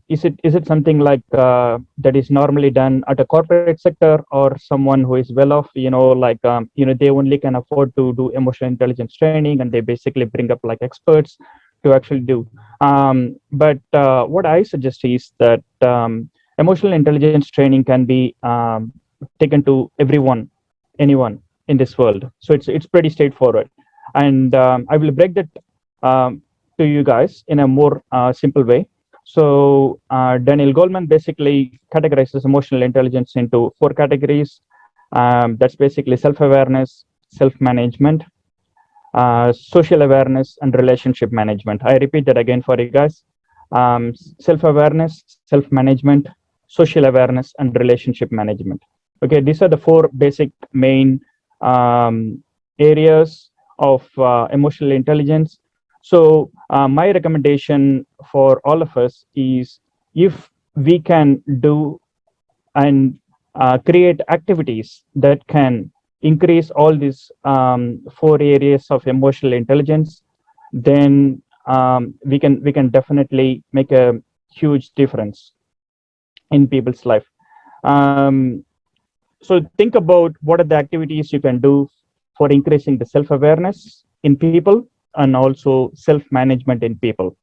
is it something like that is normally done at a corporate sector or someone who is well off, like they only can afford to do emotional intelligence training and they basically bring up like experts to actually do. But what I suggest is that emotional intelligence training can be taken to anyone in this world. So it's pretty straightforward, and I will break that to you guys in a more simple way. So Daniel Goleman basically categorizes emotional intelligence into four categories. That's basically self-awareness, self-management, social awareness, and relationship management. I repeat that again for you guys. Self-awareness, self-management, social awareness, and relationship management. Okay, these are the four basic main areas of emotional intelligence. So my recommendation for all of us is, if we can do and create activities that can increase all these four areas of emotional intelligence, then we can definitely make a huge difference in people's life. So think about what are the activities you can do for increasing the self-awareness in people and also self-management in people.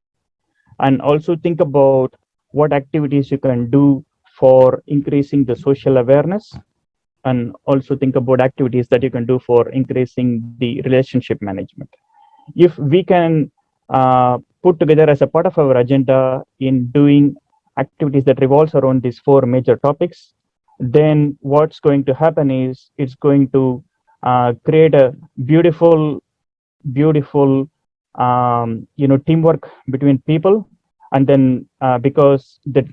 And also think about what activities you can do for increasing the social awareness, and also think about activities that you can do for increasing the relationship management. If we can put together as a part of our agenda in doing activities that revolves around these four major topics, then what's going to happen is it's going to create a beautiful teamwork between people. And then because the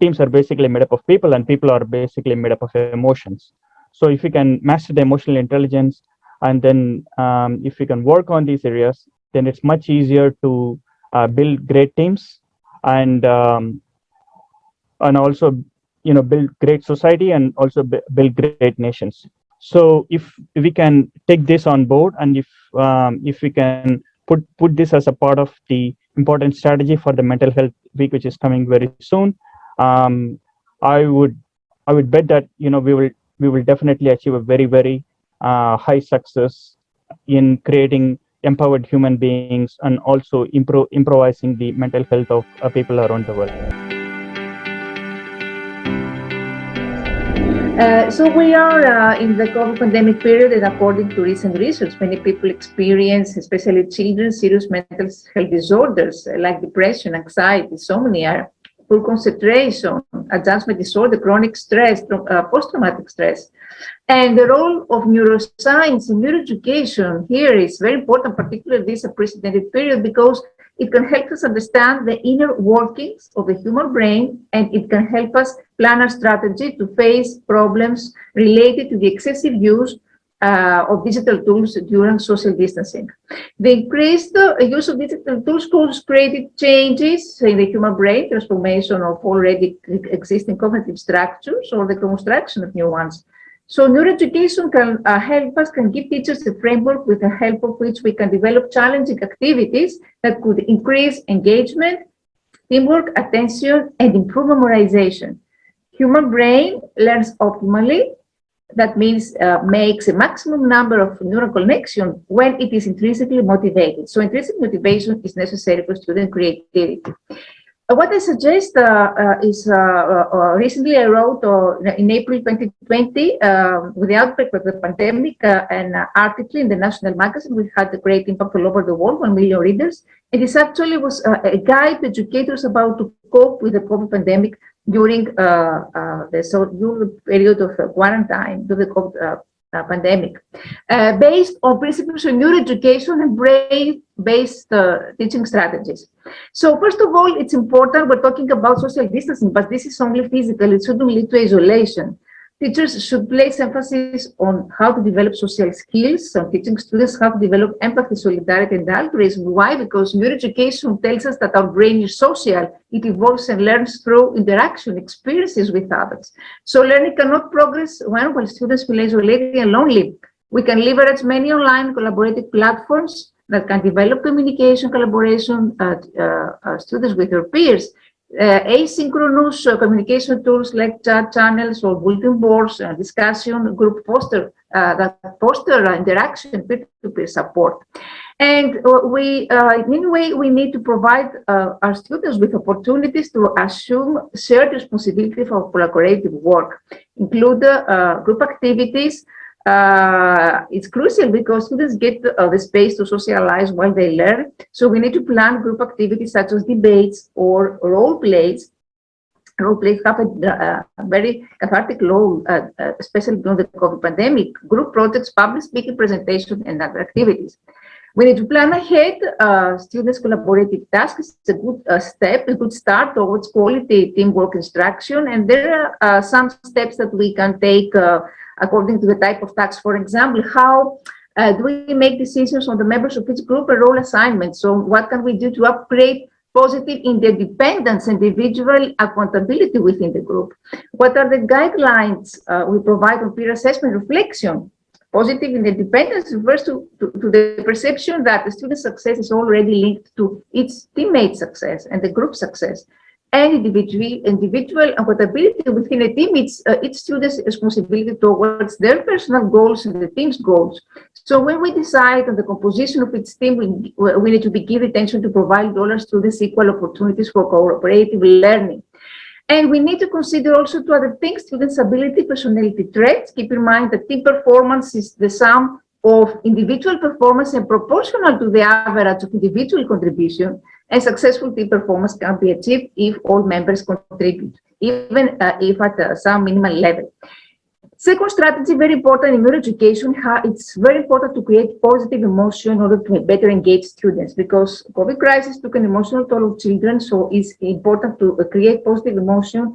teams are basically made up of people and people are basically made up of emotions. So if you can master the emotional intelligence, and then if you can work on these areas, then it's much easier to build great teams and also build great society and also build great nations. So if we can take this on board, and if we can put this as a part of the important strategy for the mental health week, which is coming very soon, um, i would I would bet that we will definitely achieve a very high success in creating empowered human beings and also improvising the mental health of people around the world.
So we are in the COVID pandemic period, and according to recent research, many people experience, especially children, serious mental health disorders like depression, anxiety, insomnia, poor concentration, adjustment disorder, chronic stress, post-traumatic stress. And the role of neuroscience and neuroeducation here is very important, particularly this unprecedented period, because it can help us understand the inner workings of the human brain, and it can help us plan a strategy to face problems related to the excessive use of digital tools during social distancing. The increased use of digital tools created changes in the human brain, transformation of already existing cognitive structures or the construction of new ones. So neuroeducation can help us, can give teachers a framework with the help of which we can develop challenging activities that could increase engagement, teamwork, attention, and improve memorization. Human brain learns optimally. That means makes a maximum number of neural connections when it is intrinsically motivated. So intrinsic motivation is necessary for student creativity. What I suggest is recently I wrote in April 2020 with the outbreak of the pandemic an article in the national magazine which had a great impact all over the world, 1 million readers. And this actually was a guide to educators about to cope with the COVID pandemic during the period of quarantine, during the COVID pandemic, based on principles of neuroeducation and brain-based teaching strategies. So first of all, it's important, we're talking about social distancing, but this is only physical, it shouldn't lead to isolation. Teachers should place emphasis on how to develop social skills, on teaching students how to develop empathy, solidarity, and altruism. Why? Because neuroeducation tells us that our brain is social. It evolves and learns through interaction, experiences with others. So learning cannot progress while students feel isolated and lonely. We can leverage many online collaborative platforms that can develop communication, collaboration, students with their peers. Asynchronous communication tools like chat channels or bulletin boards, discussion group that foster interaction, peer-to-peer support. And anyway, we need to provide our students with opportunities to assume shared responsibility for collaborative work, include group activities. It's crucial because students get the space to socialize while they learn. So we need to plan group activities such as debates or role plays. Role plays have a very cathartic role, especially during the COVID pandemic. Group projects, public speaking, presentation, and other activities. We need to plan ahead students' collaborative tasks. It's a good step, a good start towards quality teamwork instruction. And there are some steps that we can take according to the type of task. For example, how do we make decisions on the members of each group and role assignments? So what can we do to upgrade positive interdependence, individual accountability within the group? What are the guidelines we provide on peer assessment reflection? Positive interdependence refers to the perception that the student's success is already linked to its teammate success and the group success. And individual accountability within a team, it's each student's responsibility towards their personal goals and the team's goals. So when we decide on the composition of each team, we need to give attention to provide all our students equal opportunities for cooperative learning. And we need to consider also two other things: students' ability, personality traits. Keep in mind that team performance is the sum of individual performance and proportional to the average of individual contribution. And successful team performance can be achieved if all members contribute, even if at some minimal level. Second strategy, very important in neuroeducation, it's very important to create positive emotion in order to better engage students, because COVID crisis took an emotional toll of children, so it's important to create positive emotion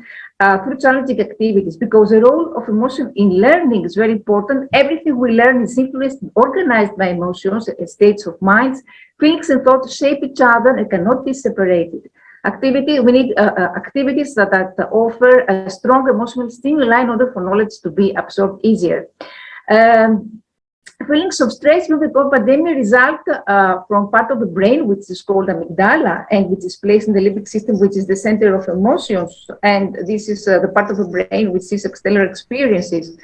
through challenging activities, because the role of emotion in learning is very important. Everything we learn is influenced and organized by emotions, states of minds. Feelings and thoughts shape each other and cannot be separated. We need activities that offer a strong emotional stimuli in order for knowledge to be absorbed easier. Feelings of stress during the COVID pandemic result from part of the brain, which is called amygdala, and which is placed in the limbic system, which is the center of emotions. And this is the part of the brain which sees external experiences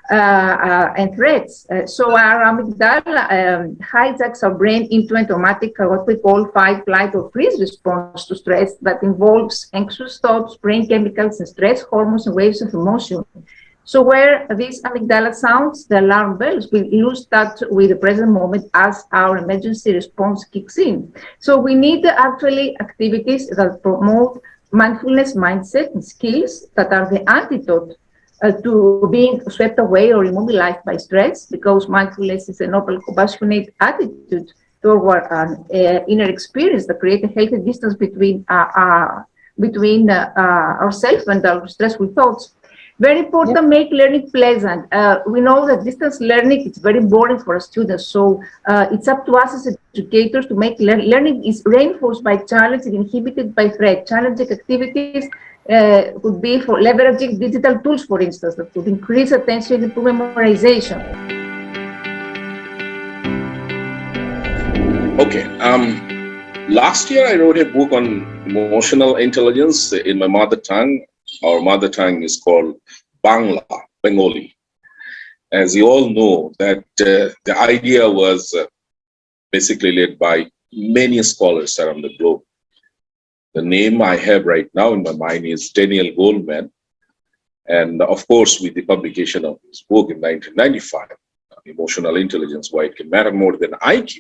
and threats. So our amygdala hijacks our brain into an automatic, what we call fight, flight, or freeze response to stress that involves anxious thoughts, brain chemicals, and stress hormones and waves of emotion. So where this amygdala sounds the alarm bells, we lose touch with the present moment as our emergency response kicks in. So we need actually activities that promote mindfulness mindset and skills that are the antidote to being swept away or immobilized by stress, because mindfulness is a noble, compassionate attitude toward an inner experience that creates a healthy distance between between ourselves and our stressful thoughts. Very important, make learning pleasant. We know that distance learning is very boring for students, so it's up to us as educators to make learning is reinforced by challenge and inhibited by threat. Challenging activities could be for leveraging digital tools, for instance, that could increase attention and improve memorization.
Okay. Last year, I wrote a book on emotional intelligence in my mother tongue. Our mother tongue is called Bangla, Bengali. As you all know, that the idea was basically led by many scholars around the globe. The name I have right now in my mind is Daniel Goleman. And of course, with the publication of his book in 1995, Emotional Intelligence, Why It Can Matter More Than IQ,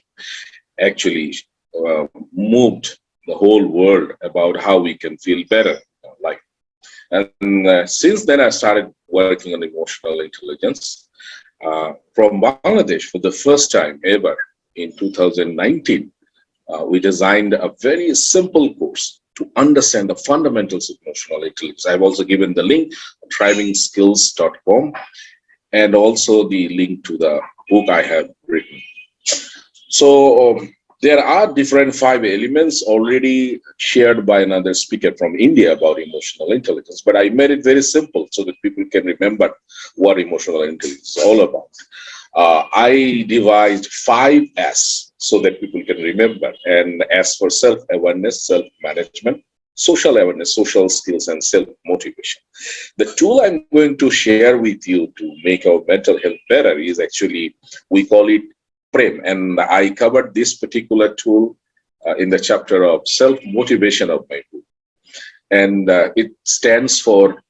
actually moved the whole world about how we can feel better in our life. And since then, I started working on emotional intelligence. From Bangladesh, for the first time ever in 2019, we designed a very simple course to understand the fundamentals of emotional intelligence. I've also given the link, thrivingskills.com, and also the link to the book I have written. So there are different 5 elements already shared by another speaker from India about emotional intelligence, but I made it very simple so that people can remember what emotional intelligence is all about. I devised 5 S so that people can remember. And S for self-awareness, self-management, social awareness, social skills, and self-motivation. The tool I'm going to share with you to make our mental health better is actually, we call it PREM. And I covered this particular tool in the chapter of self-motivation of my book. And it stands for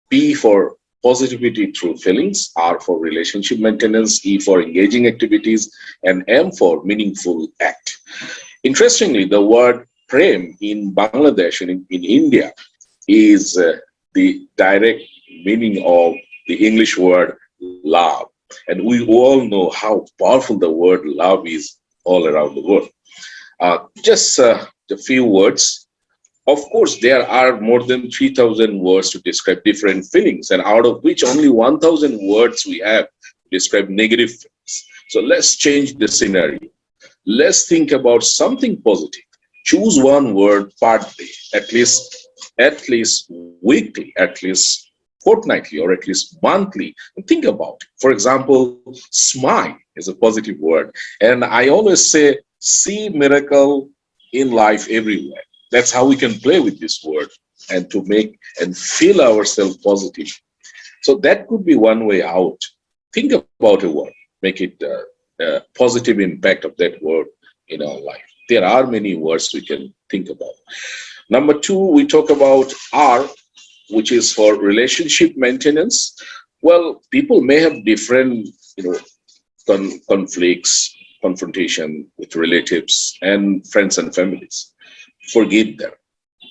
P for positivity through feelings, R for relationship maintenance, E for engaging activities, and M for meaningful act. Interestingly, the word prem in Bangladesh and in India is the direct meaning of the English word love. And we all know how powerful the word love is all around the world. Just a few words. Of course, there are more than 3,000 words to describe different feelings, and out of which only 1,000 words we have to describe negative feelings. So let's change the scenario. Let's think about something positive. Choose one word per day, at least weekly, at least fortnightly, or at least monthly, and think about it. For example, smile is a positive word. And I always say, see miracle in life everywhere. That's how we can play with this word and to make and feel ourselves positive. So that could be one way out. Think about a word, make it a positive impact of that word in our life. There are many words we can think about. Number 2, we talk about R, which is for relationship maintenance. Well, people may have different, conflicts, confrontation with relatives and friends and families. Forgive them.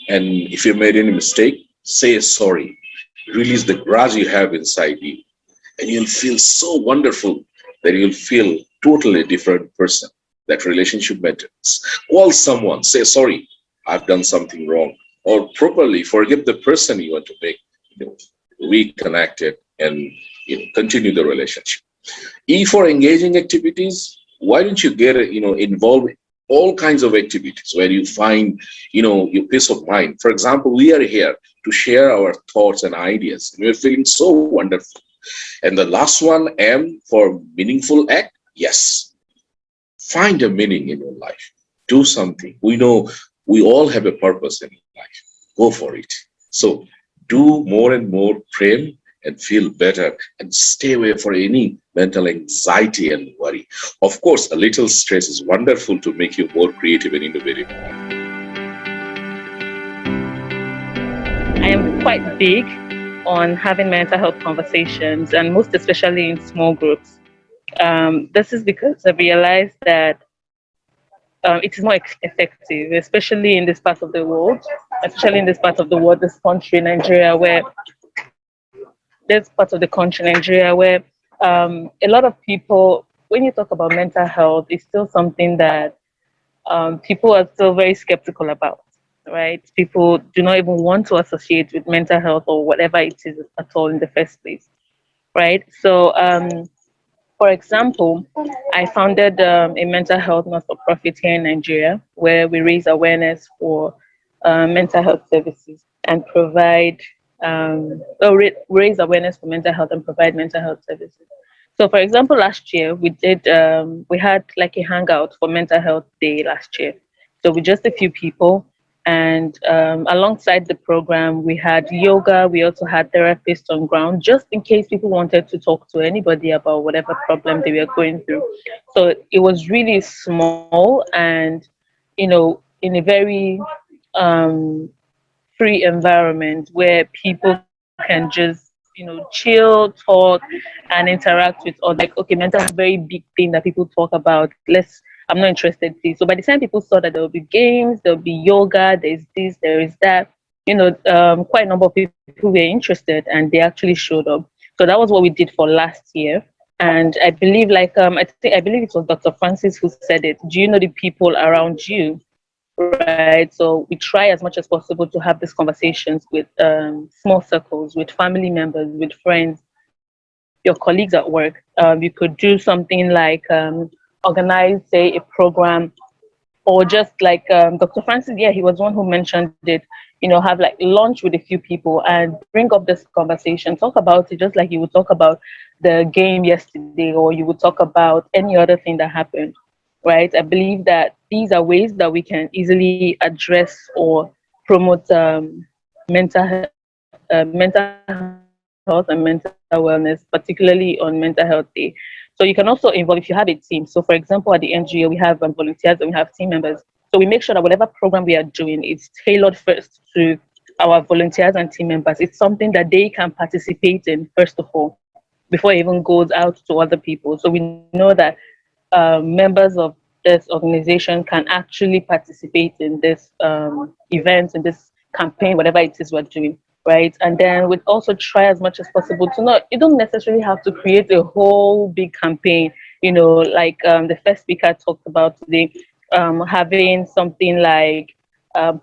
And if you made any mistake, say sorry. Release the grudge you have inside you. And you'll feel so wonderful that you'll feel totally different person. That relationship maintenance. Call someone, say sorry, I've done something wrong. Or properly forgive the person you want to make, reconnected and continue the relationship. E for engaging activities. Why don't you get involved in all kinds of activities where you find your peace of mind? For example, we are here to share our thoughts and ideas, and we're feeling so wonderful. And the last one, M for meaningful act. Yes, find a meaning in your life. Do something. We know we all have a purpose in life. Go for it. So do more and more prem and feel better, and stay away from any mental anxiety and worry. Of course, a little stress is wonderful to make you more creative and innovative.
I am quite big on having mental health conversations, and most especially in small groups. This is because I realized that it is more effective, especially in this part of the world, this country, Nigeria, where a lot of people, when you talk about mental health, it's still something that people are still very skeptical about. right? People do not even want to associate with mental health or whatever it is at all in the first place, right? So, for example, I founded a mental health not-for-profit here in Nigeria where we raise awareness for mental health services and provide, raise awareness for mental health and provide mental health services. So, for example, last year we had like a hangout for Mental Health Day last year. So, with just a few people, and alongside the program, we had yoga. We also had therapists on ground, just in case people wanted to talk to anybody about whatever problem they were going through. So it was really small and, in a very um, free environment where people can just, chill, talk, and interact with others. Like, okay, mental health is a very big thing that people talk about. I'm not interested, please. So by the time people saw that there will be games, there will be yoga, there's this, there is that, quite a number of people were interested and they actually showed up. So that was what we did for last year. And I believe, I believe it was Dr. Francis who said it. Do you know the people around you? Right. So we try as much as possible to have these conversations with small circles, with family members, with friends, your colleagues at work. You could do something like organize, say, a program, or just like Dr. Francis, yeah, he was one who mentioned it, have like lunch with a few people and bring up this conversation, talk about it just like you would talk about the game yesterday, or you would talk about any other thing that happened, right? I believe that these are ways that we can easily address or promote mental health and mental wellness, particularly on Mental Health Day. So you can also involve if you have a team. So for example, at the NGO, we have volunteers and we have team members. So we make sure that whatever program we are doing is tailored first to our volunteers and team members. It's something that they can participate in first of all, before it even goes out to other people. So we know that members of this organization can actually participate in this event, in this campaign, whatever it is we're doing, right? And then we'd also try as much as possible to not, you don't necessarily have to create a whole big campaign, like the first speaker talked about today, having something like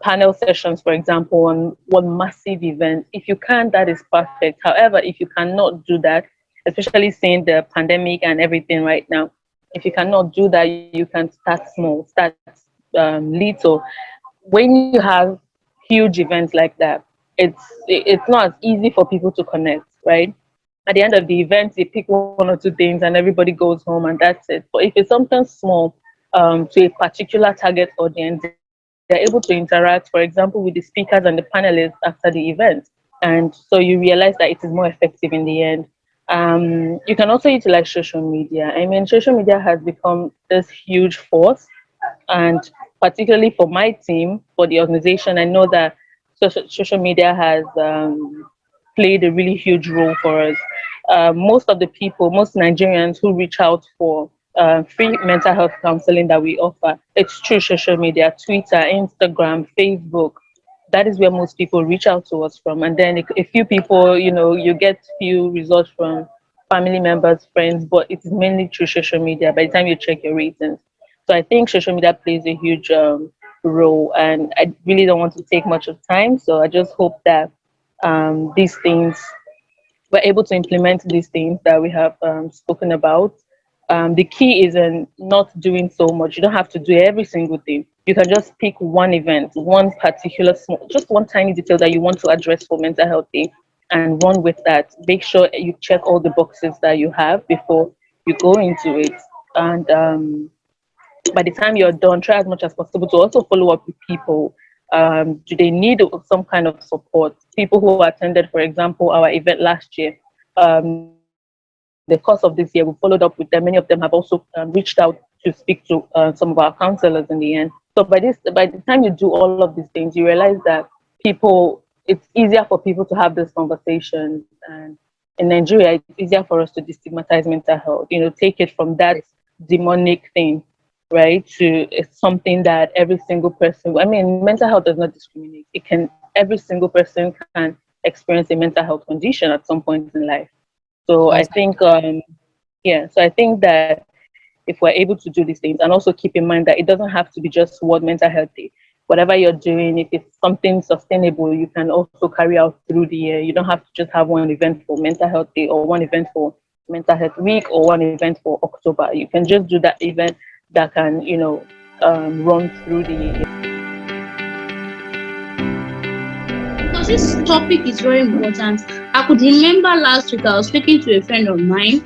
panel sessions, for example, on one massive event. If you can, that is perfect. However, if you cannot do that, especially seeing the pandemic and everything right now, if you cannot do that, you can start small, start little. When you have huge events like that, it's not as easy for people to connect, right? At the end of the event, they pick one or two things and everybody goes home and that's it. But if it's something small to a particular target audience, they're able to interact, for example, with the speakers and the panelists after the event. And so you realize that it is more effective in the end. You can also utilize social media. I mean, social media has become this huge force, and particularly for my team, for the organization, I know that social media has played a really huge role for us. Most of the people, most Nigerians who reach out for free mental health counseling that we offer, it's through social media, Twitter, Instagram, Facebook. That is where most people reach out to us from. And then a few people, you get few results from family members, friends, but it's mainly through social media by the time you check your ratings. So I think social media plays a huge role, and I really don't want to take much of time. So I just hope that these things, we're able to implement these things that we have spoken about. The key is in not doing so much. You don't have to do every single thing. You can just pick one event, one particular small, just one tiny detail that you want to address for Mental Health Day, and run with that. Make sure you check all the boxes that you have before you go into it. And by the time you're done, try as much as possible to also follow up with people. Do they need some kind of support? People who attended, for example, our event last year, the course of this year, we followed up with them. Many of them have also reached out to speak to some of our counselors in the end. So by the time you do all of these things, you realize that it's easier for people to have these conversations. And in Nigeria, it's easier for us to destigmatize mental health. Take it from that demonic thing, right, to it's something that every single person, I mean, mental health does not discriminate. Every single person can experience a mental health condition at some point in life. So I think so I think that if we're able to do these things, and also keep in mind that it doesn't have to be just World Mental Health Day. whatever you're doing, if it's something sustainable, you can also carry out through the year. You don't have to just have one event for Mental Health Day or one event for Mental Health Week or one event for October. You can just do that event that can, run through the year.
Because this topic is very important. I could remember last week I was speaking to a friend of mine.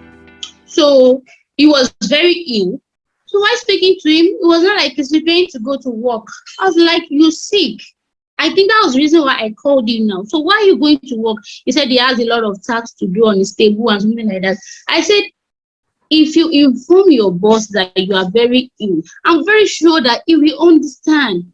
So he was very ill. So while speaking to him, it was not like he's preparing to go to work. I was like, "You're sick." I think that was the reason why I called him now. "So why are you going to work?" He said he has a lot of tasks to do on his table and something like that. I said, if you inform your boss that you are very ill, I'm very sure that he will understand.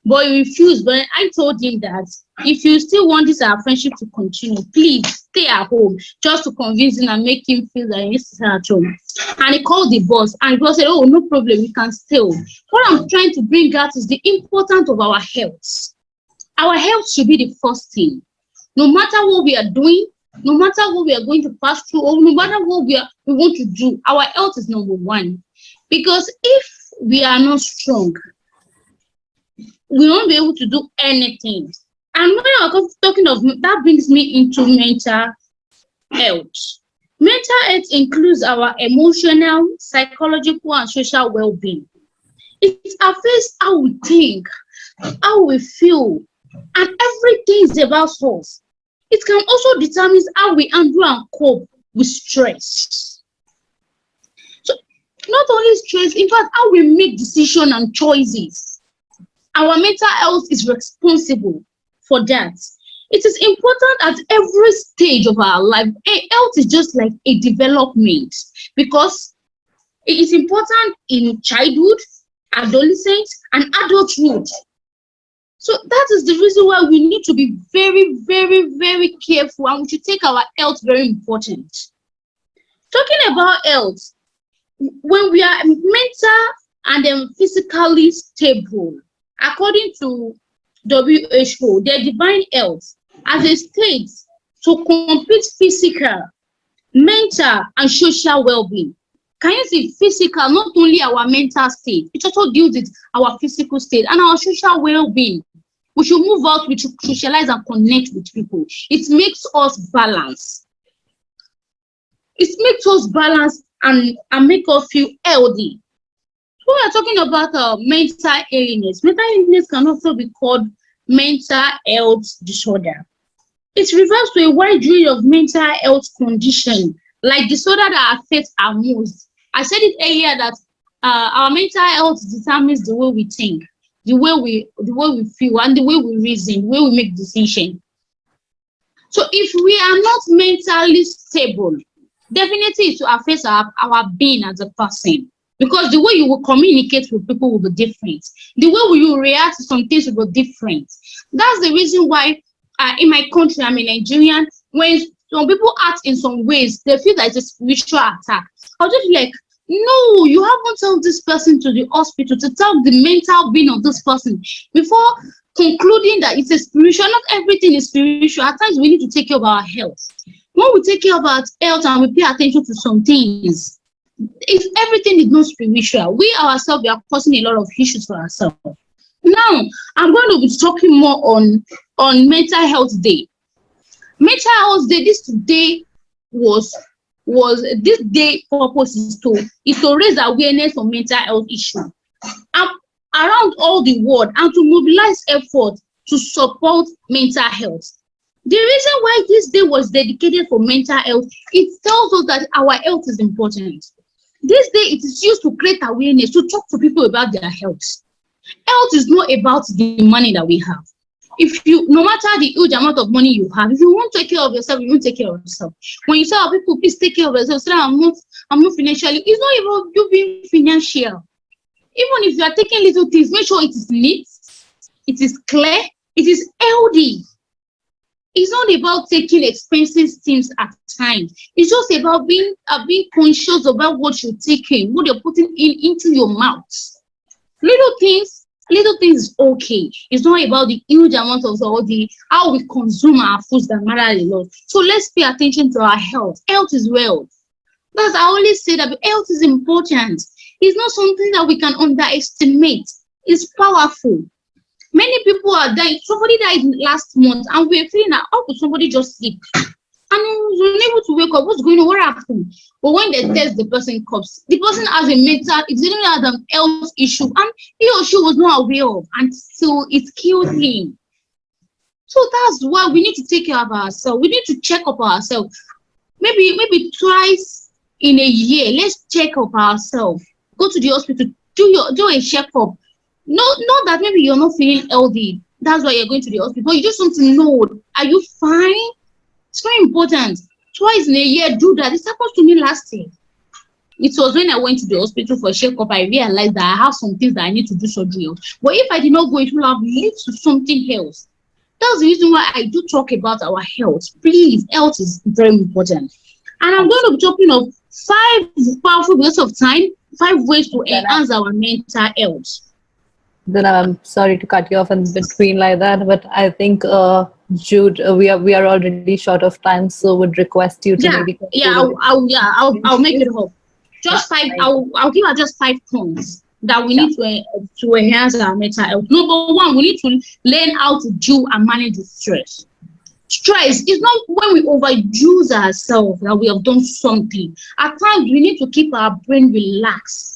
But he refused. But I told him that if you still want this our friendship to continue, please stay at home, just to convince him and make him feel that he needs to stay at home. And he called the boss, and the boss said, "Oh, no problem, we can stay home." What I'm trying to bring out is the importance of our health. Our health should be the first thing. No matter what we are doing, no matter what we are going to pass through, or no matter what we want to do, our health is number one. Because if we are not strong, we won't be able to do anything. And when I'm talking of that, brings me into mental health. Mental health includes our emotional, psychological, and social well-being. It affects how we think, how we feel, and everything is about us. It can also determine how we handle and cope with stress. So not only stress, in fact, how we make decisions and choices. Our mental health is responsible for that. It is important at every stage of our life. Health is just like a development, because it is important in childhood, adolescence, and adulthood. So that is the reason why we need to be very, very, very careful, and we should take our health very important. Talking about health, when we are mental and physically stable, according to WHO, they define health as a state to complete physical, mental, and social well-being. Can you see physical, not only our mental state, it also deals with our physical state and our social well-being. We should move out, we should socialize and connect with people. It makes us balance. It makes us balance and make us feel healthy. So we are talking about mental illness. Mental illness can also be called mental health disorder. It refers to a wide range of mental health conditions, like disorder that affects our moods. I said it earlier that our mental health determines the way we think, the way we feel, and the way we reason, the way we make decisions. So if we are not mentally stable, definitely it will affect our being as a person. Because the way you will communicate with people will be different. The way you will react to some things will be different. That's the reason why in my country, I'm a Nigerian, when some people act in some ways, they feel like it's a spiritual attack. I'll just be like, no, you haven't told this person to the hospital to tell the mental being of this person before concluding that it's a spiritual. Not everything is spiritual. At times we need to take care of our health. When we take care of our health and we pay attention to some things, if everything is not spiritual, we ourselves are causing a lot of issues for ourselves. Now, I'm going to be talking more on Mental Health Day. Mental Health Day, this day this day purpose is to raise awareness of mental health issues around all the world and to mobilize effort to support mental health. The reason why this day was dedicated for mental health, it tells us that our health is important. This day, it is used to create awareness, to talk to people about their health. Health is not about the money that we have. No matter the huge amount of money you have, if you want to take care of yourself, you won't take care of yourself. When you say, "Oh, people, please take care of yourself," so I'm not financially. It's not about you being financial. Even if you are taking little things, make sure it is neat, it is clear, it is healthy. It's not about taking expensive things at times. It's just about being conscious about what you're taking, what you're putting into your mouth. Little things is okay. It's not about the huge amount of how we consume our foods that matter a lot. So let's pay attention to our health. Health is wealth. That's I always say that health is important. It's not something that we can underestimate. It's powerful. Many people are dying. Somebody died last month, and we're feeling that how could somebody just sleep? And we're unable to wake up. What's going on? What happened? But when they test the person comes, the person has a mental, it's even has an health issue, and he or she was not aware of, and so it killed him. So that's why we need to take care of ourselves. We need to check up ourselves. Maybe twice in a year. Let's check up ourselves. Go to the hospital. Do a checkup. Not that maybe you're not feeling healthy. That's why you're going to the hospital. You just want to know, are you fine? It's very important. Twice in a year, do that. It happened to me last year. It was when I went to the hospital for a checkup, I realized that I have some things that I need to do surgery on. But if I did not go, it would have led to something else. That's the reason why I do talk about our health. Please, health is very important. And I'm going to be talking of 5 powerful ways of time, 5 ways to enhance our mental health.
Then I'm sorry to cut you off in between like that, but I think Jude, we are already short of time, so would request you to maybe.
I'll make it up. Just 5. I'll give her just 5 points that we need to enhance our mental health. Number 1, we need to learn how to deal and manage the stress. Stress is not when we overuse ourselves that we have done something. At times, we need to keep our brain relaxed.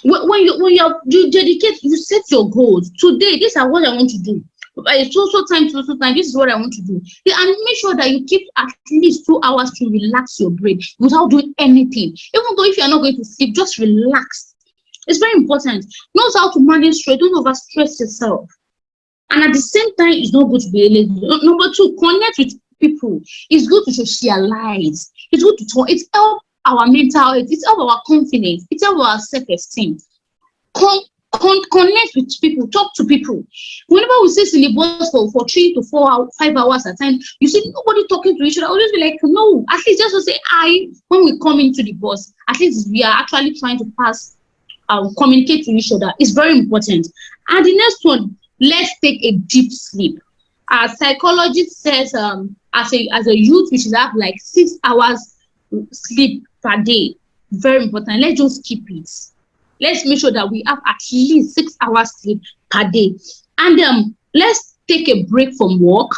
When you dedicate, you set your goals. Today, this is what I want to do. It's also time. This is what I want to do. And make sure that you keep at least 2 hours to relax your brain without doing anything. Even though if you're not going to sleep, just relax. It's very important. Know how to manage stress. Don't overstress yourself. And at the same time, it's not good to be lazy. Number 2, connect with people. It's good to socialize. It's good to talk. It's help our mental health. It's help our confidence. It's help our self-esteem. Connect with people. Talk to people. Whenever we sit in the bus for 3 to 5 hours at a time, you see nobody talking to each other. I always be like, no. At least just to say hi when we come into the bus. At least we are actually trying to communicate to each other. It's very important. And the next one, let's take a deep sleep. Our psychologist says as a youth, we should have like 6 hours sleep per day. Very important. Let's just keep it. Let's make sure that we have at least 6 hours sleep per day. And let's take a break from work.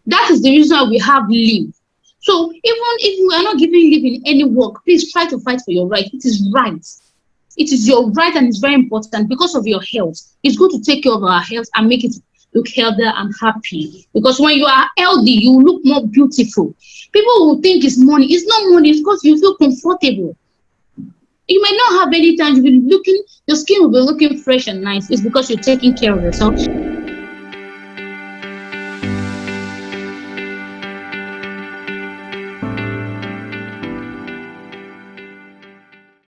That is the reason why we have leave. So even if we are not giving leave in any work, please try to fight for your right. It is right. It is your right, and it's very important because of your health. It's good to take care of our health and make it look healthier and happy. Because when you are healthy, you look more beautiful. People will think it's money. It's not money. It's because you feel comfortable. You might not have any time. You'll be looking, your skin will be looking fresh and nice. It's because you're taking care of yourself.